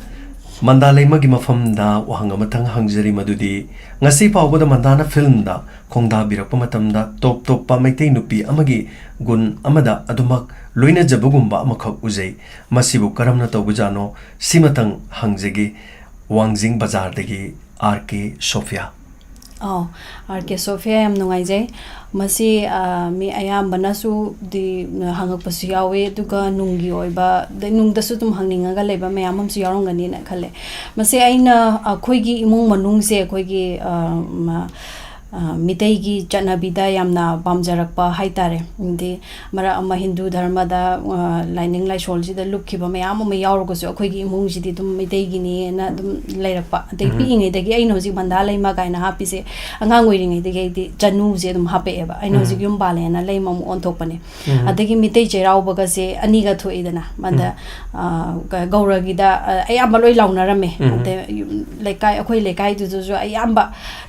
mandalay magi mafamda wahang matang hangjari madudi ngasi pawbada mandana film da khongda birakpa matamda top pa maitei nupi amagi gun amada adumak loina jabugumba amakhak ujai masibu karamna tawbujano simatang hangjagi wangjing bazar dagi RK Sophia RK Sophia yam nungaijai masi mi ayambana su di hangakpasu yawe duga nungi oiba de nungdasu tum hangningaga leba mayamam su yarongani na khale masi aina akhoi imung manung se akhoi मितैगी चनाबिदा यामना पामजरकपा हाइतारे इंदे मरा अमा Hindu धर्मदा lining लाइसोलजिदा लुखिबा मयाम अमा यावरगसु अखोइगी इमुंगजिदि दुम मितैगिनी ना दुम लैरकपा अतै पिइङैदगी अइना होजिक बन्दा lemma गाइना हापिसे अंगांग ओइरिङैदगी ऐदि चनुजे दुम हापेएबा अइना होजिक युम बालेना लैमम ओन्थोकपने अदगी मितै चेरावबगसे अनिगा थोइदना बन्दा गौरगिदा अयाबा लोइ लाउनारमे अते लेकाय अखोइ लेकाय दुजु अयाबा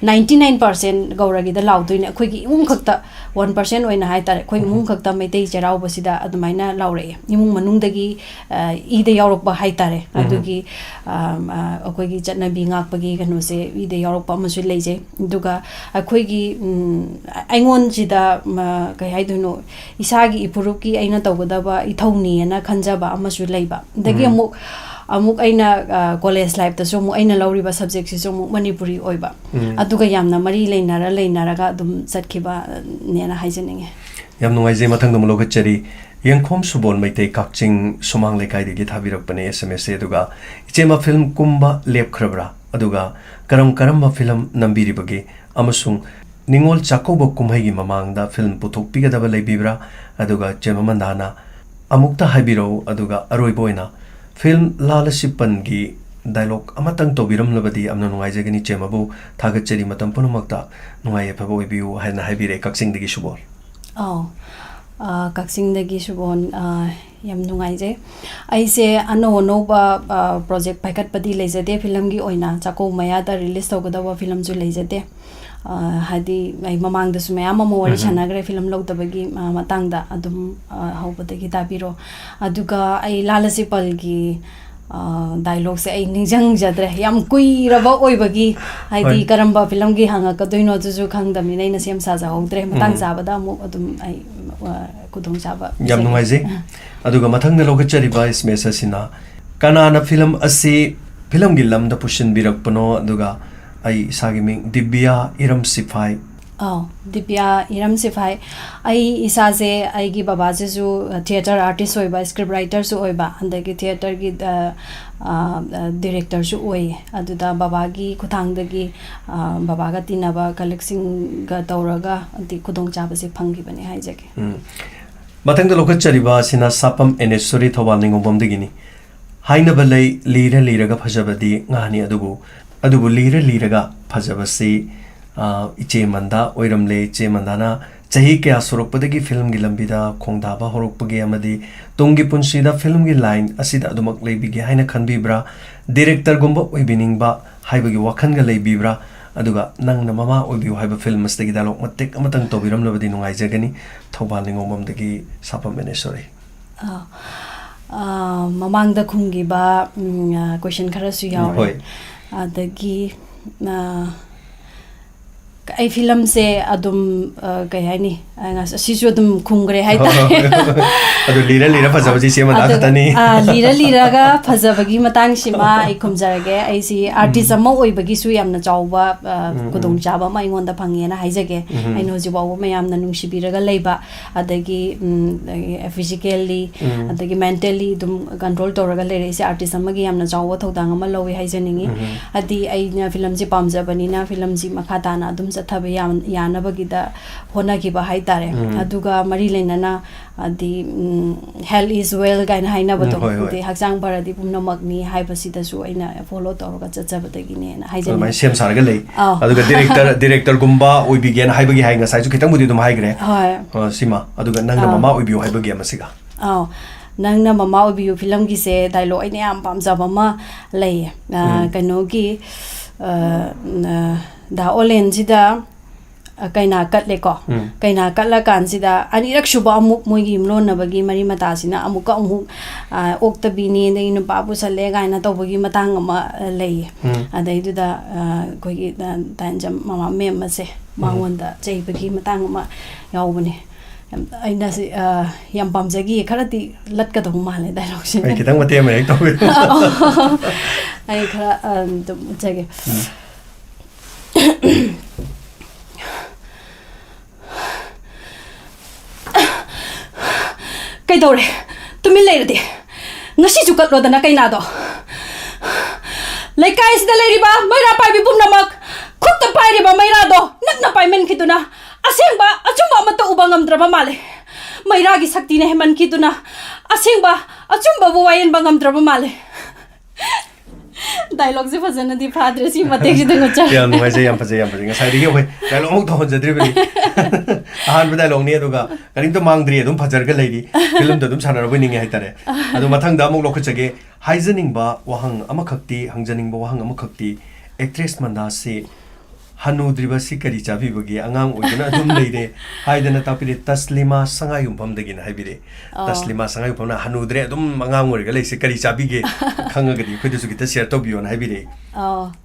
99% गौरगिदा लाउदोइने अखोइगी इमुंग खक्ता 1% ओइना हाइतारे अखोइ इमुंग खक्ता मैतै चेरावबसिदा अदुमाइना लाउरे इमुंग मनुंगदगी इदे यावरकबा हाइतारे अदुगी अखोइगी चटनाबी ngaakpagi कनोसे इदे यावरकबा अमसु लेजे दुगा अखोइगी आइंगोनजिदा कै हाइदुनो इसागी इपुरुकी अइना तौगदबा इथौनीना खंजाबा अमसु लेबा दगी अमुक अइना कॉलेज लाइफ तसु अमुक अइना लौरिबा सब्जेक्ट सिसु अमुक मणिपुरी ओइबा अदुगा यामना मरी लेनारागा अदुम चटखिबा नेना हाइजनिंगे याम नुंगाइजे मथंग दम लोगचरी यंगखोम सुबोल मैतै काकचिंग सुमांग लेकाइदगी थाबिरकपने SMS अदुगा इचेमा फिल्म कुंबा लेपखरबरा अदुगा करम फिल्म नंबिरिबगे अमसुंग निंगोल चाकोब कुमहैगी ममांगदा फिल्म पुथोकपिगदब लेबिब्रा अदुगा चेमा मंदाना अमुक्ता हाइबिरो अदुगा अरोइबोइना फिल्म लालसिपनगी डायलॉग अमतंग तोबिरमलबदी अमना नुंगाइजगनी चेमाबु थागचरी मतम पुनमक्ता नुंगाइ फबो बिउ हाइना हाइबिरे काकसिंगदगी सुबोल काकसिंगदगी सुबोल यम नुंगाइजे आइसे अनोबा प्रोजेक्ट पाइकटपदी लेजदे फिल्मगी ओइना चाको मयादा रिलीज तौगदबा फिल्म जु लेजदे हादी आई ममांगदसु मयाम अमा वरि सनाग्रे फिल्म लौदबगी मतंगदा अदुम हौबदगी ताबिरो अदुगा आई लालसिपलगी डायलॉग से आई निजंग जद्रे याम कुइरबा ओइबगी हाइदी करंबा फिल्म गी हांगकदोइनो जुजु खंगदमि नैना सेम साजा होद्रे मतंग जाबदा अमु अदुम आई कुदोंग जाबा याम नुंगाइजे अदुगा मथंगदा लोगचरिबा इसमेससिना कनाना फिल्म असि फिल्म गी लमदा पुशन बिरकपनो अदुगा आई सागिमिंग दिव्या इरम सिफाई दिव्या इरम सिफाई आई इसाजे आईगी बाबाजेजु थिएटर आर्टिस्ट होइबा स्क्रिप्ट राइटर सु होइबा अंदगी थिएटर की डायरेक्टर सु होय अदुदा बाबागी खुथांगदगी बाबागा तिनाबा कलेक्सिंग गा तौरगा अंति खुदोंग चाबसे फंगिबने हाइजके मथंग लोकचरिबा सिना सापम एनेश्वरी थवालनिंगोबमदगिनी हाइनबा लई लीरगा फजबदी ngaani अदुबु लीरगा फजबसी इचे मंदा ओइरमले इचे मंदाना चही क्या सुरकपदगी फिल्म गी लंबिदा खोंगदाबा होरकपगे अमदी तुंगी पुंसीदा फिल्म गी लाइन असिदा अदुमक लेबिगे हाइना खनबिब्रा डायरेक्टर गुंबा ओइबिनिंगबा हाइबगी वखनगा लेबिब्रा अदुगा नंगना ममा ओइबिउ हाइबा फिल्म मस्तगी डायलॉग मतेक अमतंग तोबिरमलबदी नुंगाइजगनी थौबालनिंगोममदगी सापमेनेसोरे ममांगदा खुंगिबा क्वेश्चन खरसु यावरे अदगी आई फिल्म से अदुम कयानी सिसु अदुम खुंगरे हाइता अदु लीरा फजबजी से मदा खतनी लीरागा फजबगी मतंग सिमा आई खुमजरगे आई सी आर्टिस्ट अमा ओइबगी सु यामना चावबा कुदोंग चाबा मा इंगोंदा फंगेना हाइजगे आई नो जिबाव मयामना नुंसिबिरगा लेबा अदगी फिजिकली अदगी मेंटली दुम कंट्रोल तोरगा लेरे से आर्टिस्ट अमगी यामना चावबा थौदांग अमा लवे हाइजनिंगी अदि आई फिल्म जी पामजबनीना फिल्म जी मखाताना दुम chathaba yanabagida honagiba haitare aduga mari lenana adi health is well gaina haina bado de hakjang baradi pumna magni haibasida su aina follow tawraga chachabadagi ne haijani mai sem sarga lei aduga director gumba oi bigen haibagi hai ngasai su khitang budi dum haigre sima aduga nang mama oi biu haibagi amasiga nangna mama obiu film gi se dialogue ai am pam jaba ma lei kano gi da olen jida kaina kat le ko kaina kat la kan jida ani rak shuba amuk moi gi mlon na bagi mari mata sina amuka amuk okta bini ne inu babu sale ga na to bagi matang ma lei adai du da ko gi dan jam mama mem ma se mawon da chei bagi matang ma yawbane aina se yam pamjagi kharati latka do male dialogue se ai kitang mate me to ai khara to chege kai dore tumi leirde ngasi ju kat rodana kai na do laikai sida leiriba maira pai bi bum namak khutta pai riba maira do nakna pai men khiduna asengba achumba mata ubangam draba male maira gi sakti ne heman khiduna asengba achumba bu wayen bangam draba male dialogue se fazana di phadre si mate gi dang cha yam mai se yam phaje ngasai ri hoi dialogue mok thon jadri bari ahan ba dialogue ne aduga karim to mangdri adum phajar ga leidi film da dum sanar ba ninge hai tare adu mathang da mok lokhachage haijaning ba wahang amakhakti hangjaning ba wahang amakhakti actress manda se hanudriba si kari chabi bagi angang oidana adum leire haidana tapire taslima sangai umpam dagina haibire taslima sangai umpam na hanudre adum angang origa leise kari chabi ge khanga gadi khoidu su gita share to bion haibire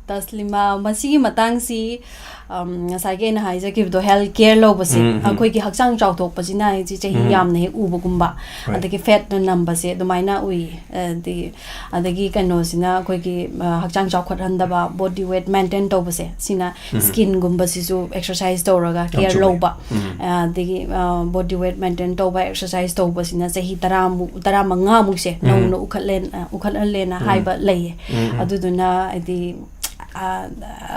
taslima masi matang si ngasai na haija give do health care lo basi akoi ki hakchang chaw thok pasina ji chehi yam ne uba gumba adagi fat na number se dumaina ui de adagi kano sina akoi ki hakchang chaw khot handa ba body weight maintain to base sina skin gumba si su exercise to raga care lo ba adagi body weight maintain to ba exercise to basina chehi 10 manga mu se no ukhatlen na haiba lei aduduna adi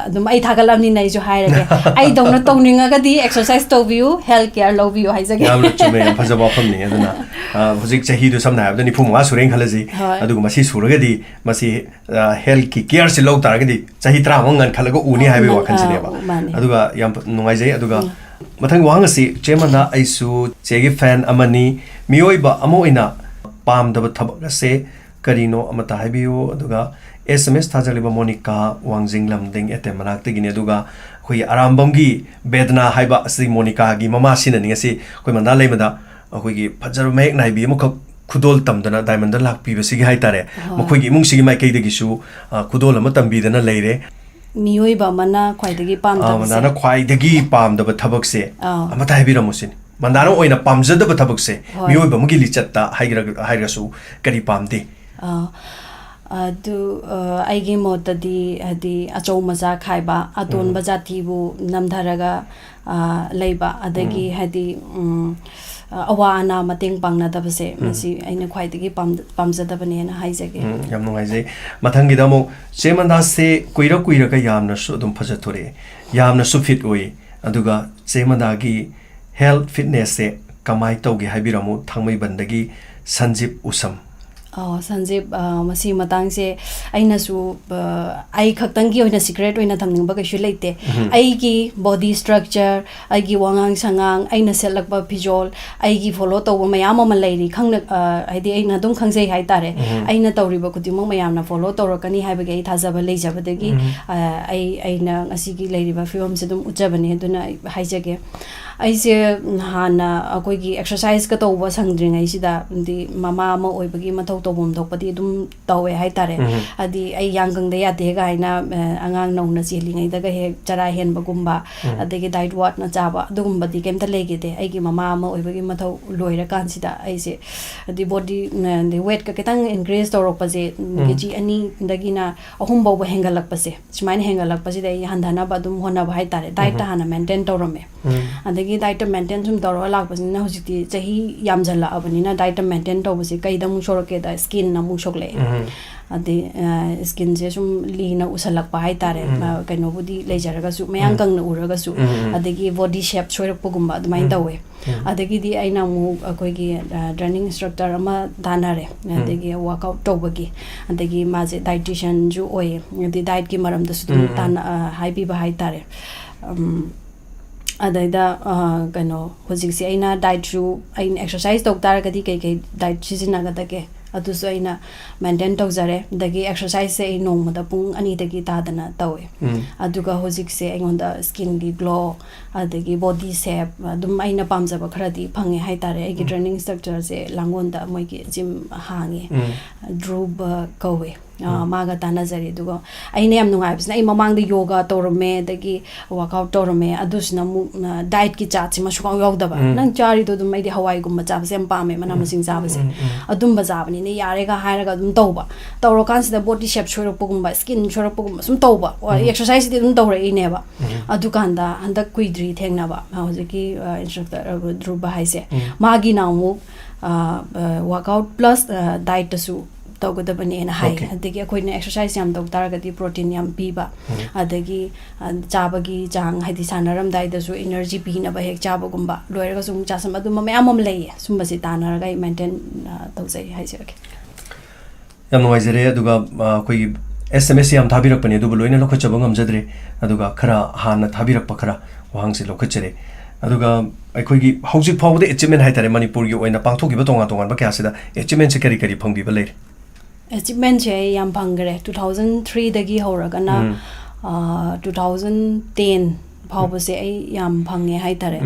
adum ai thagalamni nai jo hairage ai dongna tongninga ga di exercise to view health care lo view haijage yam chume phajaba phomni aduna hojik chahi du samna abdani phumwa sureng khalaji aduga masi suraga di masi health ki care si lo taraga di chahi 30 ngan khalaga uni haibe wakhan sine ba aduga yam nungai jai aduga mathang wang si chemana aisu chegi fan amani mioiba amoina pamdaba thabak se karino amata haibiyo aduga SMS thajaliba Monica wangjing lamding etemanak tegine duga khoi arambam gi bedna haiba asi Monica gi mama sina ninga si khoi manda leimada khoi gi phajar mek nai bi mukh khudol tamdana diamond lak pi basi gi haitare mokhoi gi mung sigi mai kai degi su khudol ama tambi dana leire miyoi ba mana khwai degi pam da mana khwai degi pam da thabak se amata haibira musin mandana oina pamjada ba thabak se miyoi ba mugi lichatta haigra su kari pamde adu aigi motadi adi achou maza khaiba adon bajati bu namdharaga leiba adagi hadi awa ana mateng pangna dabase masi aina khwaidagi pamjadabane na haijage yam nungai mathangi damo chemanda se kuira ka yamna su dum phajathore yamna su fit oi aduga chemanda gi health fitness se kamai tawgi habiramu thangmai bandagi sanjip usam Sanjib masi matang se aina su ai khaktang gi oina secret oina thamning ba kaisu leite ai gi body structure ai gi wangang sangang aina selak ba pijol ai gi follow to mayam ma lairi khangna haidi aina dum khangjai hai tare aina tawri ba kudimong mayam na follow tawrakani hai ba gi thajaba leijaba degi aina ngasi gi lairi ba film se dum ujabani duna haijage aise hana akoi gi exercise ka tawba sangdring ai sida di mama ma oibagi mathau tobom thokpadi dum tawe hai tare adi ai yangang de ya de ga ina angang nongna chelingai daga he chara hen bagumba adegi diet what na chaba dugumba di kemta lege de ai gi mama ma oibagi mathau loira kan sida aise adi body the weight ka ketang increase torok paje gi ani dagi na ahum baw hengalak pase smain hengalak pase dai handana ba dum hona ba hai tare diet ta hana maintain torome adegi adagi diet maintain sum tawra lakpasina hojikti chahi yamjalla abanina diet maintain tawbase kaida mu sorake da skin na mu sokle ade skin je sum lina usalakpa hai tare kaino budi lejaraga su mayang kang na uraga su adagi body shape soirakpa gumba admai tawe adagi di aina mu akoi gi running instructor ama danare adagi workout tawbagi adagi maje dietitian ju oye adi diet ki maram da su tan hai bi ba hai tare adaida kaino hojik si aina diet ju ain exercise tok tar gadi kai kai diet sijina ga dage adusu aina maintain tawjare dagi exercise se ai nong mada pung ani dagi tadana tawe aduga hojik se aingonda skin gi glow adagi body shape adum aina pamjaba kharadi phange hai tare ai gi training structure se langonda moi gi gym hangi drub kawe maga tanajari dugo aina yam nungai bisna ai mamang de yoga torome dagi workout torome adusna mu diet ki chat sima sukang yogdaba nang chari do dum ai de hawai gum ma chaba sem pame mana masing chaba se adum ba jabani ne yare ga haira ga dum tawba tawro kan sida body shape choro pugumba skin choro pugumba sum tawba exercise de dum tawra ine ba adu kanda handak kuidri thengna ba hojiki instructor druba haise magi namu workout plus diet su tawgadabani na hai adagi akoina exercise yam tawg taragadi protein yam piba adagi chabagi jang haidi sanaram dai da su energy pina ba hek chaba gumba loiraga sum chasam adu mayam am lei sumba si tanaraga maintain tawjai haise yam noi jere aduga koi SMS yam thabirakpani adu loina lokhachaba ngamjadre aduga khara hana thabirakpa khara wahang si lokhachere aduga aikoigi hojik phawde achievement haitare manipur gi oina pangthokiba tonga tonga ba kya sida achievement se kari kari phangbi ba leire achievement che yam phangre 2003 dagi horaga na 2010 phawba se ai yam phange haitare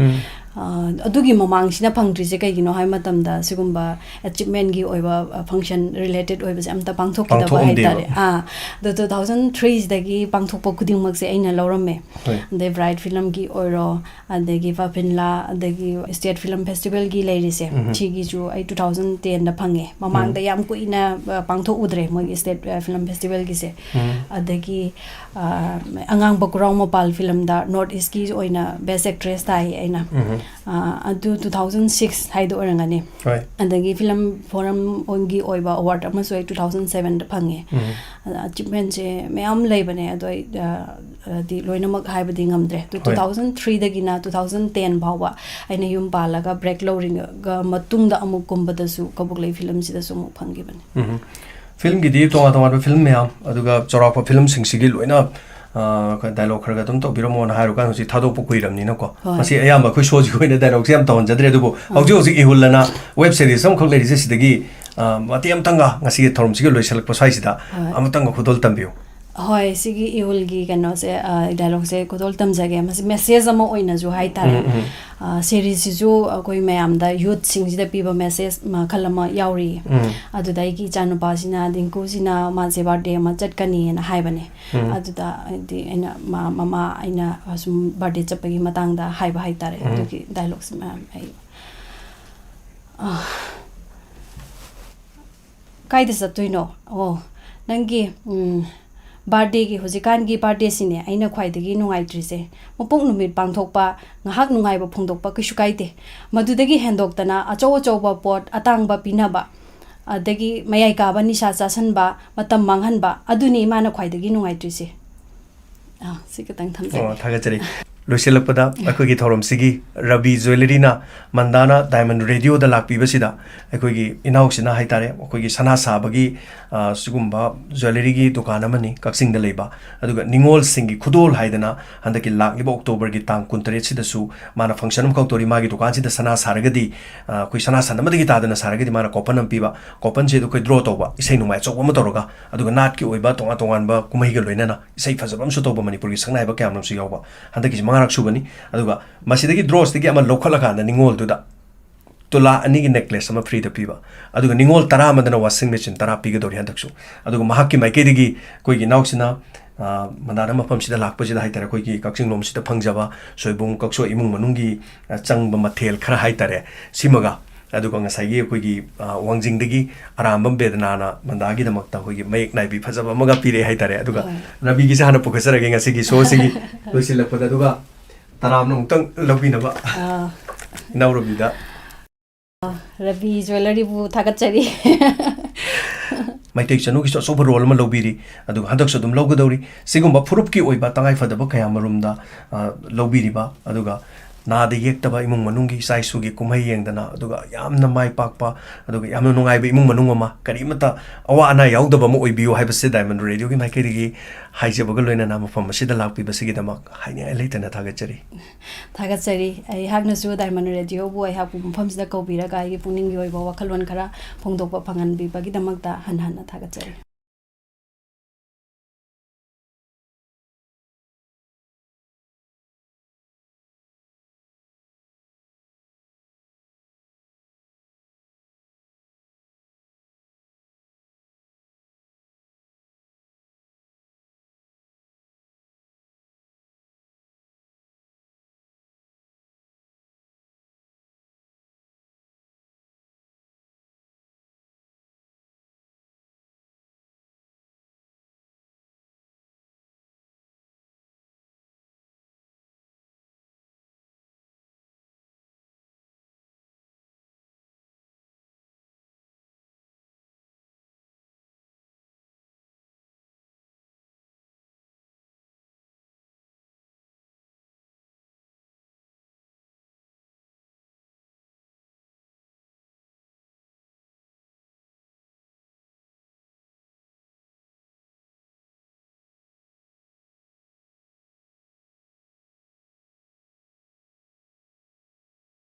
adugi mamang sina phangtri se kai gino hai matam da sigumba achievement gi oiba function related oiba se amta pangthok ki da ba haitare the 2003 dagi pangthok pa kuding mak se aina lawramme the bright film gi oiro adagi papinla adagi state film festival gi leiri se chigi ju ai 2010 da phange mamang da yam kuina pangthok udre mo state film festival gi se adagi angang bakurang mopal film da north east ki oina best actress tai aina adu 2006 haido orangani adagi film forum ongi oiba award ama so 2007 da phange achievement je mayam leibane adoi di loinamak haibadi ngamdre 2003 dagi na 2010 bhawa aina yum palaga break lowring ga matungda amuk kumbada su kabuklei film sida su mu phangi bane film gi di tonga tonga film mayam aduga chorapa film singsigi loina dialogue kharaga tum to biromo na haru kan hosi thadok pu kuiramni na ko masi ayamba khoi soji koina dialogue se am tawon jadre dubo hauji hosi ihulana web series sam khol lerise sidagi mati am tanga ngasi thorum sigi loisalak pa sai sida am tanga khudol tambiu hoi sigi ihulgi kano se dialogue se khudol tamjage masi message ama oina ju hai tare series ju koi mayam da youth sing sida piba message ma khalama yauri adu dai ki chanu pa sina dinku sina ma se birthday ma chatkani na hai bane adu da di ena mama aina sum birthday chapagi matang da hai ba hai tare adu ki dialogues ma ai kai de satuino nangi birthday gi hojikan gi birthday sine aina khwaidagi nungai trise mopok numit pangthokpa ngahak nungai ba phongdokpa kishu kaite madudagi hendoktana achaw achaw ba pot atang ba pinaba adagi mayai ka ba nisha chasan ba matam manghan ba aduni mana khwaidagi nungai trise sikatang thamse thagachari loiselakpada akogi thorom sigi rabi jewelry na mandana diamond radio da lakpi basida akogi inausina haitare akogi sana sabagi sugumba jewelry gi dukan amani kaksing da leiba aduga ningol singi khudol haidana handaki lakliba october gi tang 13 sida su mana function am kautori magi dukan sida sana saragadi koi sana sanamadi gi tadana saragadi mana coupon am piba coupon je du koi draw toba isai numai chok ma toroga aduga nat ki oiba tonga tongan ba kumai ga loina na isai fazabam su toba manipur gi sangnai ba kyam nam su yawa handaki mangarak subani aduga masidagi draws digi ama lokhalaka na ningol duda tula ani gi necklace ama free da piba aduga ningol tara madana washing machine tara piga dori handaksu aduga mahakki maike digi koi gi nauksina mandana mafam sida lakpa sida haitare koi gi kaksing lom sida phangjaba soibung kakso imung manungi changba mathel khara haitare simaga aduga ngasai koi gi wangjing digi arambam bedana na mandagi da makta koi gi mayek nai bi phajaba maga pire haitare aduga rabi gi sa hana pukhasara ge ngasi gi so sigi loisilakpada aduga Taram nung tang labi na ba? Now Rabi da. Rabi jewelry bu thagat chari. Mai take chanu ki so role ma lobiri adu hadak so dum logadori sigumba phurup ki oiba tangai fadaba kaya marumda lobiri ba aduga na de yektaba imung manungi sai sugi kumai yengdana aduga yamna mai pakpa aduga yamna nungai be imung manung ma karimata awa ana yaudaba mo oibiyo haiba se diamond radio ki mai kiri haije bagal loina na mafam sida lakpi basigi dama haine leitana thagat chari ai hagna su diamond radio bu ai hapu mafam sida kobira ga gi puning gi oiba wakhalon khara phongdokpa phangan bi bagi damakta han han thagat chari